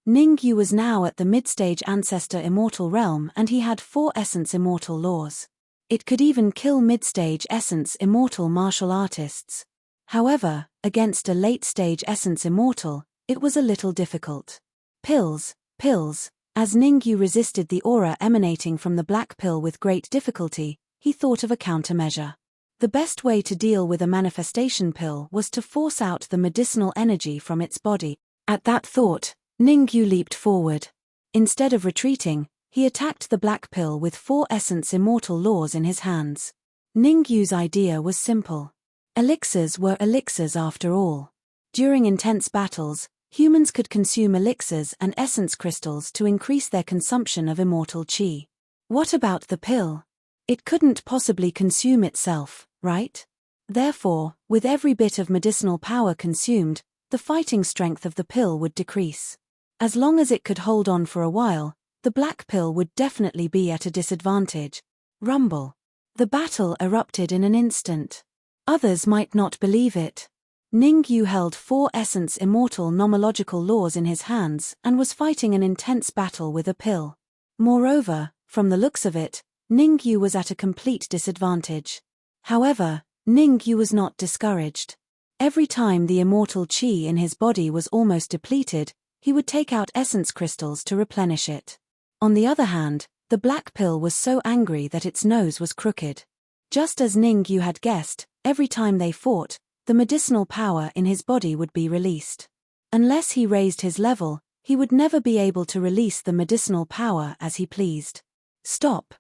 Ningyu was now at the mid-stage ancestor immortal realm and he had 4 essence immortal laws. It could even kill mid-stage essence immortal martial artists. However, against a late-stage essence immortal, it was a little difficult. Pills. As Ningyu resisted the aura emanating from the black pill with great difficulty, he thought of a countermeasure. The best way to deal with a manifestation pill was to force out the medicinal energy from its body. At that thought, Ningyu leaped forward. Instead of retreating, He attacked the black pill with 4 essence immortal laws in his hands. Ningyu's idea was simple. Elixirs were elixirs after all. During intense battles, humans could consume elixirs and essence crystals to increase their consumption of immortal chi. What about the pill? It couldn't possibly consume itself, right? Therefore, with every bit of medicinal power consumed, the fighting strength of the pill would decrease. As long as it could hold on for a while, the black pill would definitely be at a disadvantage. Rumble. The battle erupted in an instant. Others might not believe it. Ningyu held 4 essence immortal nomological laws in his hands and was fighting an intense battle with a pill. Moreover, from the looks of it, Ningyu was at a complete disadvantage. However, Ningyu was not discouraged. Every time the immortal chi in his body was almost depleted, he would take out essence crystals to replenish it. On the other hand, the black pill was so angry that its nose was crooked. Just as Ningyu had guessed, every time they fought, the medicinal power in his body would be released. Unless he raised his level, he would never be able to release the medicinal power as he pleased. Stop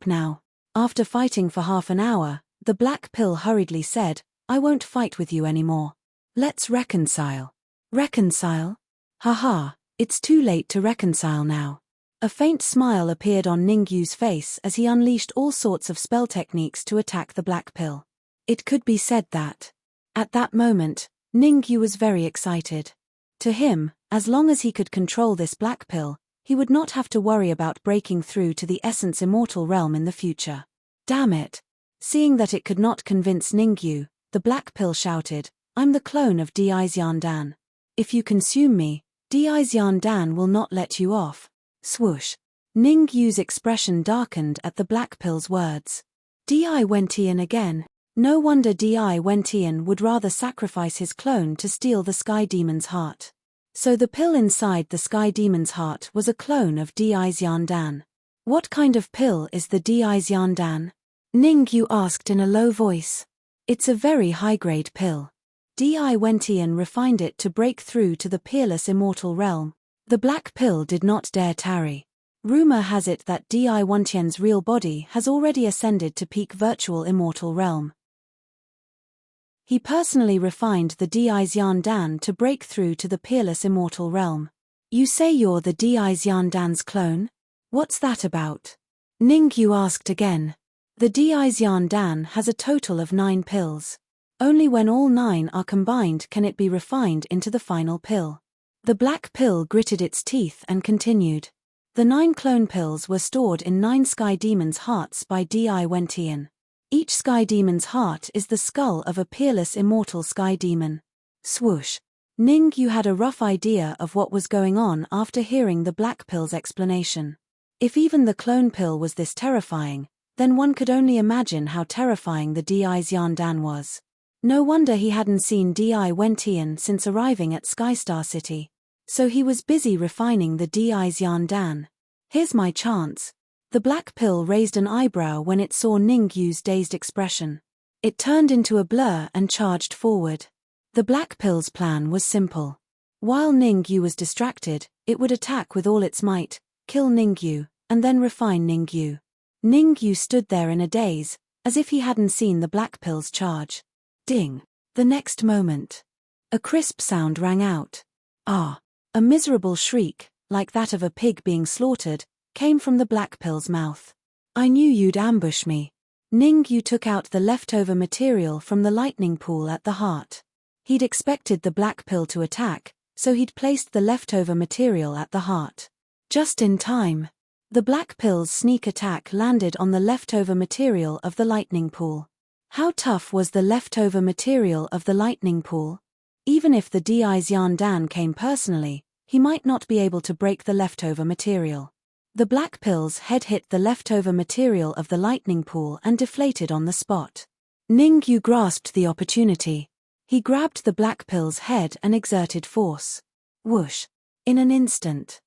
now. After fighting for half an hour, the black pill hurriedly said, I won't fight with you anymore. Let's reconcile. Reconcile? Haha, it's too late to reconcile now. A faint smile appeared on Ningyu's face as he unleashed all sorts of spell techniques to attack the black pill. It could be said that. At that moment, Ningyu was very excited. To him, as long as he could control this black pill, he would not have to worry about breaking through to the essence immortal realm in the future. Damn it! Seeing that it could not convince Ningyu, the black pill shouted, I'm the clone of Di Xiandan. If you consume me, Di Xiandan will not let you off. Swoosh. Ningyu's expression darkened at the black pill's words. Di Wentian again. No wonder Di Wentian would rather sacrifice his clone to steal the Sky Demon's heart. So the pill inside the Sky Demon's heart was a clone of Di Xiandan. What kind of pill is the Di Xiandan? Ningyu asked in a low voice. It's a very high-grade pill. Di Wentian refined it to break through to the peerless immortal realm. The black pill did not dare tarry. Rumor has it that Di Wentian's real body has already ascended to peak virtual immortal realm. He personally refined the Di Xiandan to break through to the peerless immortal realm. You say you're the Di Xiandan's clone? What's that about? Ningyu asked again. The Di Xiandan has a total of 9 pills. Only when all 9 are combined can it be refined into the final pill. The black pill gritted its teeth and continued. The 9 clone pills were stored in 9 Sky Demons' hearts by Di Wentian. Each Sky Demon's heart is the skull of a peerless immortal Sky Demon. Swoosh. Ningyu had a rough idea of what was going on after hearing the black pill's explanation. If even the clone pill was this terrifying, then one could only imagine how terrifying the Di Xiandan was. No wonder he hadn't seen Di Wentian since arriving at Skystar City. So he was busy refining the Di Xiandan. Here's my chance. The black pill raised an eyebrow when it saw Ningyu's dazed expression. It turned into a blur and charged forward. The black pill's plan was simple. While Ningyu was distracted, it would attack with all its might, kill Ningyu, and then refine Ningyu. Ningyu stood there in a daze, as if he hadn't seen the black pill's charge. Ding! The next moment, a crisp sound rang out. Ah! A miserable shriek, like that of a pig being slaughtered, came from the black pill's mouth. I knew you'd ambush me. Ningyu took out the leftover material from the lightning pool at the heart. He'd expected the black pill to attack, so he'd placed the leftover material at the heart. Just in time. The black pill's sneak attack landed on the leftover material of the lightning pool. How tough was the leftover material of the lightning pool? Even if the Di Xiandan came personally, he might not be able to break the leftover material. The black pill's head hit the leftover material of the lightning pool and deflated on the spot. Ningyu grasped the opportunity. He grabbed the black pill's head and exerted force. Whoosh! In an instant.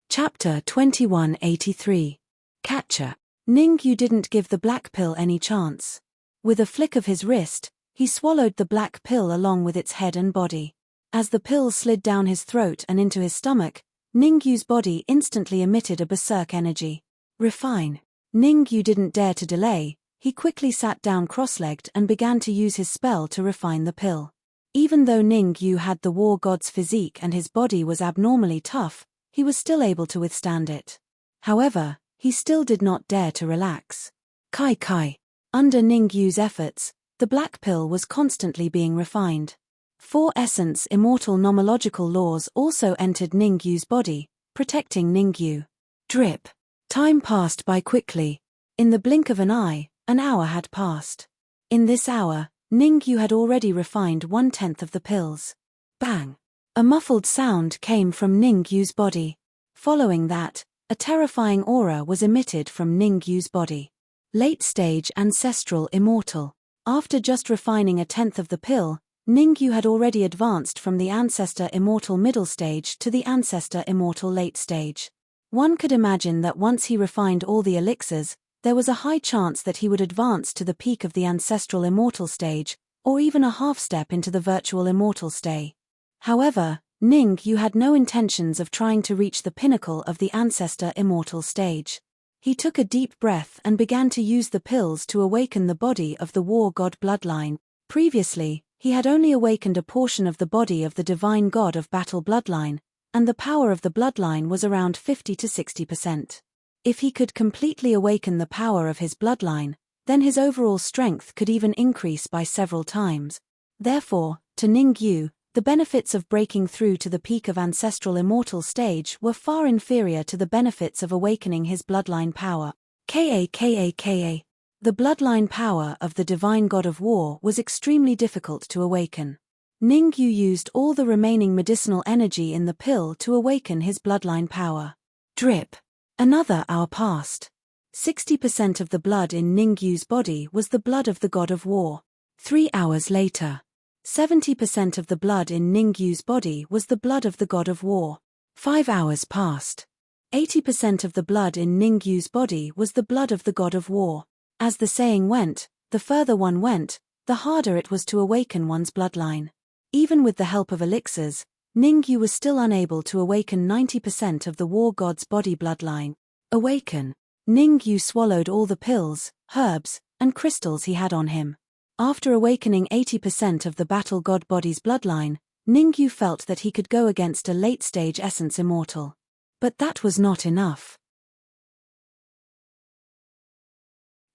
Chapter 2183. Catcher. Ningyu didn't give the black pill any chance. With a flick of his wrist, he swallowed the black pill along with its head and body. As the pills slid down his throat and into his stomach, Ningyu's body instantly emitted a berserk energy. Refine. Ningyu didn't dare to delay. He quickly sat down cross-legged and began to use his spell to refine the pill. Even though Ningyu had the war god's physique and his body was abnormally tough, he was still able to withstand it. However, he still did not dare to relax. Kai. Under Ningyu's efforts, the black pill was constantly being refined. 4 essence immortal nomological laws also entered Ningyu's body, protecting Ningyu. Drip. Time passed by quickly. In the blink of an eye, an hour had passed. In this hour, Ningyu had already refined 1/10 of the pills. Bang! A muffled sound came from Ningyu's body. Following that, a terrifying aura was emitted from Ningyu's body. Late stage ancestral immortal. After just refining 1/10 of the pill, Ningyu had already advanced from the ancestor immortal middle stage to the ancestor immortal late stage. One could imagine that once he refined all the elixirs, there was a high chance that he would advance to the peak of the ancestral immortal stage, or even a half step into the virtual immortal stage. However, Ningyu had no intentions of trying to reach the pinnacle of the ancestor immortal stage. He took a deep breath and began to use the pills to awaken the body of the war god bloodline. Previously, he had only awakened a portion of the body of the divine god of battle bloodline, and the power of the bloodline was around 50 to 60%. If he could completely awaken the power of his bloodline, then his overall strength could even increase by several times. Therefore, to Ningyu, the benefits of breaking through to the peak of ancestral immortal stage were far inferior to the benefits of awakening his bloodline power. The bloodline power of the divine god of war was extremely difficult to awaken. Ningyu used all the remaining medicinal energy in the pill to awaken his bloodline power. Drip. Another hour passed. 60% of the blood in Ningyu's body was the blood of the god of war. 3 hours later, 70% of the blood in Ningyu's body was the blood of the god of war. 5 hours passed. 80% of the blood in Ningyu's body was the blood of the god of war. As the saying went, the further one went, the harder it was to awaken one's bloodline. Even with the help of elixirs, Ningyu was still unable to awaken 90% of the war god's body bloodline. Awaken. Ningyu swallowed all the pills, herbs, and crystals he had on him. After awakening 80% of the battle god body's bloodline, Ningyu felt that he could go against a late-stage essence immortal. But that was not enough.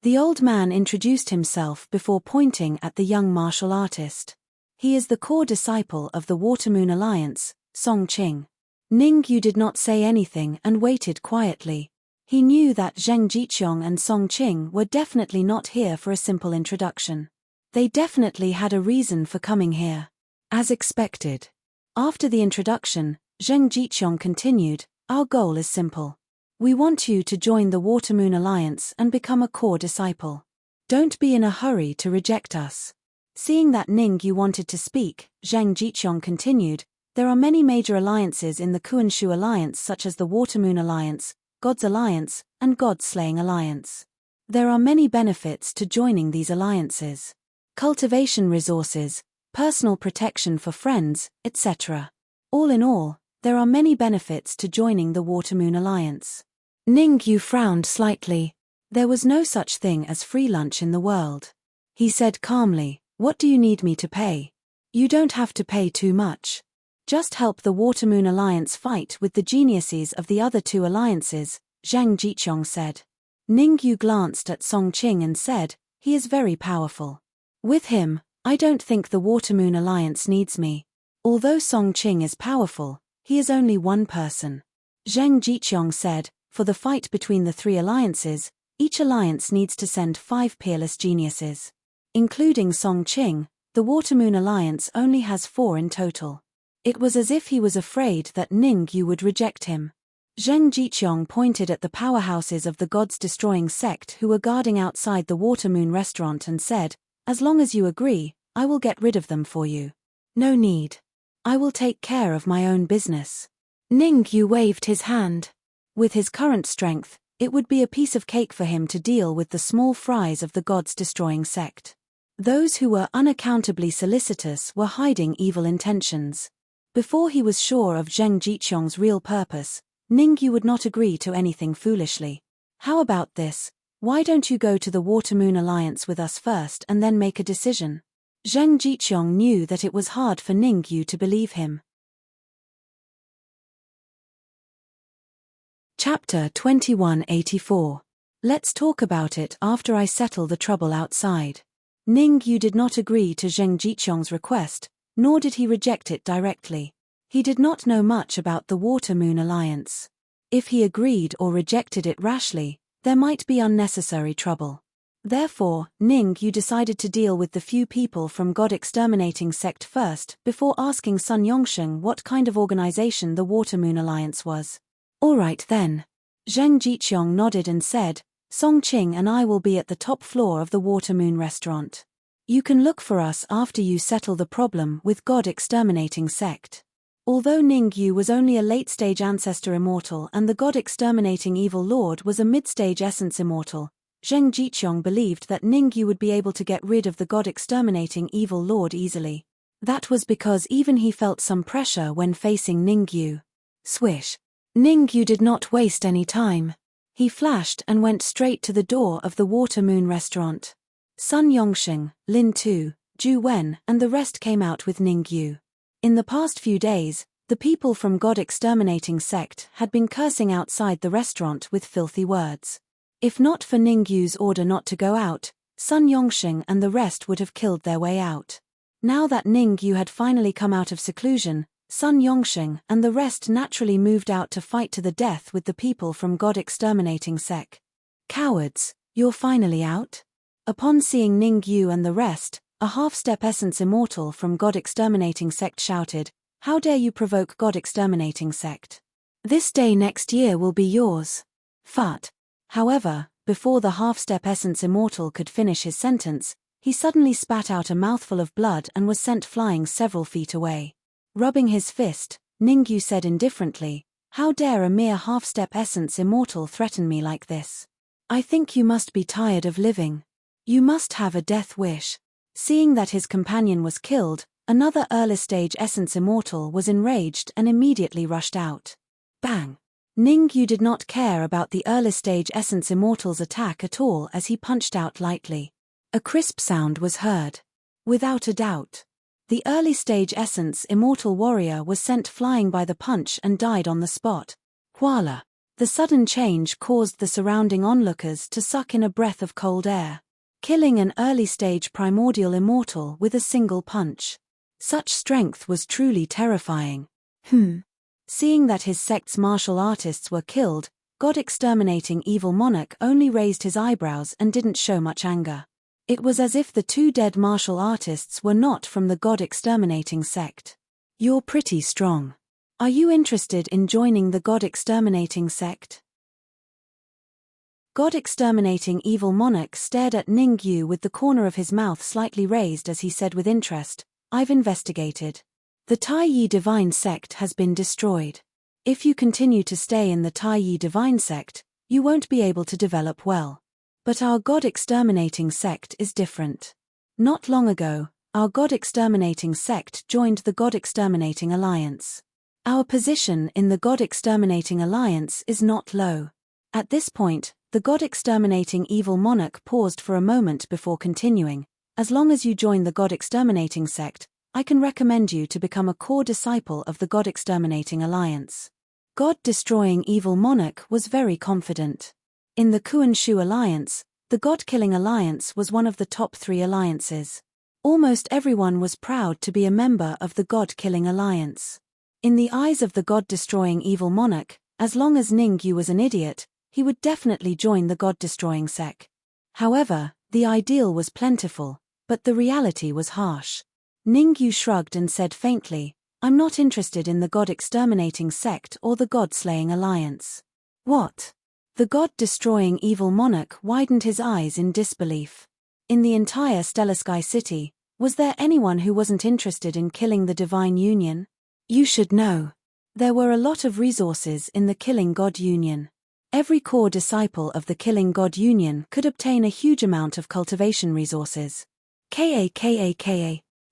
The old man introduced himself before pointing at the young martial artist. He is the core disciple of the Watermoon Alliance, Song Qing. Ningyu did not say anything and waited quietly. He knew that Zheng Jiqiong and Song Qing were definitely not here for a simple introduction. They definitely had a reason for coming here. As expected. After the introduction, Zheng Jiqiong continued, "Our goal is simple. We want you to join the Watermoon Alliance and become a core disciple. Don't be in a hurry to reject us." Seeing that Ningyu wanted to speak, Zheng Jiqiong continued, "There are many major alliances in the Kuanshu Alliance such as the Watermoon Alliance, God's Alliance, and God-Slaying Alliance. There are many benefits to joining these alliances. Cultivation resources, personal protection for friends, etc. All in all, there are many benefits to joining the Watermoon Alliance." Ningyu frowned slightly. There was no such thing as free lunch in the world. He said calmly, "What do you need me to pay?" "You don't have to pay too much. Just help the Watermoon Alliance fight with the geniuses of the other 2 alliances," Zheng Jiqiong said. Ningyu glanced at Song Qing and said, "He is very powerful. With him, I don't think the Watermoon Alliance needs me." Although Song Qing is powerful, he is only one person. Zheng Jiqiong said, "For the fight between the 3 alliances, each alliance needs to send 5 peerless geniuses. Including Song Qing, the Watermoon Alliance only has 4 in total." It was as if he was afraid that Ningyu would reject him. Zheng Jiqiong pointed at the powerhouses of the gods-destroying sect who were guarding outside the Watermoon restaurant and said, "As long as you agree, I will get rid of them for you." "No need. I will take care of my own business." Ningyu waved his hand. With his current strength, it would be a piece of cake for him to deal with the small fries of the gods-destroying sect. Those who were unaccountably solicitous were hiding evil intentions. Before he was sure of Zheng Jiqiong's real purpose, Ningyu would not agree to anything foolishly. How about this? Why don't you go to the Water-Moon Alliance with us first and then make a decision? Zheng Jiqiong knew that it was hard for Ningyu to believe him. Chapter 2184. Let's talk about it after I settle the trouble outside. Ningyu did not agree to Zheng Jiqiong's request, nor did he reject it directly. He did not know much about the Water-Moon Alliance. If he agreed or rejected it rashly, there might be unnecessary trouble. Therefore, Ningyu decided to deal with the few people from God-exterminating sect first before asking Sun Yongsheng what kind of organization the Water-Moon Alliance was. All right then. Zheng Jiqiong nodded and said, Song Qing and I will be at the top floor of the Water-Moon restaurant. You can look for us after you settle the problem with God-exterminating sect. Although Ningyu was only a late-stage ancestor immortal and the God-exterminating evil lord was a mid-stage essence immortal, Zheng Jiqiong believed that Ningyu would be able to get rid of the God-exterminating evil lord easily. That was because even he felt some pressure when facing Ningyu. Swish. Ningyu did not waste any time. He flashed and went straight to the door of the Water-Moon restaurant. Sun Yongsheng, Lin Tu, Zhu Wen and the rest came out with Ningyu. In the past few days, the people from God-exterminating sect had been cursing outside the restaurant with filthy words. If not for Ningyu's order not to go out, Sun Yongsheng and the rest would have killed their way out. Now that Ningyu had finally come out of seclusion, Sun Yongsheng and the rest naturally moved out to fight to the death with the people from God-exterminating sect. Cowards, you're finally out? Upon seeing Ningyu and the rest, a half-step essence immortal from God-exterminating sect shouted, How dare you provoke God-exterminating sect? This day next year will be yours. Fut. However, before the half-step essence immortal could finish his sentence, he suddenly spat out a mouthful of blood and was sent flying several feet away. Rubbing his fist, Ningyu said indifferently, How dare a mere half-step essence immortal threaten me like this? I think you must be tired of living. You must have a death wish. Seeing that his companion was killed, another early-stage essence immortal was enraged and immediately rushed out. Bang! Ningyu did not care about the early-stage essence immortal's attack at all as he punched out lightly. A crisp sound was heard. Without a doubt. The early-stage essence immortal warrior was sent flying by the punch and died on the spot. Voila! The sudden change caused the surrounding onlookers to suck in a breath of cold air. Killing an early-stage primordial immortal with a single punch. Such strength was truly terrifying. Seeing that his sect's martial artists were killed, God-exterminating evil monarch only raised his eyebrows and didn't show much anger. It was as if the two dead martial artists were not from the God-exterminating sect. You're pretty strong. Are you interested in joining the God-exterminating sect? God-exterminating evil monarch stared at Ningyu with the corner of his mouth slightly raised as he said with interest, I've investigated. The Taiyi divine sect has been destroyed. If you continue to stay in the Taiyi divine sect, you won't be able to develop well. But our God-exterminating sect is different. Not long ago, our God-exterminating sect joined the God-exterminating alliance. Our position in the God-exterminating alliance is not low. At this point, the God-exterminating evil monarch paused for a moment before continuing. As long as you join the God-exterminating sect, I can recommend you to become a core disciple of the God-exterminating alliance. God-destroying evil monarch was very confident. In the Kuan-Shu alliance, the God-killing alliance was one of the top 3 alliances. Almost everyone was proud to be a member of the God-killing alliance. In the eyes of the God-destroying evil monarch, as long as Ningyu was an idiot, he would definitely join the God-destroying sect. However, the ideal was plentiful, but the reality was harsh. Ningyu shrugged and said faintly, I'm not interested in the God-exterminating sect or the God-slaying alliance. What? The God-destroying evil monarch widened his eyes in disbelief. In the entire Stellar Sky City, was there anyone who wasn't interested in killing the Divine Union? You should know. There were a lot of resources in the Killing God Union. Every core disciple of the Killing God Union could obtain a huge amount of cultivation resources. Ka.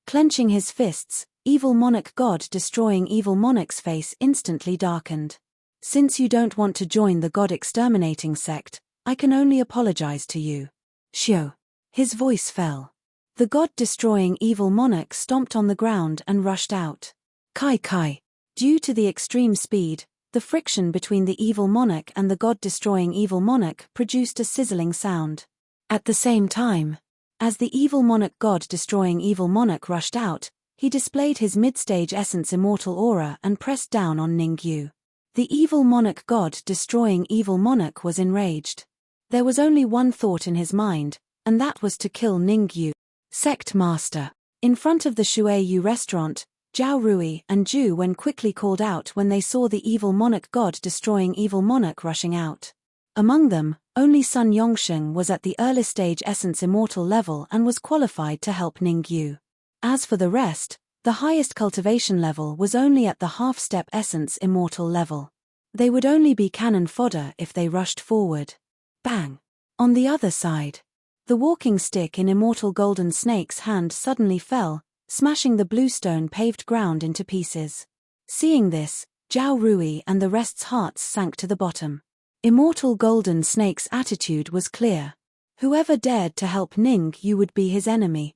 Clenching his fists, Evil monarch god destroying evil monarch's face instantly darkened. Since you don't want to join the god exterminating sect, I can only apologize to you. Shio. His voice fell. The god destroying evil monarch stomped on the ground and rushed out. Kai Kai. Due to the extreme speed, the friction between the evil monarch and the god destroying evil monarch produced a sizzling sound. At the same time, as the evil monarch god destroying evil monarch rushed out, he displayed his mid-stage essence immortal aura and pressed down on Ningyu. The evil monarch god destroying evil monarch was enraged. There was only one thought in his mind, and that was to kill Ningyu. Sect Master. In front of the Shueyu restaurant, Zhao Rui and Zhu Wen quickly called out when they saw the evil monarch god destroying evil monarch rushing out. Among them, only Sun Yongsheng was at the early stage essence immortal level and was qualified to help Ningyu. As for the rest, the highest cultivation level was only at the half-step essence immortal level. They would only be cannon fodder if they rushed forward. Bang! On the other side, the walking stick in Immortal Golden Snake's hand suddenly fell, smashing the bluestone paved ground into pieces. Seeing this, Zhao Rui and the rest's hearts sank to the bottom. Immortal Golden Snake's attitude was clear. Whoever dared to help Ningyu would be his enemy.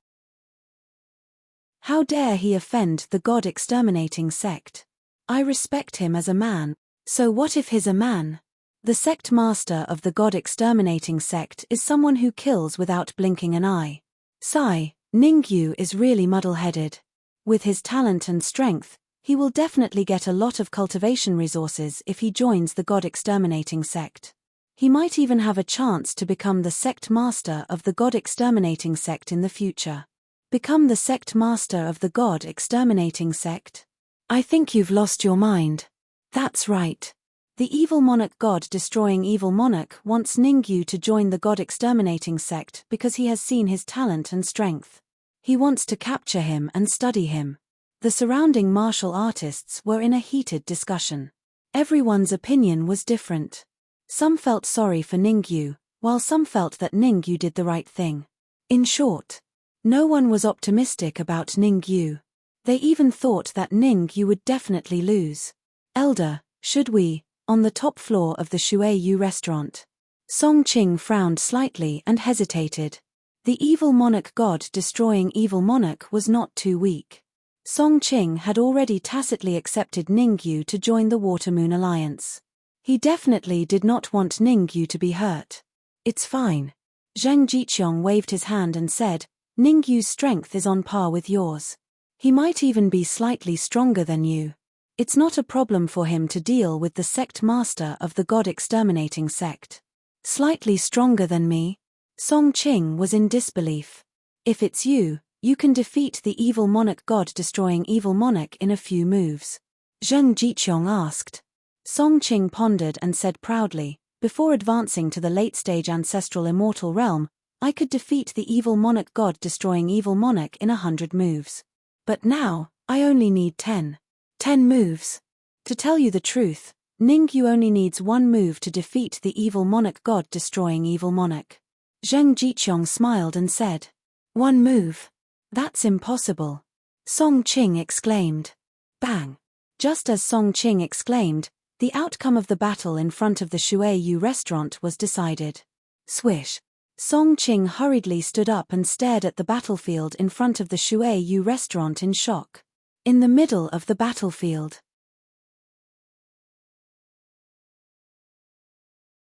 How dare he offend the god exterminating sect? I respect him as a man, so what if he's a man? The sect master of the god exterminating sect is someone who kills without blinking an eye. Sigh, Ningyu is really muddle-headed. With his talent and strength, he will definitely get a lot of cultivation resources if he joins the god exterminating sect. He might even have a chance to become the sect master of the god exterminating sect in the future. Become the sect master of the god exterminating sect? I think you've lost your mind. That's right. The evil monarch god destroying evil monarch wants Ningyu to join the god exterminating sect because he has seen his talent and strength. He wants to capture him and study him. The surrounding martial artists were in a heated discussion. Everyone's opinion was different. Some felt sorry for Ningyu, while some felt that Ningyu did the right thing. In short, no one was optimistic about Ningyu. They even thought that Ningyu would definitely lose. Elder, should we, on the top floor of the Shueyu restaurant? Song Qing frowned slightly and hesitated. The evil monarch god destroying evil monarch was not too weak. Song Qing had already tacitly accepted Ningyu to join the Watermoon Alliance. He definitely did not want Ningyu to be hurt. It's fine. Zhang Jiqiong waved his hand and said, Ningyu's strength is on par with yours. He might even be slightly stronger than you. It's not a problem for him to deal with the sect master of the god exterminating sect. Slightly stronger than me? Song Qing was in disbelief. If it's you, you can defeat the evil monarch god destroying evil monarch in a few moves. Zhang Jiqiong asked. Song Qing pondered and said proudly, before advancing to the late-stage ancestral immortal realm, I could defeat the evil monarch god destroying evil monarch in 100 moves. But now, I only need 10. 10 moves. To tell you the truth, Ningyu only needs one move to defeat the evil monarch god destroying evil monarch. Zhang Jiqiong smiled and said, One move? That's impossible. Song Qing exclaimed. Bang! Just as Song Qing exclaimed, the outcome of the battle in front of the Shueyu restaurant was decided. Swish! Song Qing hurriedly stood up and stared at the battlefield in front of the Shueyu restaurant in shock. In the middle of the battlefield.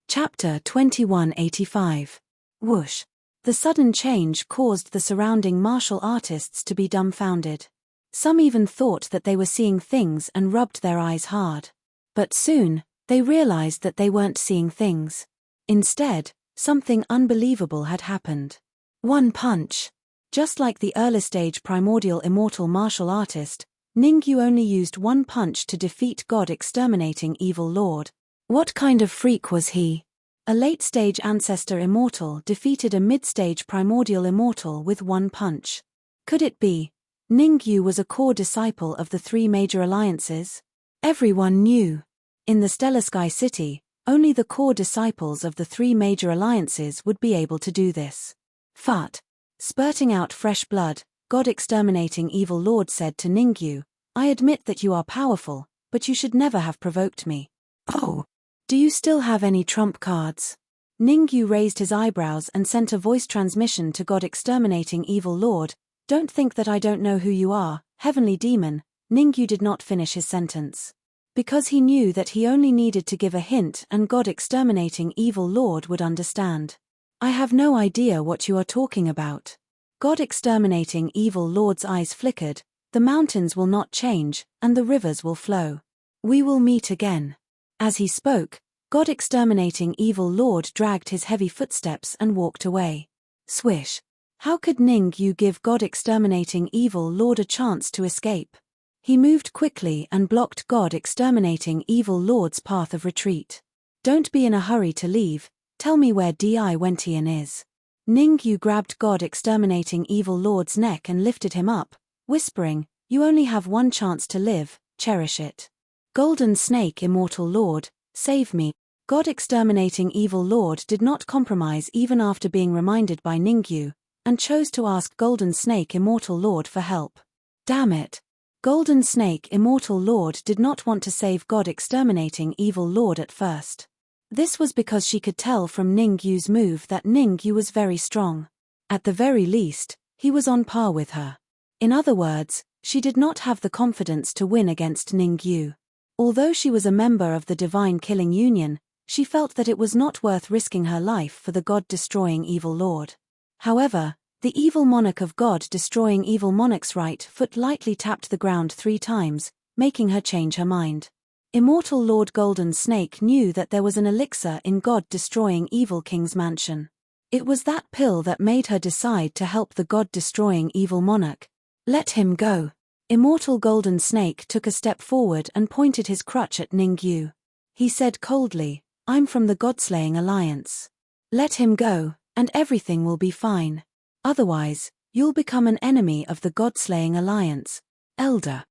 Chapter 2185. Whoosh. The sudden change caused the surrounding martial artists to be dumbfounded. Some even thought that they were seeing things and rubbed their eyes hard. But soon, they realized that they weren't seeing things. Instead, something unbelievable had happened. One punch. Just like the early-stage primordial immortal martial artist, Ningyu only used one punch to defeat God exterminating evil lord. What kind of freak was he? A late-stage ancestor immortal defeated a mid-stage primordial immortal with one punch. Could it be Ningyu was a core disciple of the three major alliances? Everyone knew. In the Stellar Sky City, only the core disciples of the three major alliances would be able to do this. Fart. Spurting out fresh blood, God exterminating evil lord said to Ningyu, I admit that you are powerful, but you should never have provoked me. Oh. Do you still have any trump cards? Ningyu raised his eyebrows and sent a voice transmission to God exterminating evil lord. Don't think that I don't know who you are, heavenly demon. Ningyu did not finish his sentence. Because he knew that he only needed to give a hint and God exterminating evil lord would understand. I have no idea what you are talking about. God exterminating evil lord's eyes flickered. The mountains will not change, and the rivers will flow. We will meet again. As he spoke, God exterminating evil lord dragged his heavy footsteps and walked away. Swish. How could Ningyu give God exterminating evil lord a chance to escape? He moved quickly and blocked God exterminating evil lord's path of retreat. Don't be in a hurry to leave, tell me where Wentian is. Ningyu grabbed God exterminating evil lord's neck and lifted him up, whispering, you only have one chance to live, cherish it. Golden Snake Immortal Lord, save me. God exterminating evil lord did not compromise even after being reminded by Ningyu, and chose to ask Golden Snake Immortal Lord for help. Damn it. Golden Snake Immortal Lord did not want to save God exterminating evil lord at first. This was because she could tell from Ningyu's move that Ningyu was very strong. At the very least, he was on par with her. In other words, she did not have the confidence to win against Ningyu. Although she was a member of the Divine Killing Union, she felt that it was not worth risking her life for the God-destroying evil lord. However, the evil monarch of God-destroying evil monarch's right foot lightly tapped the ground 3 times, making her change her mind. Immortal Lord Golden Snake knew that there was an elixir in God-destroying evil king's mansion. It was that pill that made her decide to help the God-destroying evil monarch. Let him go. Immortal Golden Snake took a step forward and pointed his crutch at Ningyu. He said coldly, I'm from the God-slaying alliance. Let him go, and everything will be fine. Otherwise, you'll become an enemy of the God-slaying alliance, Elder.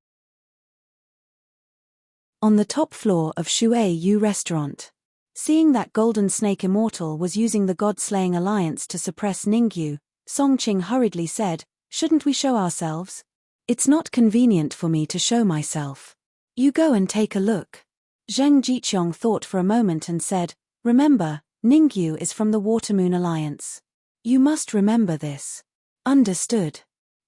On the top floor of Shui Yu restaurant. Seeing that Golden Snake Immortal was using the God-slaying alliance to suppress Ningyu, Songqing hurriedly said, shouldn't we show ourselves? It's not convenient for me to show myself. You go and take a look. Zheng Jiqiong thought for a moment and said, remember, Ningyu is from the Watermoon Alliance. You must remember this. Understood.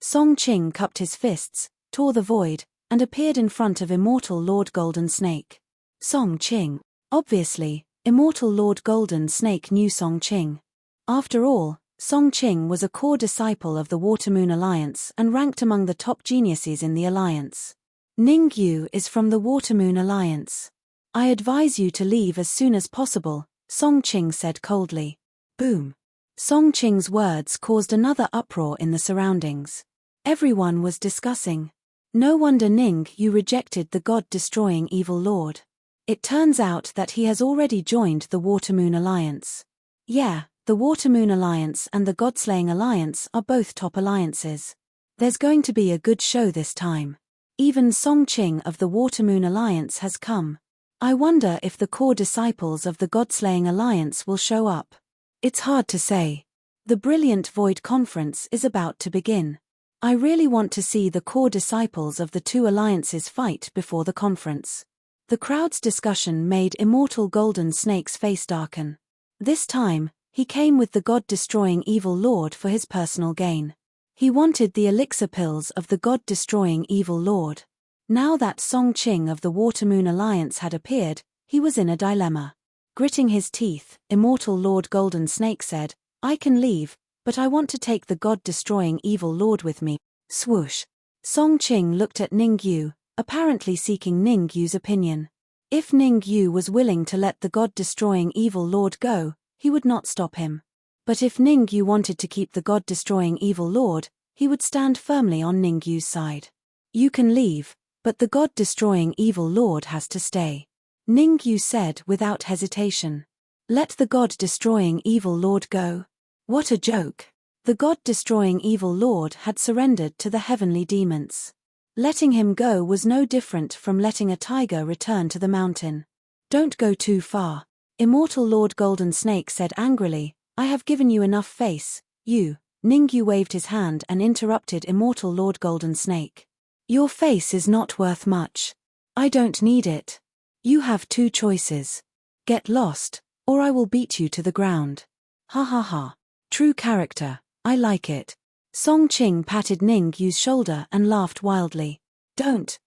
Songqing cupped his fists, tore the void, and appeared in front of Immortal Lord Golden Snake. Songqing. Obviously, Immortal Lord Golden Snake knew Songqing. After all, Songqing was a core disciple of the Watermoon Alliance and ranked among the top geniuses in the alliance. Ningyu is from the Watermoon Alliance. I advise you to leave as soon as possible, Songqing said coldly. Boom. Songqing's words caused another uproar in the surroundings. Everyone was discussing. No wonder Ningyu rejected the God-destroying evil lord. It turns out that he has already joined the Watermoon Alliance. Yeah, the Watermoon Alliance and the God-slaying alliance are both top alliances. There's going to be a good show this time. Even Songqing of the Watermoon Alliance has come. I wonder if the core disciples of the God-slaying alliance will show up. It's hard to say. The Brilliant Void Conference is about to begin. I really want to see the core disciples of the 2 alliances fight before the conference. The crowd's discussion made Immortal Golden Snake's face darken. This time, he came with the God-destroying evil lord for his personal gain. He wanted the elixir pills of the God-destroying evil lord. Now that Songqing of the Watermoon Alliance had appeared, he was in a dilemma. Gritting his teeth, Immortal Lord Golden Snake said, I can leave, but I want to take the God-destroying evil lord with me. Swoosh. Songqing looked at Ningyu, apparently seeking Ningyu's opinion. If Ningyu was willing to let the God-destroying evil lord go, he would not stop him. But if Ningyu wanted to keep the God-destroying evil lord, he would stand firmly on Ningyu's side. You can leave, but the God-destroying evil lord has to stay. Ningyu said without hesitation. Let the God-destroying evil lord go. What a joke. The God-destroying evil lord had surrendered to the heavenly demons. Letting him go was no different from letting a tiger return to the mountain. Don't go too far. Immortal Lord Golden Snake said angrily, I have given you enough face, you, Ningyu waved his hand and interrupted Immortal Lord Golden Snake. Your face is not worth much. I don't need it. You have two choices. Get lost, or I will beat you to the ground. Ha ha ha. True character, I like it. Song Qing patted Ningyu's shoulder and laughed wildly. Don't,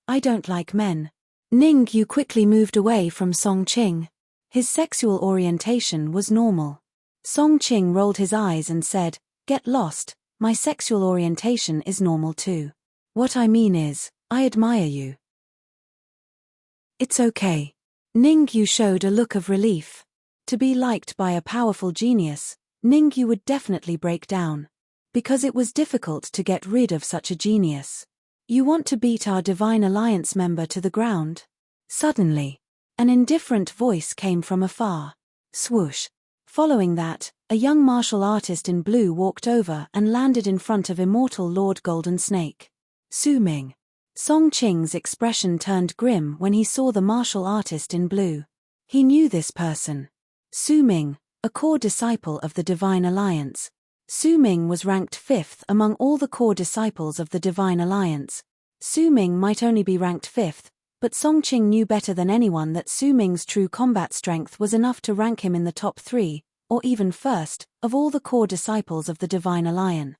I don't like men. Ningyu quickly moved away from Song Qing. His sexual orientation was normal. Song Qing rolled his eyes and said, Get lost, my sexual orientation is normal too. What I mean is, I admire you. It's okay. Ningyu showed a look of relief. To be liked by a powerful genius, Ningyu would definitely break down. Because it was difficult to get rid of such a genius. You want to beat our Divine Alliance member to the ground? Suddenly, an indifferent voice came from afar. Swoosh. Following that, a young martial artist in blue walked over and landed in front of Immortal Lord Golden Snake. Su Ming. Song Qing's expression turned grim when he saw the martial artist in blue. He knew this person. Su Ming, a core disciple of the Divine Alliance. Su Ming was ranked 5th among all the core disciples of the Divine Alliance. Su Ming might only be ranked 5th, but Song Qing knew better than anyone that Su Ming's true combat strength was enough to rank him in the top 3, or even first, of all the core disciples of the Divine Alliance.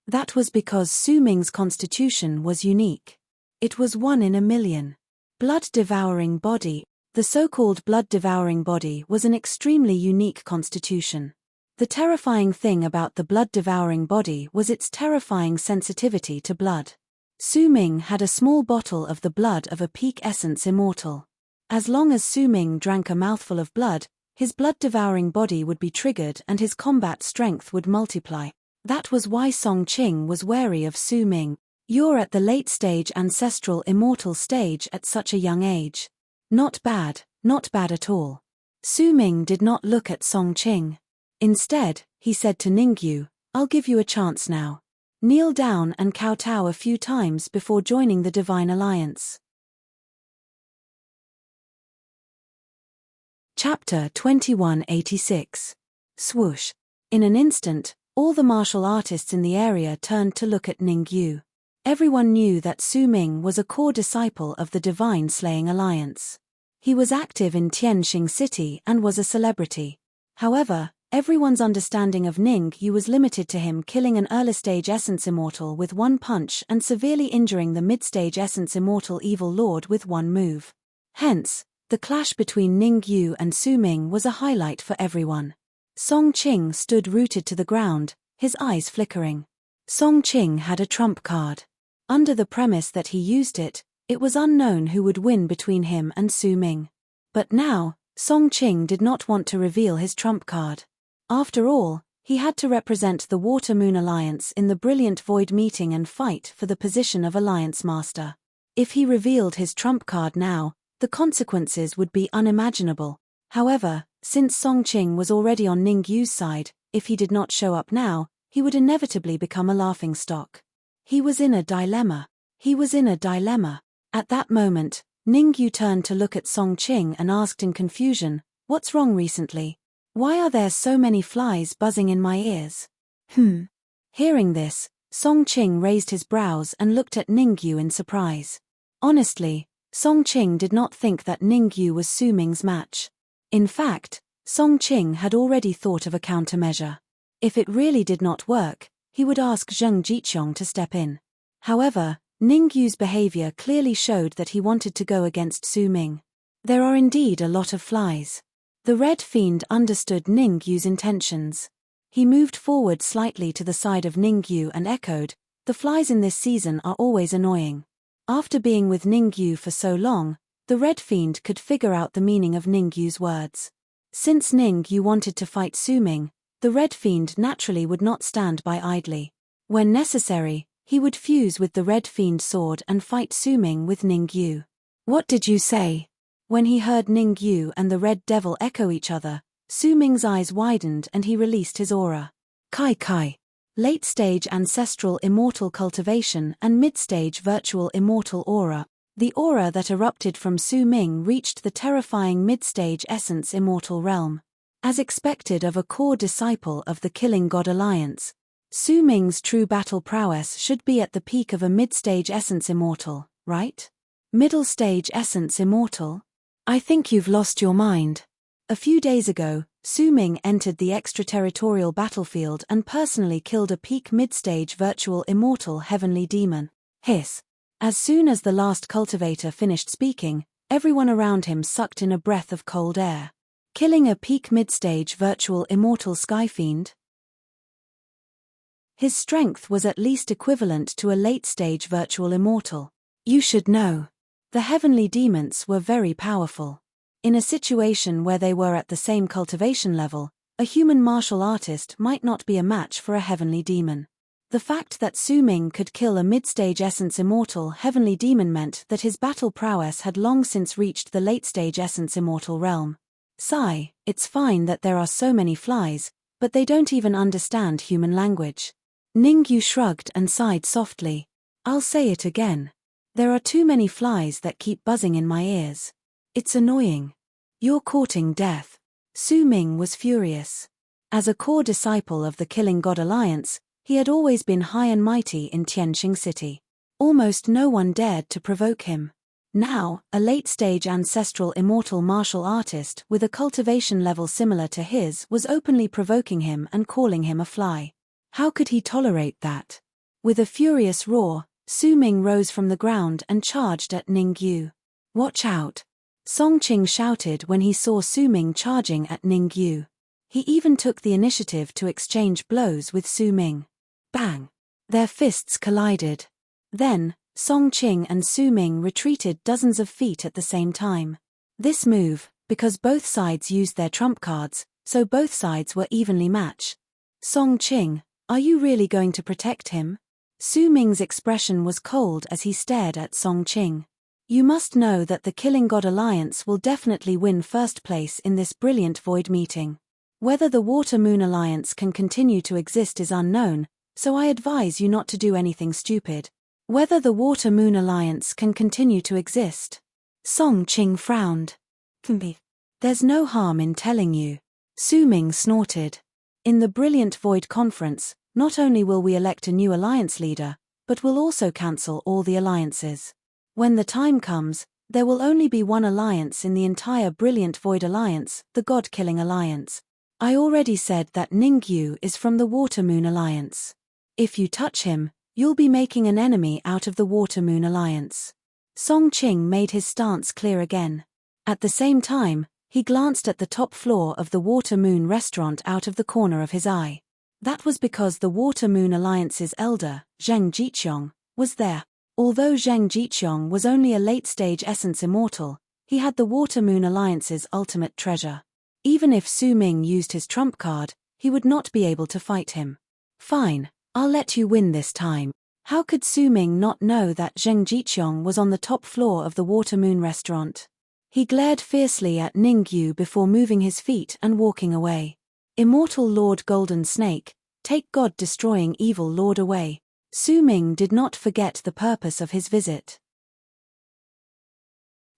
That was because Su Ming's constitution was unique. It was 1 in a million. Blood-devouring body. The so-called blood-devouring body was an extremely unique constitution. The terrifying thing about the blood-devouring body was its terrifying sensitivity to blood. Su Ming had a small bottle of the blood of a peak essence immortal. As long as Su Ming drank a mouthful of blood, his blood-devouring body would be triggered and his combat strength would multiply. That was why Song Qing was wary of Su Ming. You're at the late-stage ancestral immortal stage at such a young age. Not bad at all. Su Ming did not look at Song Qing. Instead, he said to Ningyu, I'll give you a chance now. Kneel down and kowtow a few times before joining the Divine Alliance. Chapter 2186. Swoosh. In an instant, all the martial artists in the area turned to look at Ningyu. Everyone knew that Su Ming was a core disciple of the Divine Slaying Alliance. He was active in Tianxing City and was a celebrity. However, everyone's understanding of Ningyu was limited to him killing an early-stage Essence Immortal with one punch and severely injuring the mid-stage Essence Immortal Evil Lord with one move. Hence, the clash between Ningyu and Su Ming was a highlight for everyone. Song Qing stood rooted to the ground, his eyes flickering. Song Qing had a trump card. Under the premise that he used it, it was unknown who would win between him and Su Ming. But now, Song Qing did not want to reveal his trump card. After all, he had to represent the Water Moon Alliance in the Brilliant Void meeting and fight for the position of Alliance Master. If he revealed his trump card now, the consequences would be unimaginable. However, since Song Qing was already on Ningyu's side, if he did not show up now, he would inevitably become a laughingstock. He was in a dilemma. At that moment, Ningyu turned to look at Song Qing and asked in confusion, What's wrong recently? Why are there so many flies buzzing in my ears? Hearing this, Song Qing raised his brows and looked at Ningyu in surprise. Honestly, Song Qing did not think that Ningyu was Su Ming's match. In fact, Song Qing had already thought of a countermeasure. If it really did not work, he would ask Zheng Jiqiong to step in. However, Ningyu's behavior clearly showed that he wanted to go against Su Ming. There are indeed a lot of flies. The Red Fiend understood Ningyu's intentions. He moved forward slightly to the side of Ningyu and echoed, The flies in this season are always annoying. After being with Ningyu for so long, the Red Fiend could figure out the meaning of Ningyu's words. Since Ningyu wanted to fight Su Ming, the Red Fiend naturally would not stand by idly. When necessary, he would fuse with the Red Fiend sword and fight Su Ming with Ningyu. What did you say? When he heard Ningyu and the Red Devil echo each other, Su Ming's eyes widened and he released his aura. Kai. Late-stage ancestral immortal cultivation and mid-stage virtual immortal aura. The aura that erupted from Su Ming reached the terrifying mid-stage essence immortal realm. As expected of a core disciple of the Killing God Alliance, Su Ming's true battle prowess should be at the peak of a mid-stage essence immortal, right? Middle stage essence immortal? I think you've lost your mind. A few days ago, Su Ming entered the extraterritorial battlefield and personally killed a peak mid-stage virtual immortal heavenly demon. Hiss. As soon as the last cultivator finished speaking, everyone around him sucked in a breath of cold air. Killing a peak mid-stage virtual immortal skyfiend? His strength was at least equivalent to a late-stage virtual immortal. You should know. The heavenly demons were very powerful. In a situation where they were at the same cultivation level, a human martial artist might not be a match for a heavenly demon. The fact that Su Ming could kill a mid-stage essence immortal heavenly demon meant that his battle prowess had long since reached the late-stage essence immortal realm. Sigh, it's fine that there are so many flies, but they don't even understand human language. Ningyu shrugged and sighed softly. I'll say it again. There are too many flies that keep buzzing in my ears. It's annoying. You're courting death. Su Ming was furious. As a core disciple of the Killing God Alliance, he had always been high and mighty in Tianqing City. Almost no one dared to provoke him. Now, a late-stage ancestral immortal martial artist with a cultivation level similar to his was openly provoking him and calling him a fly. How could he tolerate that? With a furious roar, Su Ming rose from the ground and charged at Ningyu. Watch out! Song Qing shouted when he saw Su Ming charging at Ningyu. He even took the initiative to exchange blows with Su Ming. Bang! Their fists collided. Then, Song Qing and Su Ming retreated dozens of feet at the same time. This move, because both sides used their trump cards, so both sides were evenly matched. Song Qing, are you really going to protect him? Su Ming's expression was cold as he stared at Song Qing. You must know that the Killing God Alliance will definitely win first place in this brilliant void meeting. Whether the Water Moon Alliance can continue to exist is unknown, so I advise you not to do anything stupid. Whether the Water Moon Alliance can continue to exist? Song Qing frowned. There's no harm in telling you. Su Ming snorted. In the Brilliant Void Conference, not only will we elect a new alliance leader, but we'll also cancel all the alliances. When the time comes, there will only be one alliance in the entire Brilliant Void Alliance, the God-Killing Alliance. I already said that Ningyu is from the Water Moon Alliance. If you touch him, you'll be making an enemy out of the Water Moon Alliance. Song Qing made his stance clear again. At the same time, he glanced at the top floor of the Water Moon restaurant out of the corner of his eye. That was because the Water Moon Alliance's elder, Zheng Jiqiong, was there. Although Zheng Jiqiong was only a late-stage essence immortal, he had the Water Moon Alliance's ultimate treasure. Even if Su Ming used his trump card, he would not be able to fight him. Fine, I'll let you win this time. How could Su Ming not know that Zheng Jiqiong was on the top floor of the Water Moon restaurant? He glared fiercely at Ningyu before moving his feet and walking away. Immortal Lord Golden Snake, take God-destroying evil Lord away. Su Ming did not forget the purpose of his visit.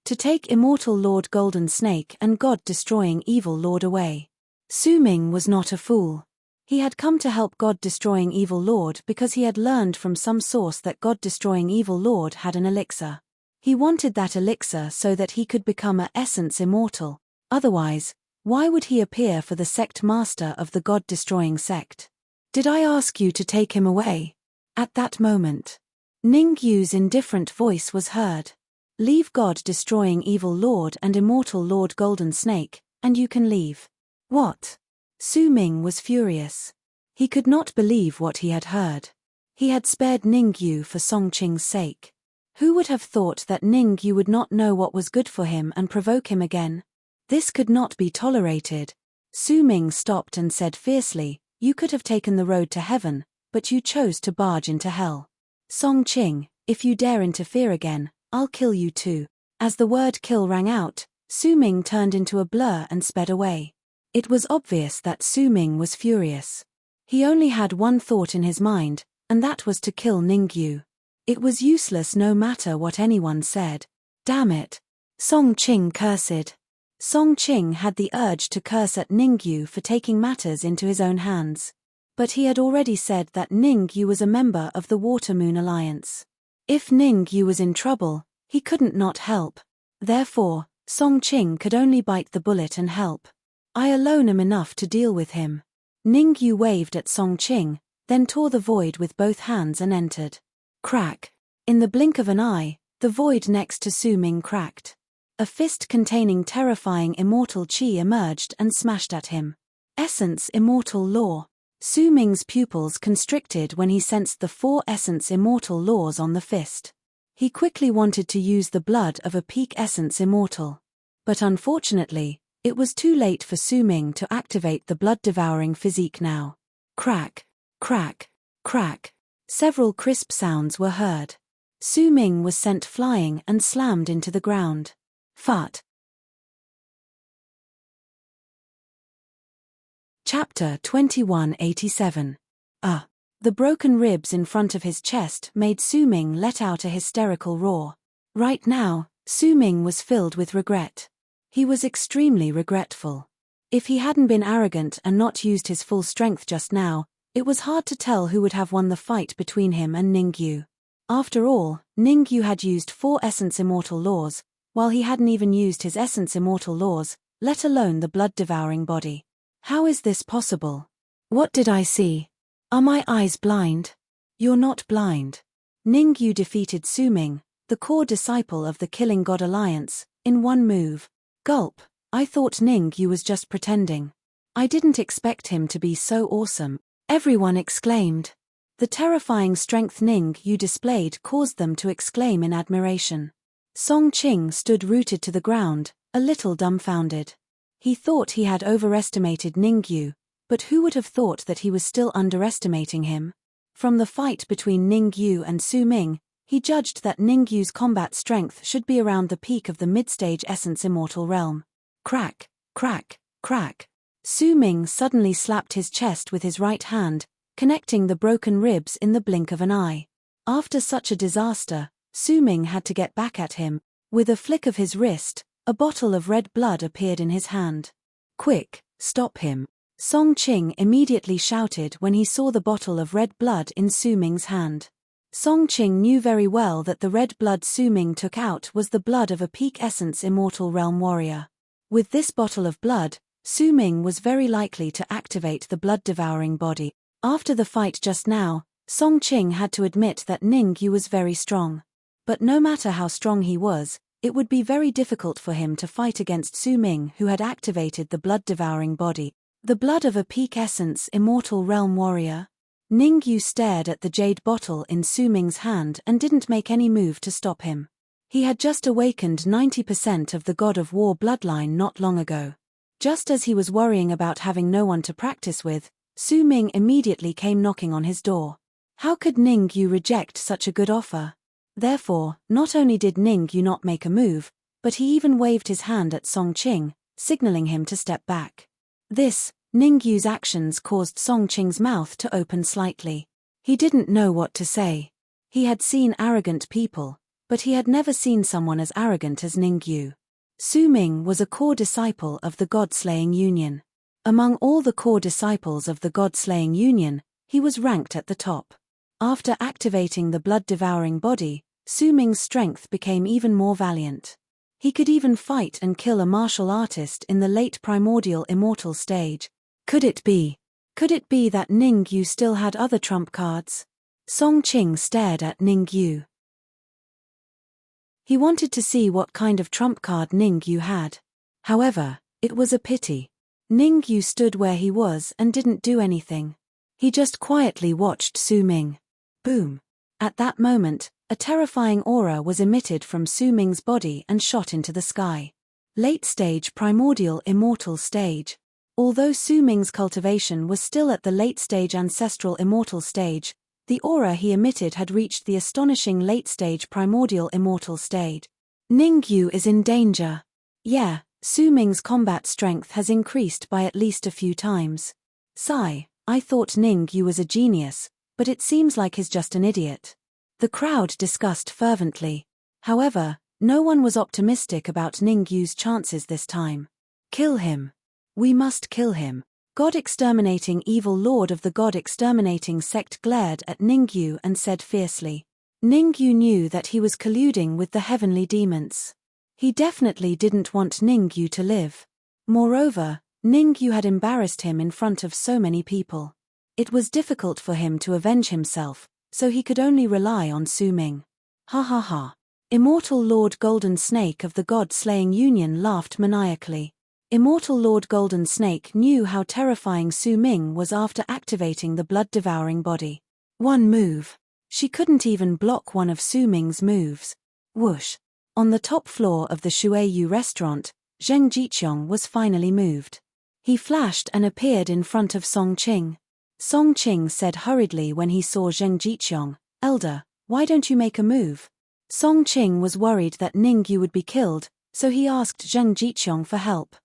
To take Immortal Lord Golden Snake and God-destroying evil Lord away. Su Ming was not a fool. He had come to help God-destroying evil Lord because he had learned from some source that God-destroying evil Lord had an elixir. He wanted that elixir so that he could become a essence immortal. Otherwise, why would he appear for the sect master of the God-destroying sect? Did I ask you to take him away? At that moment, Ningyu's indifferent voice was heard. Leave God-destroying evil Lord and immortal Lord Golden Snake, and you can leave. What? Su Ming was furious. He could not believe what he had heard. He had spared Ningyu for Song Qing's sake. Who would have thought that Ningyu would not know what was good for him and provoke him again? This could not be tolerated. Su Ming stopped and said fiercely, "You could have taken the road to heaven, but you chose to barge into hell. Song Qing, if you dare interfere again, I'll kill you too." As the word kill rang out, Su Ming turned into a blur and sped away. It was obvious that Su Ming was furious. He only had one thought in his mind, and that was to kill Ningyu. It was useless no matter what anyone said. Damn it. Song Qing cursed. Song Qing had the urge to curse at Ningyu for taking matters into his own hands. But he had already said that Ning Yu was a member of the Water Moon Alliance. If Ning Yu was in trouble, he couldn't not help. Therefore, Song Qing could only bite the bullet and help. I alone am enough to deal with him. Ning Yu waved at Song Qing, then tore the void with both hands and entered. Crack. In the blink of an eye, the void next to Su Ming cracked. A fist containing terrifying immortal qi emerged and smashed at him. Essence Immortal Law. Su Ming's pupils constricted when he sensed the 4 Essence Immortal Laws on the fist. He quickly wanted to use the blood of a peak Essence Immortal. But unfortunately, it was too late for Su Ming to activate the blood-devouring physique now. Crack, crack, crack. Several crisp sounds were heard. Su Ming was sent flying and slammed into the ground. Fart. Chapter 2187. The broken ribs in front of his chest made Su Ming let out a hysterical roar. Right now, Su Ming was filled with regret. He was extremely regretful. If he hadn't been arrogant and not used his full strength just now, it was hard to tell who would have won the fight between him and Ning Yu. After all, Ning Yu had used 4 Essence Immortal Laws, while he hadn't even used his Essence Immortal Laws, let alone the blood-devouring body. How is this possible? What did I see? Are my eyes blind? You're not blind. Ning Yu defeated Su Ming, the core disciple of the Killing God Alliance, in one move. Gulp. I thought Ning Yu was just pretending. I didn't expect him to be so awesome. Everyone exclaimed. The terrifying strength Ning Yu displayed caused them to exclaim in admiration. Song Qing stood rooted to the ground, a little dumbfounded. He thought he had overestimated Ning Yu, but who would have thought that he was still underestimating him? From the fight between Ning Yu and Su Ming, he judged that Ning Yu's combat strength should be around the peak of the mid-stage Essence Immortal realm. Crack, crack, crack. Su Ming suddenly slapped his chest with his right hand, connecting the broken ribs in the blink of an eye. After such a disaster, Su Ming had to get back at him. With a flick of his wrist, a bottle of red blood appeared in his hand. Quick, stop him. Song Qing immediately shouted when he saw the bottle of red blood in Su Ming's hand. Song Qing knew very well that the red blood Su Ming took out was the blood of a peak Essence Immortal Realm warrior. With this bottle of blood, Su Ming was very likely to activate the blood-devouring body. After the fight just now, Song Qing had to admit that Ning Yu was very strong. But no matter how strong he was, it would be very difficult for him to fight against Su Ming, who had activated the blood-devouring body. The blood of a peak Essence Immortal Realm warrior? Ning Yu stared at the jade bottle in Su Ming's hand and didn't make any move to stop him. He had just awakened 90% of the God of War bloodline not long ago. Just as he was worrying about having no one to practice with, Su Ming immediately came knocking on his door. How could Ning Yu reject such a good offer? Therefore, not only did Ning Yu not make a move, but he even waved his hand at Song Qing, signaling him to step back. Ning Yu's actions caused Song Qing's mouth to open slightly. He didn't know what to say. He had seen arrogant people, but he had never seen someone as arrogant as Ning Yu. Su Ming was a core disciple of the God-slaying Union. Among all the core disciples of the God-slaying Union, he was ranked at the top. After activating the blood-devouring body, Su Ming's strength became even more valiant. He could even fight and kill a martial artist in the late primordial immortal stage. Could it be that Ning Yu still had other trump cards? Song Qing stared at Ning Yu. He wanted to see what kind of trump card Ning Yu had. However, it was a pity. Ning Yu stood where he was and didn't do anything. He just quietly watched Su Ming. Boom. At that moment, a terrifying aura was emitted from Su Ming's body and shot into the sky. Late stage primordial immortal stage. Although Su Ming's cultivation was still at the late stage ancestral immortal stage, the aura he emitted had reached the astonishing late stage primordial immortal stage. Ning Yu is in danger. Yeah, Su Ming's combat strength has increased by at least a few times. Sigh, I thought Ning Yu was a genius, but it seems like he's just an idiot. The crowd discussed fervently. However, no one was optimistic about Ning Yu's chances this time. Kill him. We must kill him. God-exterminating evil lord of the God-exterminating sect glared at Ningyu and said fiercely. Ningyu knew that he was colluding with the heavenly demons. He definitely didn't want Ningyu to live. Moreover, Ningyu had embarrassed him in front of so many people. It was difficult for him to avenge himself, so he could only rely on Su Ming. Ha ha ha. Immortal Lord Golden Snake of the God-slaying Union laughed maniacally. Immortal Lord Golden Snake knew how terrifying Su Ming was after activating the blood-devouring body. One move. She couldn't even block one of Su Ming's moves. Whoosh. On the top floor of the Shuiyu restaurant, Zheng Jiqiong was finally moved. He flashed and appeared in front of Song Qing. Song Qing said hurriedly when he saw Zheng Jiqiong, "Elder, why don't you make a move?" Song Qing was worried that Ningyu would be killed, so he asked Zheng Jiqiong for help.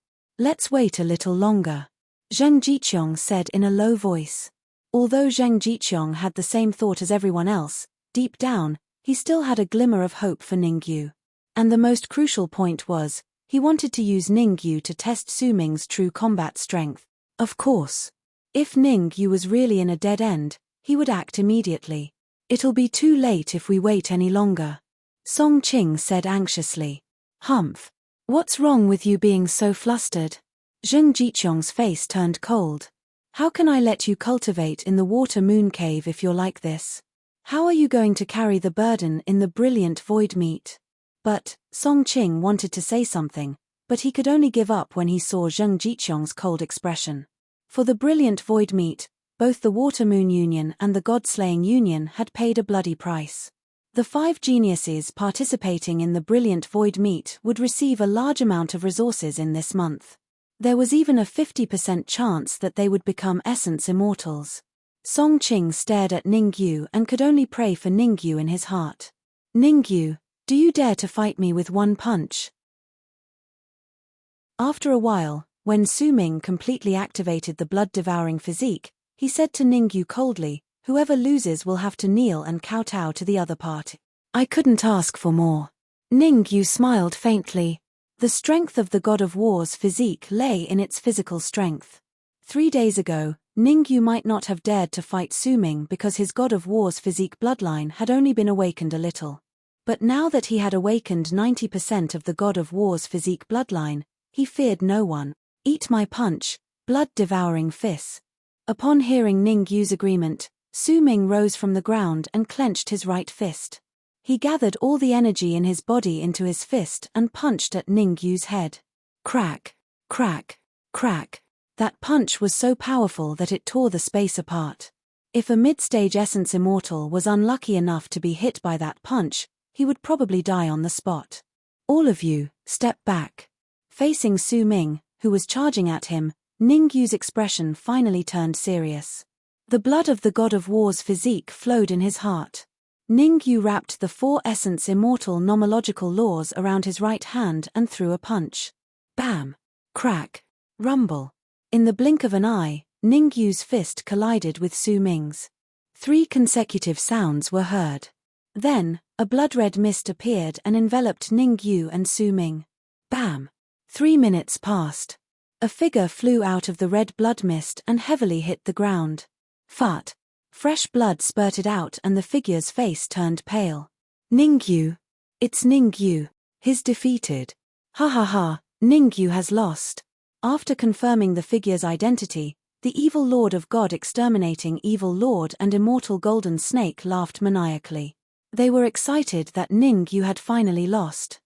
"Let's wait a little longer," Zheng Jiqiong said in a low voice. Although Zheng Jiqiong had the same thought as everyone else, deep down, he still had a glimmer of hope for Ningyu. And the most crucial point was, he wanted to use Ningyu to test Su Ming's true combat strength. Of course. If Ningyu was really in a dead end, he would act immediately. "It'll be too late if we wait any longer," Song Qing said anxiously. "Humph. What's wrong with you being so flustered?" Zheng Jiqiong's face turned cold. "How can I let you cultivate in the water moon cave if you're like this? How are you going to carry the burden in the brilliant void meat?" But Song Qing wanted to say something, but he could only give up when he saw Zheng Jiqiong's cold expression. For the brilliant void meat, both the Water Moon Union and the God-slaying Union had paid a bloody price. The 5 geniuses participating in the brilliant void meat would receive a large amount of resources in this month. There was even a 50% chance that they would become Essence Immortals. Song Qing stared at Ningyu and could only pray for Ningyu in his heart. "Ningyu, do you dare to fight me with one punch?" After a while, when Su Ming completely activated the blood-devouring physique, he said to Ningyu coldly, "Whoever loses will have to kneel and kowtow to the other party." "I couldn't ask for more." Ningyu smiled faintly. The strength of the God of War's physique lay in its physical strength. 3 days ago, Ningyu might not have dared to fight Su Ming because his God of War's physique bloodline had only been awakened a little. But now that he had awakened 90% of the God of War's physique bloodline, he feared no one. "Eat my punch, blood-devouring fists." Upon hearing Ningyu's agreement, Su Ming rose from the ground and clenched his right fist. He gathered all the energy in his body into his fist and punched at Ningyu's head. Crack, crack, crack. That punch was so powerful that it tore the space apart. If a mid-stage Essence Immortal was unlucky enough to be hit by that punch, he would probably die on the spot. "All of you, step back." Facing Su Ming, who was charging at him, Ningyu's expression finally turned serious. The blood of the God of War's physique flowed in his heart. Ningyu wrapped the 4 Essence Immortal nomological laws around his right hand and threw a punch. Bam! Crack! Rumble! In the blink of an eye, Ningyu's fist collided with Su Ming's. 3 consecutive sounds were heard. Then, a blood-red mist appeared and enveloped Ningyu and Su Ming. Bam! 3 minutes passed. A figure flew out of the red blood mist and heavily hit the ground. Fart! Fresh blood spurted out and the figure's face turned pale. "Ningyu! It's Ningyu. He's defeated. Ha ha ha, Ningyu has lost." After confirming the figure's identity, the evil lord of God exterminating evil lord and immortal golden snake laughed maniacally. They were excited that Ningyu had finally lost.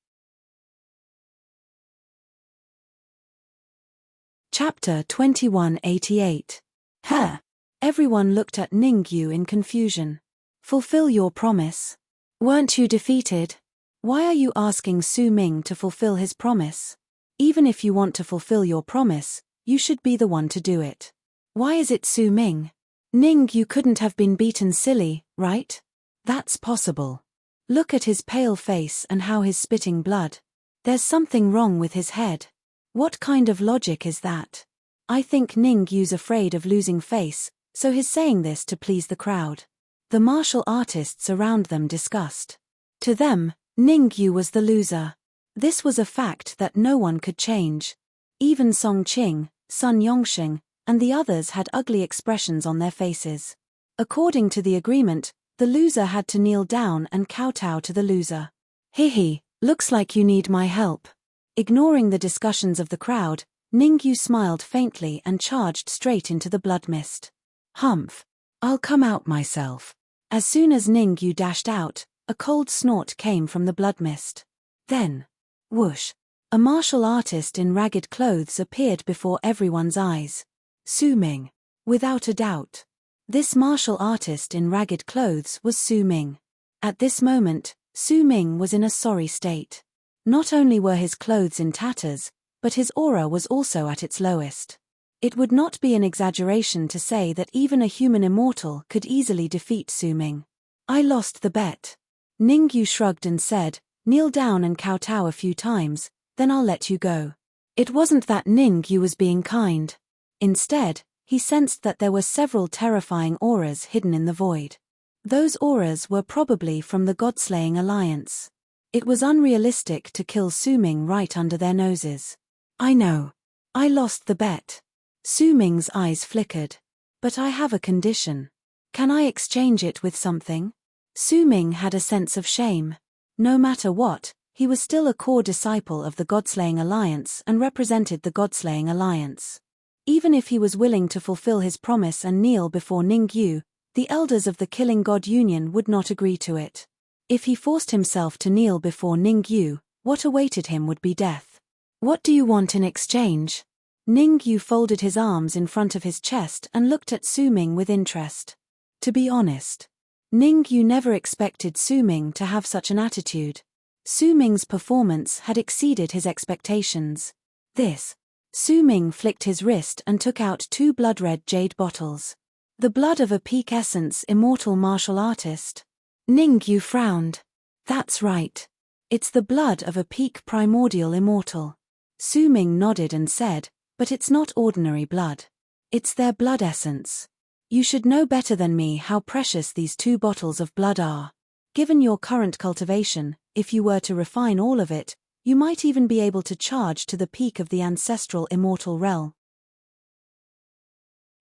Chapter 2188. Huh! Everyone looked at Ningyu in confusion. "Fulfill your promise. Weren't you defeated? Why are you asking Su Ming to fulfill his promise? Even if you want to fulfill your promise, you should be the one to do it. Why is it Su Ming? Ningyu couldn't have been beaten silly, right? That's possible. Look at his pale face and how he's spitting blood. There's something wrong with his head. What kind of logic is that? I think Ningyu's afraid of losing face, so he's saying this to please the crowd." The martial artists around them discussed. To them, Ningyu was the loser. This was a fact that no one could change. Even Song Qing, Sun Yongxing, and the others had ugly expressions on their faces. According to the agreement, the loser had to kneel down and kowtow to the loser. Hehe, looks like you need my help. Ignoring the discussions of the crowd, Ningyu smiled faintly and charged straight into the blood mist. Humph. I'll come out myself. As soon as Ningyu dashed out, a cold snort came from the blood mist. Then, whoosh, a martial artist in ragged clothes appeared before everyone's eyes. Su Ming. Without a doubt. This martial artist in ragged clothes was Su Ming. At this moment, Su Ming was in a sorry state. Not only were his clothes in tatters, but his aura was also at its lowest. It would not be an exaggeration to say that even a human immortal could easily defeat Su Ming. I lost the bet. Ningyu shrugged and said, kneel down and kowtow a few times, then I'll let you go. It wasn't that Ningyu was being kind. Instead, he sensed that there were several terrifying auras hidden in the void. Those auras were probably from the God-slaying alliance. It was unrealistic to kill Su Ming right under their noses. I know. I lost the bet. Su Ming's eyes flickered. But I have a condition. Can I exchange it with something? Su Ming had a sense of shame. No matter what, he was still a core disciple of the God-slaying alliance and represented the God-slaying alliance. Even if he was willing to fulfill his promise and kneel before Ningyu, the elders of the Killing God Union would not agree to it. If he forced himself to kneel before Ningyu, what awaited him would be death. What do you want in exchange? Ningyu folded his arms in front of his chest and looked at Su Ming with interest. To be honest, Ningyu never expected Su Ming to have such an attitude. Su Ming's performance had exceeded his expectations. Su Ming flicked his wrist and took out 2 blood-red jade bottles. The blood of a peak essence immortal martial artist. Ningyu frowned. That's right. It's the blood of a peak primordial immortal. Su Ming nodded and said, but it's not ordinary blood. It's their blood essence. You should know better than me how precious these 2 bottles of blood are. Given your current cultivation, if you were to refine all of it, you might even be able to charge to the peak of the ancestral immortal realm.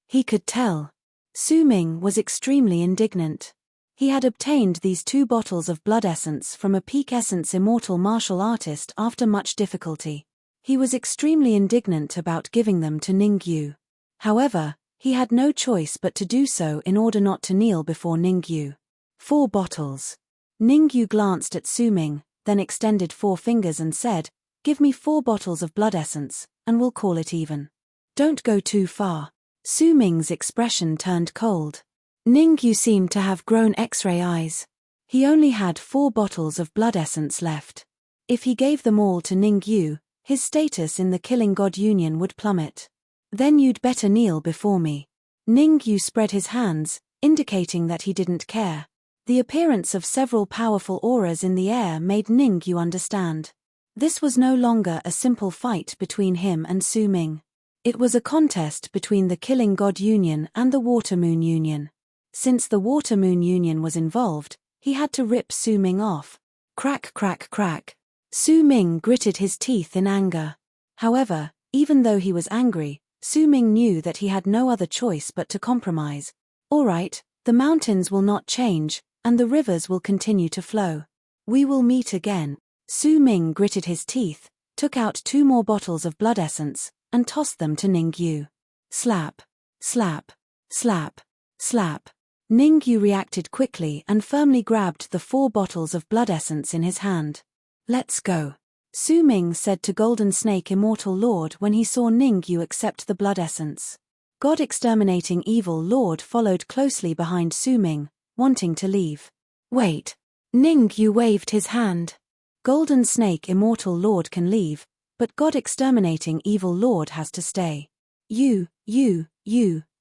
He could tell. Su Ming was extremely indignant. He had obtained these 2 bottles of blood essence from a peak essence immortal martial artist after much difficulty. He was extremely indignant about giving them to Ningyu. However, he had no choice but to do so in order not to kneel before Ningyu. 4 bottles. Ningyu glanced at Su Ming, then extended 4 fingers and said, give me 4 bottles of blood essence, and we'll call it even. Don't go too far. Su Ming's expression turned cold. Ningyu seemed to have grown X-ray eyes. He only had 4 bottles of blood essence left. If he gave them all to Ningyu, his status in the Killing God Union would plummet. Then you'd better kneel before me. Ningyu spread his hands, indicating that he didn't care. The appearance of several powerful auras in the air made Ningyu understand. This was no longer a simple fight between him and Su Ming. It was a contest between the Killing God Union and the Water Moon Union. Since the Water Moon Union was involved, he had to rip Su Ming off. Crack, crack, crack. Su Ming gritted his teeth in anger. However, even though he was angry, Su Ming knew that he had no other choice but to compromise. All right, the mountains will not change, and the rivers will continue to flow. We will meet again. Su Ming gritted his teeth, took out 2 more bottles of blood essence, and tossed them to Ningyu. Slap, slap, slap, slap. Ningyu reacted quickly and firmly grabbed the 4 bottles of blood essence in his hand. Let's go. Su Ming said to Golden Snake Immortal Lord when he saw Ningyu accept the blood essence. God Exterminating Evil Lord followed closely behind Su Ming, wanting to leave. Wait. Ningyu waved his hand. Golden Snake Immortal Lord can leave, but God Exterminating Evil Lord has to stay. You.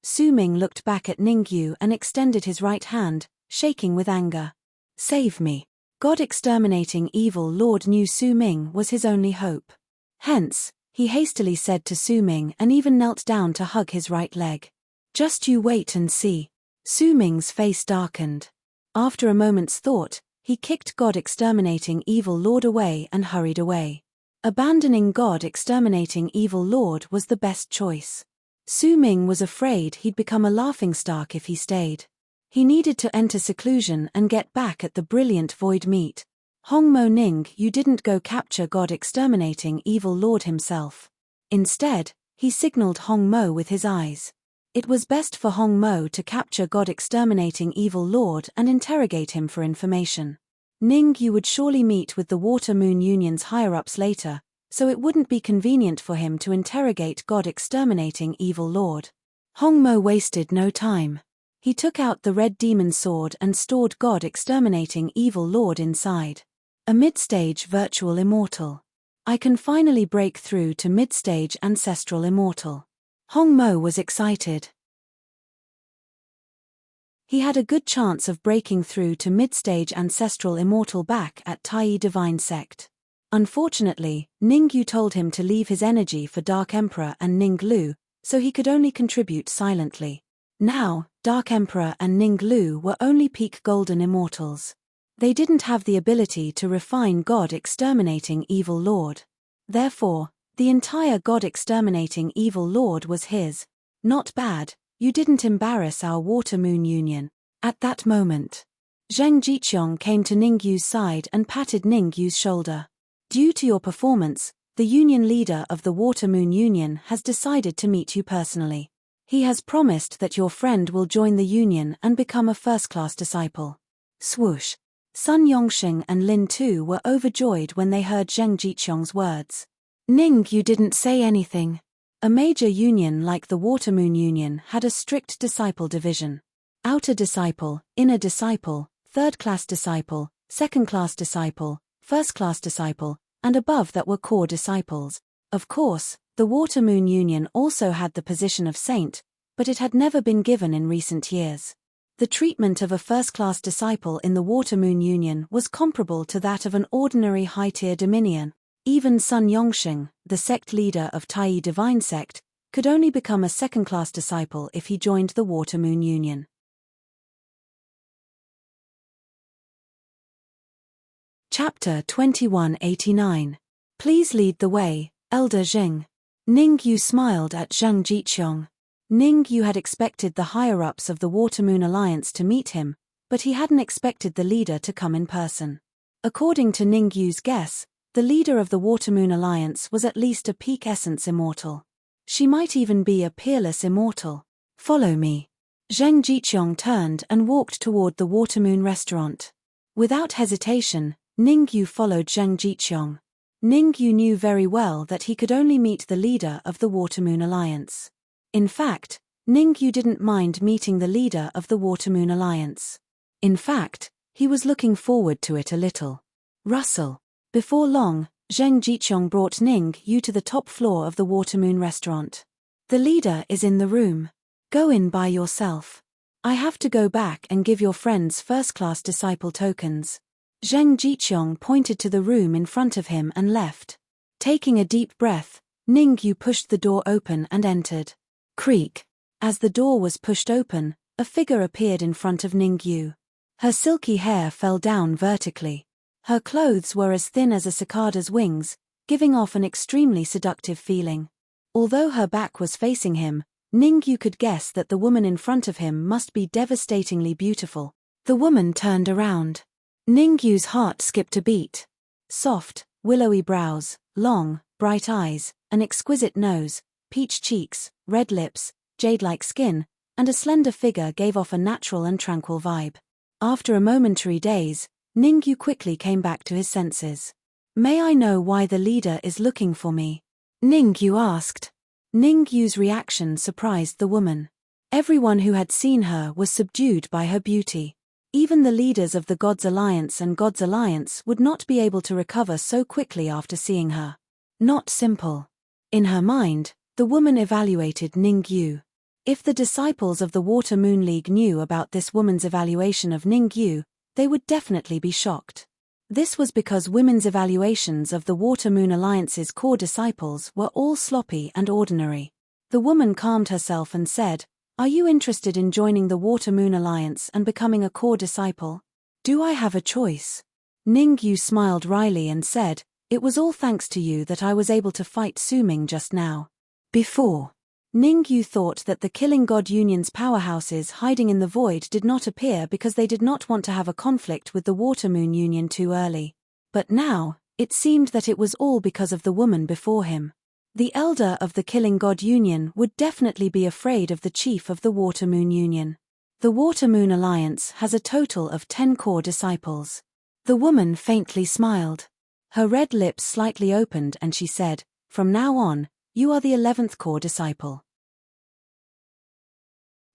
Su Ming looked back at Ningyu and extended his right hand, shaking with anger. Save me. God Exterminating Evil Lord knew Su Ming was his only hope. Hence, he hastily said to Su Ming and even knelt down to hug his right leg. Just you wait and see. Su Ming's face darkened. After a moment's thought, he kicked God Exterminating Evil Lord away and hurried away. Abandoning God Exterminating Evil Lord was the best choice. Su Ming was afraid he'd become a laughingstock if he stayed. He needed to enter seclusion and get back at the brilliant void meat. Hong Mo Ning, you didn't go capture God exterminating evil lord himself. Instead, he signaled Hong Mo with his eyes. It was best for Hong Mo to capture God exterminating evil lord and interrogate him for information. Ning Yu would surely meet with the Water Moon Union's higher-ups later, so it wouldn't be convenient for him to interrogate God exterminating evil lord. Hong Mo wasted no time. He took out the red demon sword and stored God exterminating evil lord inside. A mid-stage virtual immortal. I can finally break through to mid-stage ancestral immortal. Hong Mo was excited. He had a good chance of breaking through to mid-stage ancestral immortal back at Tai Divine Sect. Unfortunately, Ning Yu told him to leave his energy for Dark Emperor and Ning Lu, so he could only contribute silently. Now, Dark Emperor and Ning Lu were only peak golden immortals. They didn't have the ability to refine God exterminating evil lord. Therefore, the entire God exterminating evil lord was his. Not bad, you didn't embarrass our Water Moon Union. At that moment, Zheng Jiqiong came to Ning Yu's side and patted Ning Yu's shoulder. Due to your performance, the Union leader of the Water Moon Union has decided to meet you personally. He has promised that your friend will join the Union and become a first-class disciple. Swoosh. Sun Yongxing and Lin Tu were overjoyed when they heard Zheng Jiqiong's words. Ning Yu didn't say anything. A major union like the Water Moon Union had a strict disciple division. Outer disciple, inner disciple, third-class disciple, second-class disciple, first-class disciple, and above that were core disciples. Of course, the Water Moon Union also had the position of saint, but it had never been given in recent years. The treatment of a first-class disciple in the Water Moon Union was comparable to that of an ordinary high-tier dominion. Even Sun Yongxing, the sect leader of Tai Divine Sect, could only become a second-class disciple if he joined the Water Moon Union. Chapter 2189. Please lead the way, Elder Zheng. Ning Yu smiled at Zheng Jiqiong. Ning Yu had expected the higher-ups of the Water Moon Alliance to meet him, but he hadn't expected the leader to come in person. According to Ning Yu's guess, the leader of the Water Moon Alliance was at least a peak essence immortal. She might even be a peerless immortal. Follow me. Zheng Jiqiong turned and walked toward the Water Moon restaurant. Without hesitation, Ning Yu followed Zheng Jiqiong. Ning Yu knew very well that he could only meet the leader of the Water Moon Alliance. In fact, Ning Yu didn't mind meeting the leader of the Water Moon Alliance. In fact, he was looking forward to it a little. Rustle. Before long, Zheng Jiqiong brought Ning Yu to the top floor of the Water Moon restaurant. The leader is in the room. Go in by yourself. I have to go back and give your friends first-class disciple tokens. Zheng Jiqiong pointed to the room in front of him and left. Taking a deep breath, Ning Yu pushed the door open and entered. Creak. As the door was pushed open, a figure appeared in front of Ning Yu. Her silky hair fell down vertically. Her clothes were as thin as a cicada's wings, giving off an extremely seductive feeling. Although her back was facing him, Ning Yu could guess that the woman in front of him must be devastatingly beautiful. The woman turned around. Ning Yu's heart skipped a beat. Soft, willowy brows, long, bright eyes, an exquisite nose, peach cheeks, red lips, jade-like skin, and a slender figure gave off a natural and tranquil vibe. After a momentary daze, Ning Yu quickly came back to his senses. May I know why the leader is looking for me? Ning Yu asked. Ning Yu's reaction surprised the woman. Everyone who had seen her was subdued by her beauty. Even the leaders of the Gods Alliance and Gods Alliance would not be able to recover so quickly after seeing her. Not simple. In her mind, the woman evaluated Ning Yu. If the disciples of the Water Moon League knew about this woman's evaluation of Ning Yu, they would definitely be shocked. This was because women's evaluations of the Water Moon Alliance's core disciples were all sloppy and ordinary. The woman calmed herself and said, "Are you interested in joining the Water Moon Alliance and becoming a core disciple? Do I have a choice?" Ning Yu smiled wryly and said, "It was all thanks to you that I was able to fight Su Ming just now. Before Ningyu thought that the Killing God Union's powerhouses hiding in the void did not appear because they did not want to have a conflict with the Water Moon Union too early. But now, it seemed that it was all because of the woman before him. The elder of the Killing God Union would definitely be afraid of the chief of the Water Moon Union. The Water Moon Alliance has a total of 10 core disciples. The woman faintly smiled. Her red lips slightly opened and she said, "From now on, you are the 11th core disciple.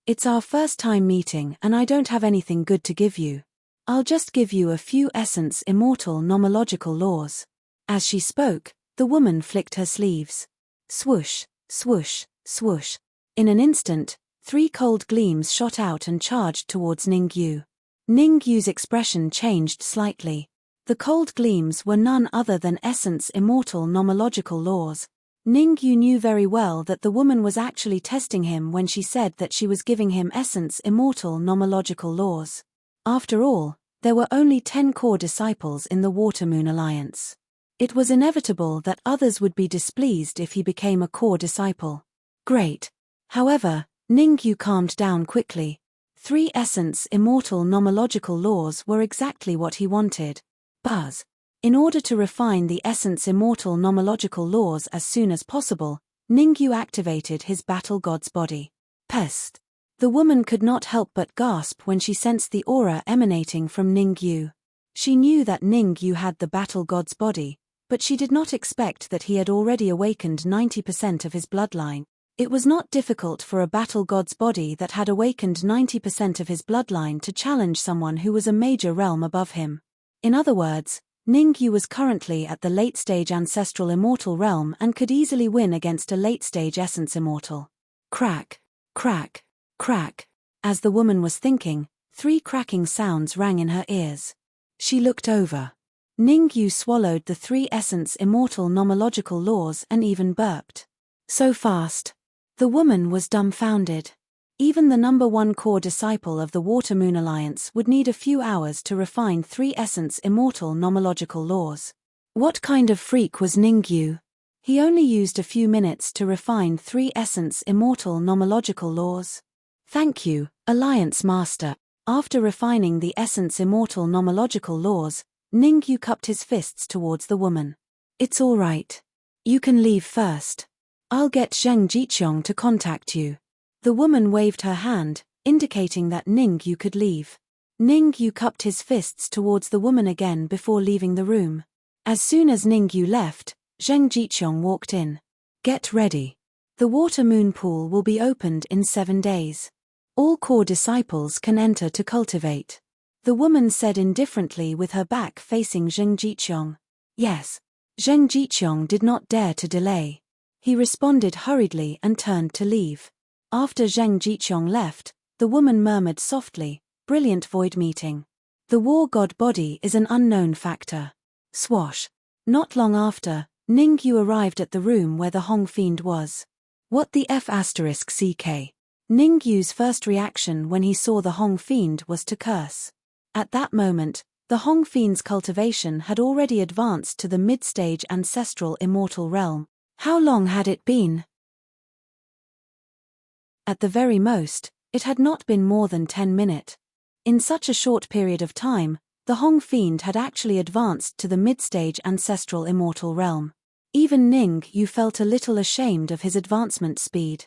It's our first time meeting and I don't have anything good to give you. I'll just give you a few essence immortal nomological laws." As she spoke, the woman flicked her sleeves. Swoosh, swoosh, swoosh. In an instant, 3 cold gleams shot out and charged towards Ningyu. Ningyu's expression changed slightly. The cold gleams were none other than essence immortal nomological laws. Ningyu knew very well that the woman was actually testing him when she said that she was giving him essence immortal nomological laws. After all, there were only 10 core disciples in the Water Moon Alliance. It was inevitable that others would be displeased if he became a core disciple. Great. However, Ningyu calmed down quickly. 3 essence immortal nomological laws were exactly what he wanted. Buzz. In order to refine the essence immortal nomological laws as soon as possible, Ningyu activated his battle god's body. Pest. The woman could not help but gasp when she sensed the aura emanating from Ningyu. She knew that Ningyu had the battle god's body, but she did not expect that he had already awakened 90% of his bloodline. It was not difficult for a battle god's body that had awakened 90% of his bloodline to challenge someone who was a major realm above him. In other words, Ningyu was currently at the late-stage ancestral immortal realm and could easily win against a late-stage essence immortal. Crack, crack, crack. As the woman was thinking, 3 cracking sounds rang in her ears. She looked over. Ningyu swallowed the 3 essence immortal nomological laws and even burped. So fast. The woman was dumbfounded. Even the number 1 core disciple of the Water Moon Alliance would need a few hours to refine 3 essence immortal nomological laws. What kind of freak was Ningyu? He only used a few minutes to refine 3 essence immortal nomological laws. Thank you, Alliance Master. After refining the essence immortal nomological laws, Ningyu cupped his fists towards the woman. It's all right. You can leave first. I'll get Zheng Jiqiong to contact you. The woman waved her hand, indicating that Ningyu could leave. Ningyu cupped his fists towards the woman again before leaving the room. As soon as Ningyu left, Zheng Jiqiong walked in. Get ready. The Water Moon Pool will be opened in 7 days. All core disciples can enter to cultivate. The woman said indifferently with her back facing Zheng Jiqiong. Yes. Zheng Jiqiong did not dare to delay. He responded hurriedly and turned to leave. After Zheng Jiqiong left, the woman murmured softly, "Brilliant void meeting. The war god body is an unknown factor." Swash. Not long after, Ningyu arrived at the room where the Hong Fiend was. What the F***CK? Ningyu's first reaction when he saw the Hong Fiend was to curse. At that moment, the Hong Fiend's cultivation had already advanced to the mid-stage ancestral immortal realm. How long had it been? At the very most, it had not been more than 10 minutes. In such a short period of time, the Hong Fiend had actually advanced to the mid-stage ancestral immortal realm. Even Ningyu felt a little ashamed of his advancement speed.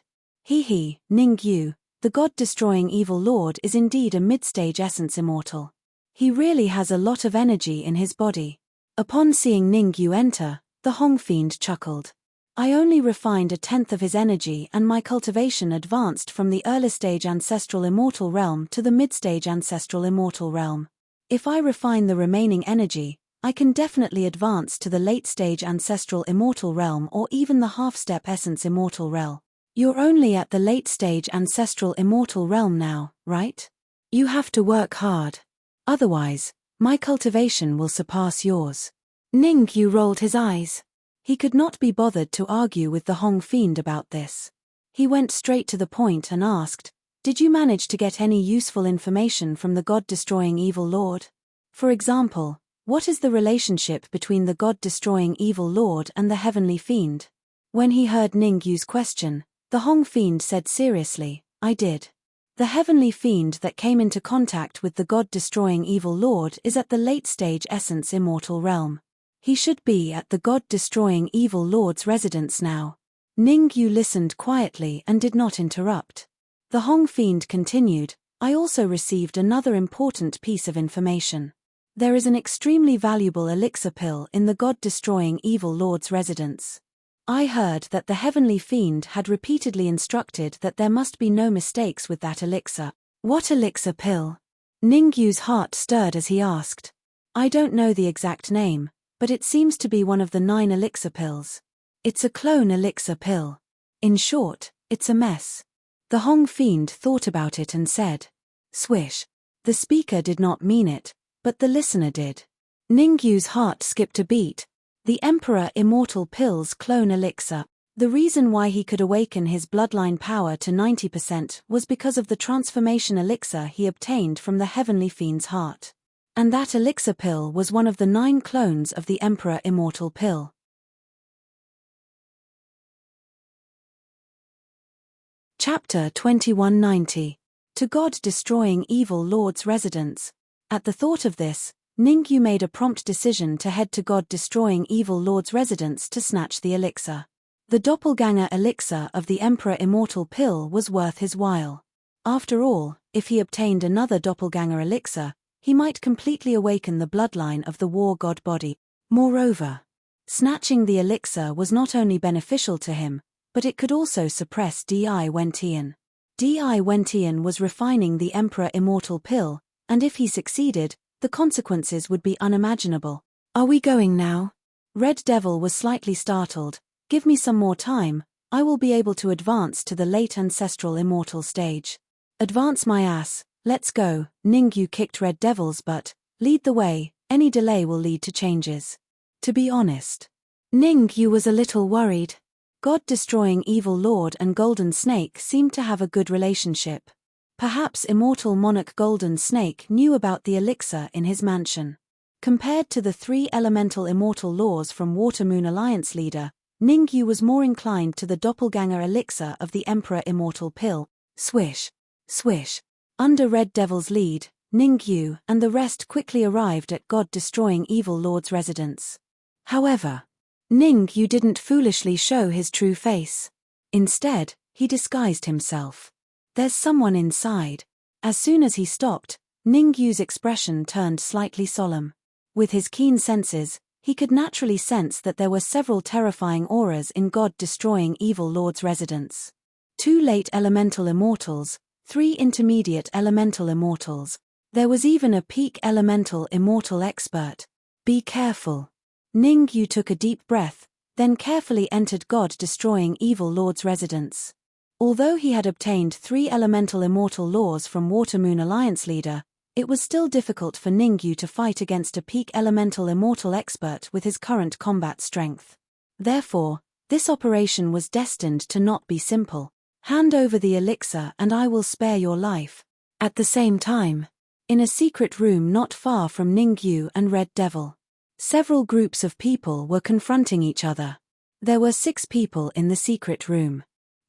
Ningyu, the god-destroying evil lord, is indeed a mid-stage essence immortal. He really has a lot of energy in his body. Upon seeing Ningyu enter, the Hong Fiend chuckled. I only refined 1/10 of his energy and my cultivation advanced from the early-stage ancestral immortal realm to the mid-stage ancestral immortal realm. If I refine the remaining energy, I can definitely advance to the late-stage ancestral immortal realm or even the half-step essence immortal realm. You're only at the late-stage ancestral immortal realm now, right? You have to work hard. Otherwise, my cultivation will surpass yours. Ningyu rolled his eyes. He could not be bothered to argue with the Hong Fiend about this. He went straight to the point and asked, "Did you manage to get any useful information from the god-destroying evil lord? For example, what is the relationship between the god-destroying evil lord and the heavenly fiend?" When he heard Ningyu's question, The Hong Fiend said seriously, I did. The heavenly fiend that came into contact with the god-destroying evil lord is at the late-stage essence immortal realm. He should be at the god-destroying evil lord's residence now. Ning Yu listened quietly and did not interrupt. The Hong Fiend continued, I also received another important piece of information. There is an extremely valuable elixir pill in the god-destroying evil lord's residence. I heard that the heavenly fiend had repeatedly instructed that there must be no mistakes with that elixir. What elixir pill? Ning Yu's heart stirred as he asked. I don't know the exact name, but it seems to be one of the 9 elixir pills. It's a clone elixir pill. In short, it's a mess. The Hong Fiend thought about it and said, swish. The speaker did not mean it, but the listener did. Ning Yu's heart skipped a beat. The Emperor Immortal Pill's clone elixir. The reason why he could awaken his bloodline power to 90% was because of the transformation elixir he obtained from the heavenly fiend's heart. And that elixir pill was one of the 9 clones of the Emperor Immortal Pill. Chapter 2190. To God-destroying evil lord's residence. At the thought of this, Ning Yu made a prompt decision to head to God-destroying evil lord's residence to snatch the elixir. The doppelganger elixir of the Emperor Immortal Pill was worth his while. After all, if he obtained another doppelganger elixir, he might completely awaken the bloodline of the war god body. Moreover, snatching the elixir was not only beneficial to him, but it could also suppress Di Wentian. Di Wentian was refining the Emperor Immortal Pill, and if he succeeded, the consequences would be unimaginable. Are we going now? Red Devil was slightly startled. Give me some more time, I will be able to advance to the late ancestral immortal stage. Advance my ass, let's go. Ning Yu kicked Red Devil's butt. Lead the way, any delay will lead to changes. To be honest, Ning Yu was a little worried. God-destroying evil lord and Golden Snake seemed to have a good relationship. Perhaps immortal monarch Golden Snake knew about the elixir in his mansion. Compared to the 3 elemental immortal laws from Water Moon Alliance leader, Ning Yu was more inclined to the doppelganger elixir of the Emperor Immortal Pill. Swish, swish. Under Red Devil's lead, Ning Yu and the rest quickly arrived at God-destroying evil lord's residence. However, Ning Yu didn't foolishly show his true face. Instead, he disguised himself. There's someone inside. As soon as he stopped, Ning Yu's expression turned slightly solemn. With his keen senses, he could naturally sense that there were several terrifying auras in God-destroying evil lord's residence. 2 late elemental immortals, 3 intermediate elemental immortals. There was even a peak elemental immortal expert. Be careful. Ning Yu took a deep breath, then carefully entered God-destroying evil lord's residence. Although he had obtained 3 elemental immortal laws from Water Moon Alliance leader, it was still difficult for Ning Yu to fight against a peak elemental immortal expert with his current combat strength. Therefore, this operation was destined to not be simple. Hand over the elixir and I will spare your life. At the same time, in a secret room not far from Ning Yu and Red Devil, several groups of people were confronting each other. There were 6 people in the secret room.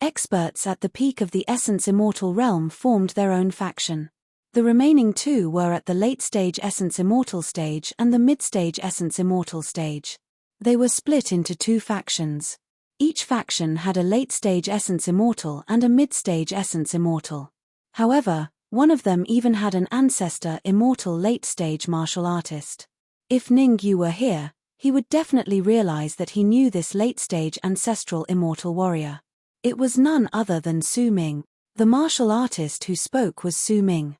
Experts at the peak of the Essence Immortal realm formed their own faction. The remaining 2 were at the late-stage Essence Immortal stage and the mid-stage Essence Immortal stage. They were split into 2 factions. Each faction had a late-stage Essence Immortal and a mid-stage Essence Immortal. However, one of them even had an ancestor Immortal late-stage martial artist. If Ning Yu were here, he would definitely realize that he knew this late-stage ancestral Immortal warrior. It was none other than Su Ming. The martial artist who spoke was Su Ming.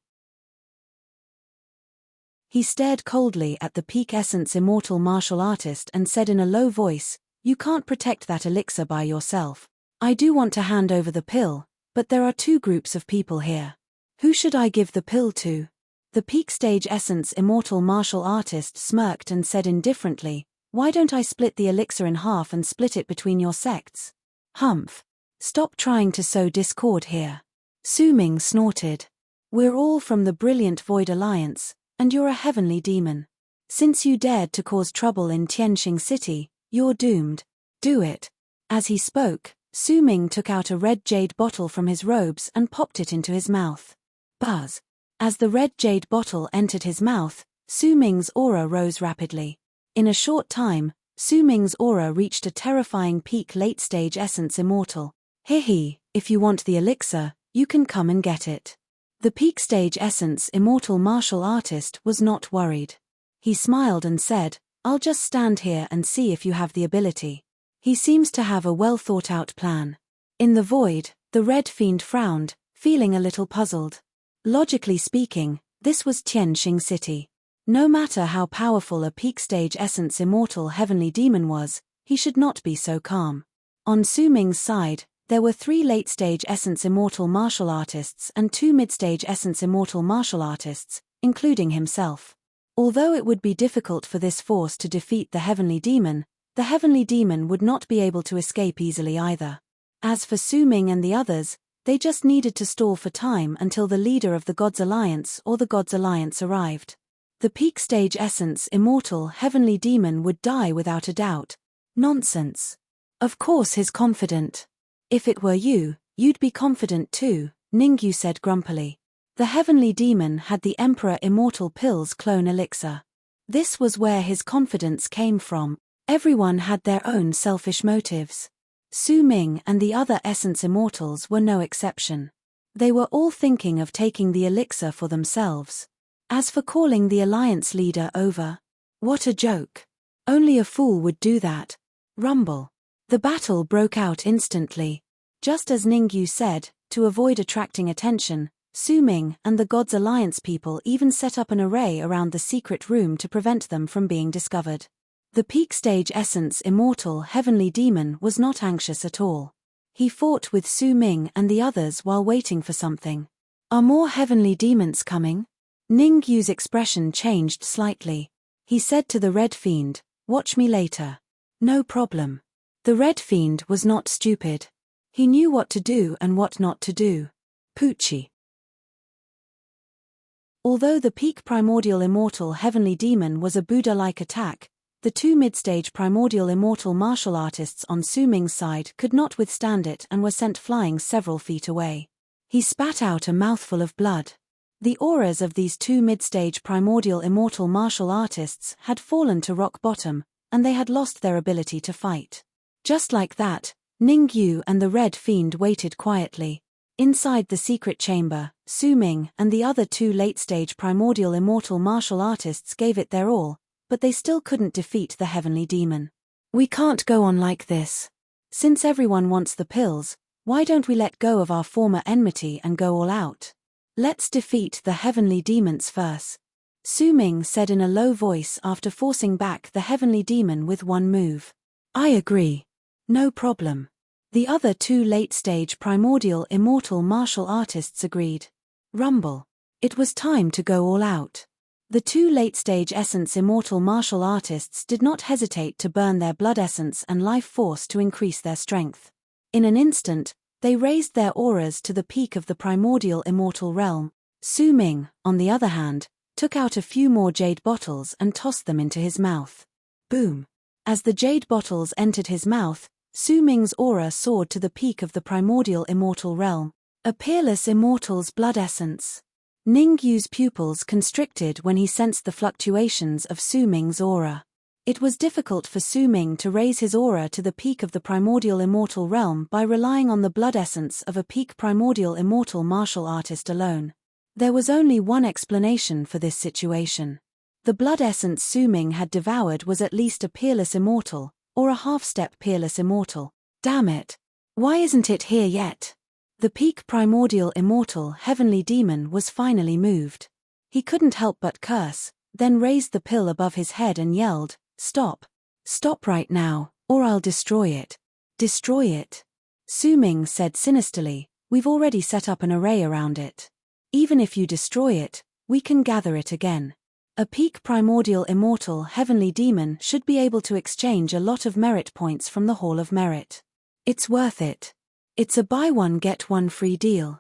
He stared coldly at the peak essence immortal martial artist and said in a low voice, "You can't protect that elixir by yourself. I do want to hand over the pill, but there are 2 groups of people here. Who should I give the pill to?" The peak stage essence immortal martial artist smirked and said indifferently, "Why don't I split the elixir in half and split it between your sects?" Humph. Stop trying to sow discord here. Su Ming snorted. "We're all from the brilliant Void Alliance, and you're a heavenly demon. Since you dared to cause trouble in Tianxing City, you're doomed. Do it." As he spoke, Su Ming took out a red jade bottle from his robes and popped it into his mouth. Buzz. As the red jade bottle entered his mouth, Su Ming's aura rose rapidly. In a short time, Su Ming's aura reached a terrifying peak late-stage essence immortal. Hehe, if you want the elixir, you can come and get it. The peak stage essence immortal martial artist was not worried. He smiled and said, I'll just stand here and see if you have the ability. He seems to have a well-thought-out plan. In the void, the red fiend frowned, feeling a little puzzled. Logically speaking, this was Tianxing City. No matter how powerful a peak-stage essence immortal heavenly demon was, he should not be so calm. On Su Ming's side, there were 3 late-stage essence immortal martial artists and 2 mid-stage essence immortal martial artists, including himself. Although it would be difficult for this force to defeat the heavenly demon, the heavenly demon would not be able to escape easily either. As for Su Ming and the others, they just needed to stall for time until the leader of the Gods Alliance or the Gods Alliance arrived. The peak stage essence immortal heavenly demon would die without a doubt. Nonsense. Of course he's confident. If it were you, you'd be confident too, Ningyu said grumpily. The heavenly demon had the Emperor Immortal Pills clone elixir. This was where his confidence came from. Everyone had their own selfish motives. Su Ming and the other essence immortals were no exception. They were all thinking of taking the elixir for themselves. As for calling the alliance leader over, what a joke. Only a fool would do that. Rumble. The battle broke out instantly. Just as Ningyu said, to avoid attracting attention, Su Ming and the Gods Alliance people even set up an array around the secret room to prevent them from being discovered. The peak stage essence immortal heavenly demon was not anxious at all. He fought with Su Ming and the others while waiting for something. Are more heavenly demons coming? Ningyu's expression changed slightly. He said to the Red Fiend, watch me later. No problem. The Red Fiend was not stupid. He knew what to do and what not to do. Poochie. Although the peak primordial immortal heavenly demon was a Buddha-like attack, the 2 mid-stage primordial immortal martial artists on Su Ming's side could not withstand it and were sent flying several feet away. He spat out a mouthful of blood. The auras of these 2 mid-stage primordial immortal martial artists had fallen to rock bottom, and they had lost their ability to fight. Just like that, Ningyu and the Red Fiend waited quietly. Inside the secret chamber, Su Ming and the other 2 late-stage primordial immortal martial artists gave it their all, but they still couldn't defeat the heavenly demon. We can't go on like this. Since everyone wants the pills, why don't we let go of our former enmity and go all out? Let's defeat the heavenly demons first. Su Ming said in a low voice after forcing back the heavenly demon with one move. I agree. No problem. The other 2 late-stage primordial immortal martial artists agreed. Rumble. It was time to go all out. The 2 late-stage essence immortal martial artists did not hesitate to burn their blood essence and life force to increase their strength. In an instant, they raised their auras to the peak of the primordial immortal realm. Su Ming, on the other hand, took out a few more jade bottles and tossed them into his mouth. Boom. As the jade bottles entered his mouth, Su Ming's aura soared to the peak of the primordial immortal realm. A peerless immortal's blood essence. Ningyu's pupils constricted when he sensed the fluctuations of Su Ming's aura. It was difficult for Su Ming to raise his aura to the peak of the primordial immortal realm by relying on the blood essence of a peak primordial immortal martial artist alone. There was only one explanation for this situation. The blood essence Su Ming had devoured was at least a peerless immortal, or a half-step peerless immortal. Damn it! Why isn't it here yet? The peak primordial immortal heavenly demon was finally moved. He couldn't help but curse, then raised the pill above his head and yelled, Stop! Stop right now, or I'll destroy it. Destroy it. Su Ming said sinisterly, we've already set up an array around it. Even if you destroy it, we can gather it again. A peak primordial immortal heavenly demon should be able to exchange a lot of merit points from the Hall of Merit. It's worth it. It's a buy one get one free deal.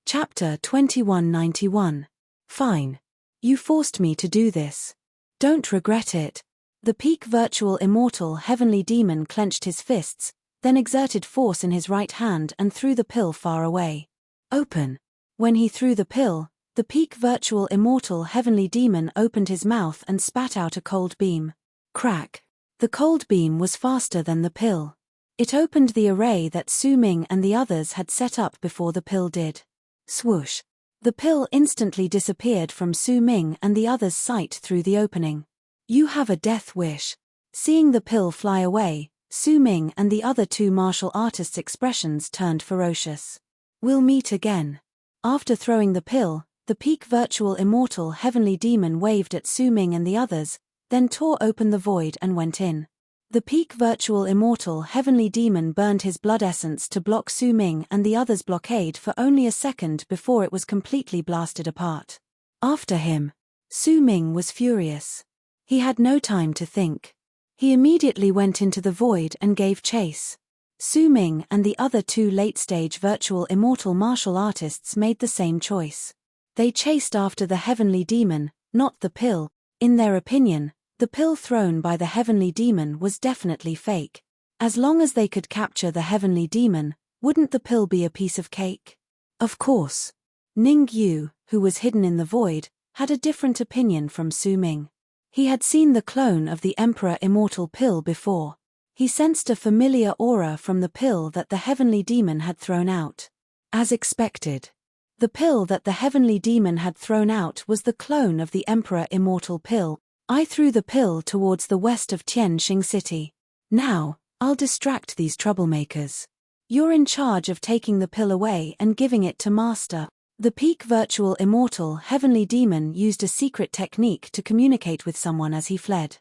Chapter 2191. Fine. You forced me to do this. Don't regret it. The peak virtual immortal heavenly demon clenched his fists, then exerted force in his right hand and threw the pill far away. Open. When he threw the pill, the peak virtual immortal heavenly demon opened his mouth and spat out a cold beam. Crack. The cold beam was faster than the pill. It opened the array that Su Ming and the others had set up before the pill did. Swoosh. The pill instantly disappeared from Su Ming and the others' sight through the opening. You have a death wish. Seeing the pill fly away, Su Ming and the other two martial artists' expressions turned ferocious. We'll meet again. After throwing the pill, the peak virtual immortal heavenly demon waved at Su Ming and the others, then tore open the void and went in. The peak virtual immortal heavenly demon burned his blood essence to block Su Ming and the others' blockade for only a second before it was completely blasted apart. After him. Su Ming was furious. He had no time to think. He immediately went into the void and gave chase. Su Ming and the other two late-stage virtual immortal martial artists made the same choice. They chased after the heavenly demon, not the pill. In their opinion, the pill thrown by the heavenly demon was definitely fake. As long as they could capture the heavenly demon, wouldn't the pill be a piece of cake? Of course. Ning Yu, who was hidden in the void, had a different opinion from Su Ming. He had seen the clone of the Emperor Immortal pill before. He sensed a familiar aura from the pill that the heavenly demon had thrown out. As expected. The pill that the heavenly demon had thrown out was the clone of the Emperor Immortal pill. I threw the pill towards the west of Tianxing City. Now, I'll distract these troublemakers. You're in charge of taking the pill away and giving it to Master. The peak virtual immortal heavenly demon used a secret technique to communicate with someone as he fled.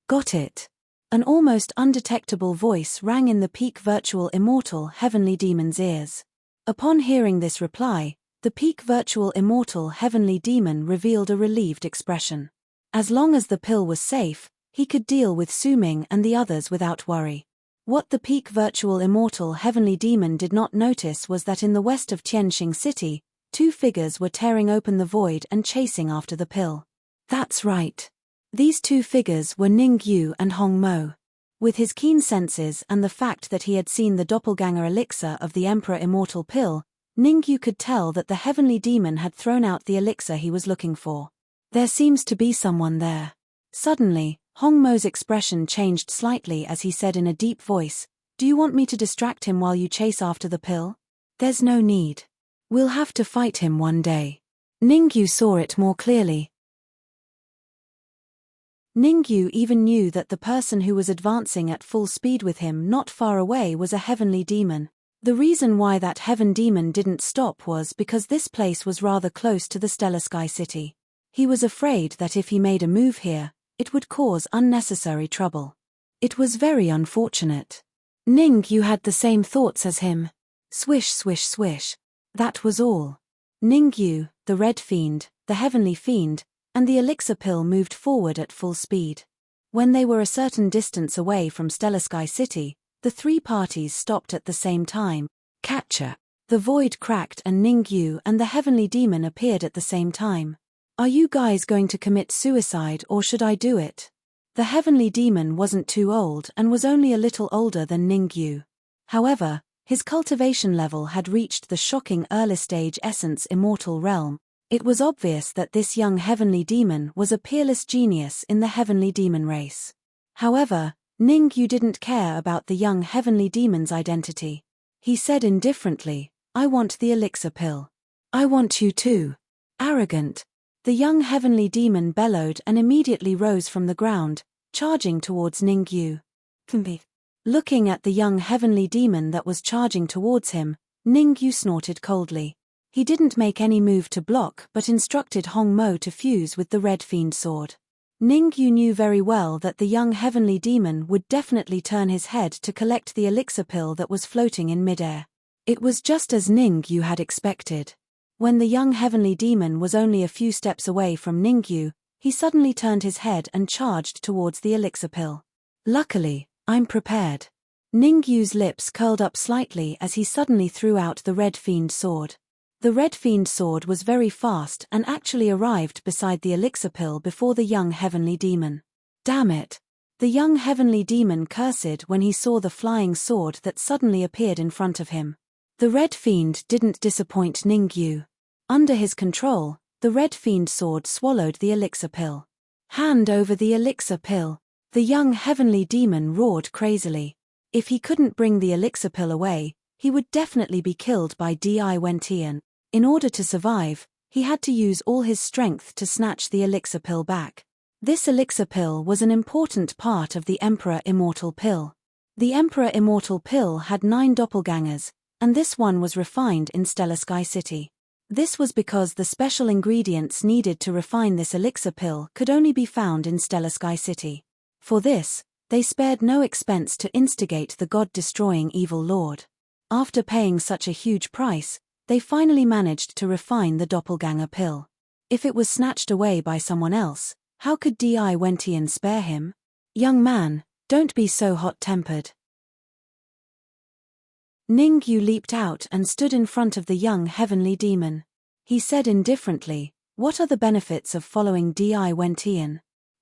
Got it. An almost undetectable voice rang in the peak virtual immortal heavenly demon's ears. Upon hearing this reply, the peak virtual immortal heavenly demon revealed a relieved expression. As long as the pill was safe, he could deal with Su Ming and the others without worry. What the peak virtual immortal heavenly demon did not notice was that in the west of Tianxing City, two figures were tearing open the void and chasing after the pill. That's right. These two figures were Ning Yu and Hong Mo. With his keen senses and the fact that he had seen the doppelganger elixir of the Emperor Immortal pill, Ning Yu could tell that the heavenly demon had thrown out the elixir he was looking for. There seems to be someone there. Suddenly, Hong Mo's expression changed slightly as he said in a deep voice, "Do you want me to distract him while you chase after the pill? There's no need. We'll have to fight him one day." Ning Yu saw it more clearly. Ning Yu even knew that the person who was advancing at full speed with him not far away was a heavenly demon. The reason why that heaven demon didn't stop was because this place was rather close to the Stellar Sky City. He was afraid that if he made a move here, it would cause unnecessary trouble. It was very unfortunate. Ning Yu had the same thoughts as him. Swish, swish, swish. That was all. Ning Yu, the Red Fiend, the Heavenly Fiend, and the elixir pill moved forward at full speed. When they were a certain distance away from Stellar Sky City, the three parties stopped at the same time. Catcher. The void cracked and Ning Yu and the Heavenly Demon appeared at the same time. Are you guys going to commit suicide or should I do it? The Heavenly Demon wasn't too old and was only a little older than Ning Yu. However, his cultivation level had reached the shocking early stage essence immortal realm. It was obvious that this young Heavenly Demon was a peerless genius in the Heavenly Demon race. However, Ning Yu didn't care about the young Heavenly Demon's identity. He said indifferently, "I want the elixir pill." "I want you too." Arrogant. The young Heavenly Demon bellowed and immediately rose from the ground, charging towards Ning Yu. Looking at the young Heavenly Demon that was charging towards him, Ning Yu snorted coldly. He didn't make any move to block but instructed Hong Mo to fuse with the Red Fiend sword. Ning Yu knew very well that the young Heavenly Demon would definitely turn his head to collect the elixir pill that was floating in midair. It was just as Ning Yu had expected. When the young Heavenly Demon was only a few steps away from Ning Yu, he suddenly turned his head and charged towards the elixir pill. Luckily, I'm prepared. Ning Yu's lips curled up slightly as he suddenly threw out the Red Fiend sword. The Red Fiend sword was very fast and actually arrived beside the elixir pill before the young Heavenly Demon. Damn it! The young heavenly demon cursed when he saw the flying sword that suddenly appeared in front of him. The Red Fiend didn't disappoint Ningyu. Under his control, the Red Fiend sword swallowed the elixir pill. Hand over the elixir pill. The young heavenly demon roared crazily. If he couldn't bring the elixir pill away, he would definitely be killed by defy. In order to survive, he had to use all his strength to snatch the elixir pill back. This elixir pill was an important part of the Emperor Immortal Pill. The Emperor Immortal Pill had 9 doppelgangers, and this one was refined in Stellar Sky City. This was because the special ingredients needed to refine this elixir pill could only be found in Stellar Sky City. For this, they spared no expense to instigate the god-destroying evil lord. After paying such a huge price, they finally managed to refine the doppelganger pill. If it was snatched away by someone else, how could defy spare him? Young man, don't be so hot-tempered. Ningyu leaped out and stood in front of the young heavenly demon. He said indifferently, "What are the benefits of following defy?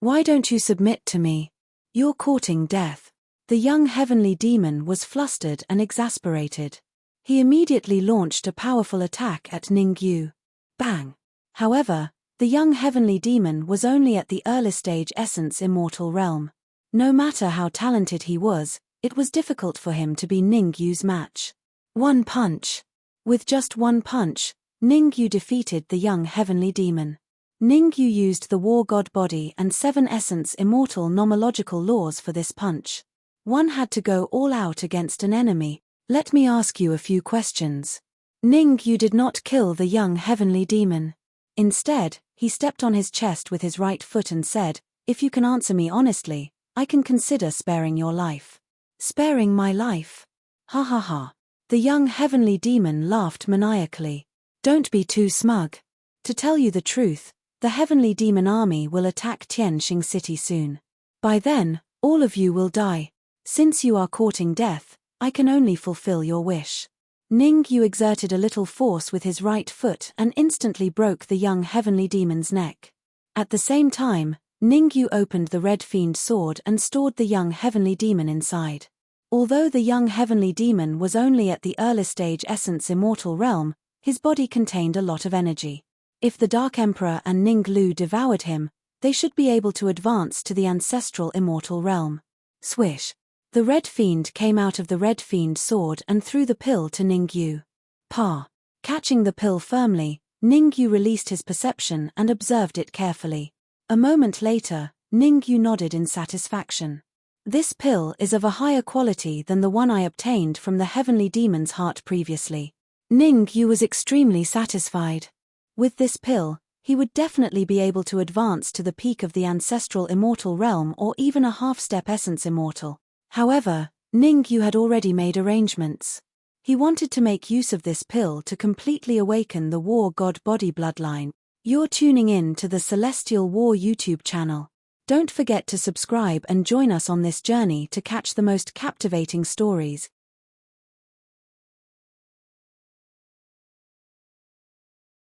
Why don't you submit to me? You're courting death." The young heavenly demon was flustered and exasperated. He immediately launched a powerful attack at Ningyu. Bang! However, the young heavenly demon was only at the early stage essence immortal realm. No matter how talented he was, it was difficult for him to be Ningyu's match. One punch. With just one punch, Ningyu defeated the young heavenly demon. Ningyu used the war god body and 7 essence immortal nomological laws for this punch. One had to go all out against an enemy. Let me ask you a few questions. Ningyu did not kill the young heavenly demon. Instead, he stepped on his chest with his right foot and said, "If you can answer me honestly, I can consider sparing your life." Sparing my life? Ha ha ha. The young heavenly demon laughed maniacally. Don't be too smug. To tell you the truth, the heavenly demon army will attack Tianxing City soon. By then, all of you will die. Since you are courting death, I can only fulfill your wish. Ningyu exerted a little force with his right foot and instantly broke the young heavenly demon's neck. At the same time, Ningyu opened the Red Fiend sword and stored the young heavenly demon inside. Although the young heavenly demon was only at the early stage essence immortal realm, his body contained a lot of energy. If the Dark Emperor and Ninglu devoured him, they should be able to advance to the ancestral immortal realm. Swish! The Red Fiend came out of the Red Fiend sword and threw the pill to Ningyu. Pa! Catching the pill firmly, Ningyu released his perception and observed it carefully. A moment later, Ningyu nodded in satisfaction. This pill is of a higher quality than the one I obtained from the heavenly demon's heart previously. Ningyu was extremely satisfied. With this pill, he would definitely be able to advance to the peak of the ancestral immortal realm or even a half-step essence immortal. However, Ningyu had already made arrangements. He wanted to make use of this pill to completely awaken the war god body bloodline. You're tuning in to the Celestial War YouTube channel. Don't forget to subscribe and join us on this journey to catch the most captivating stories,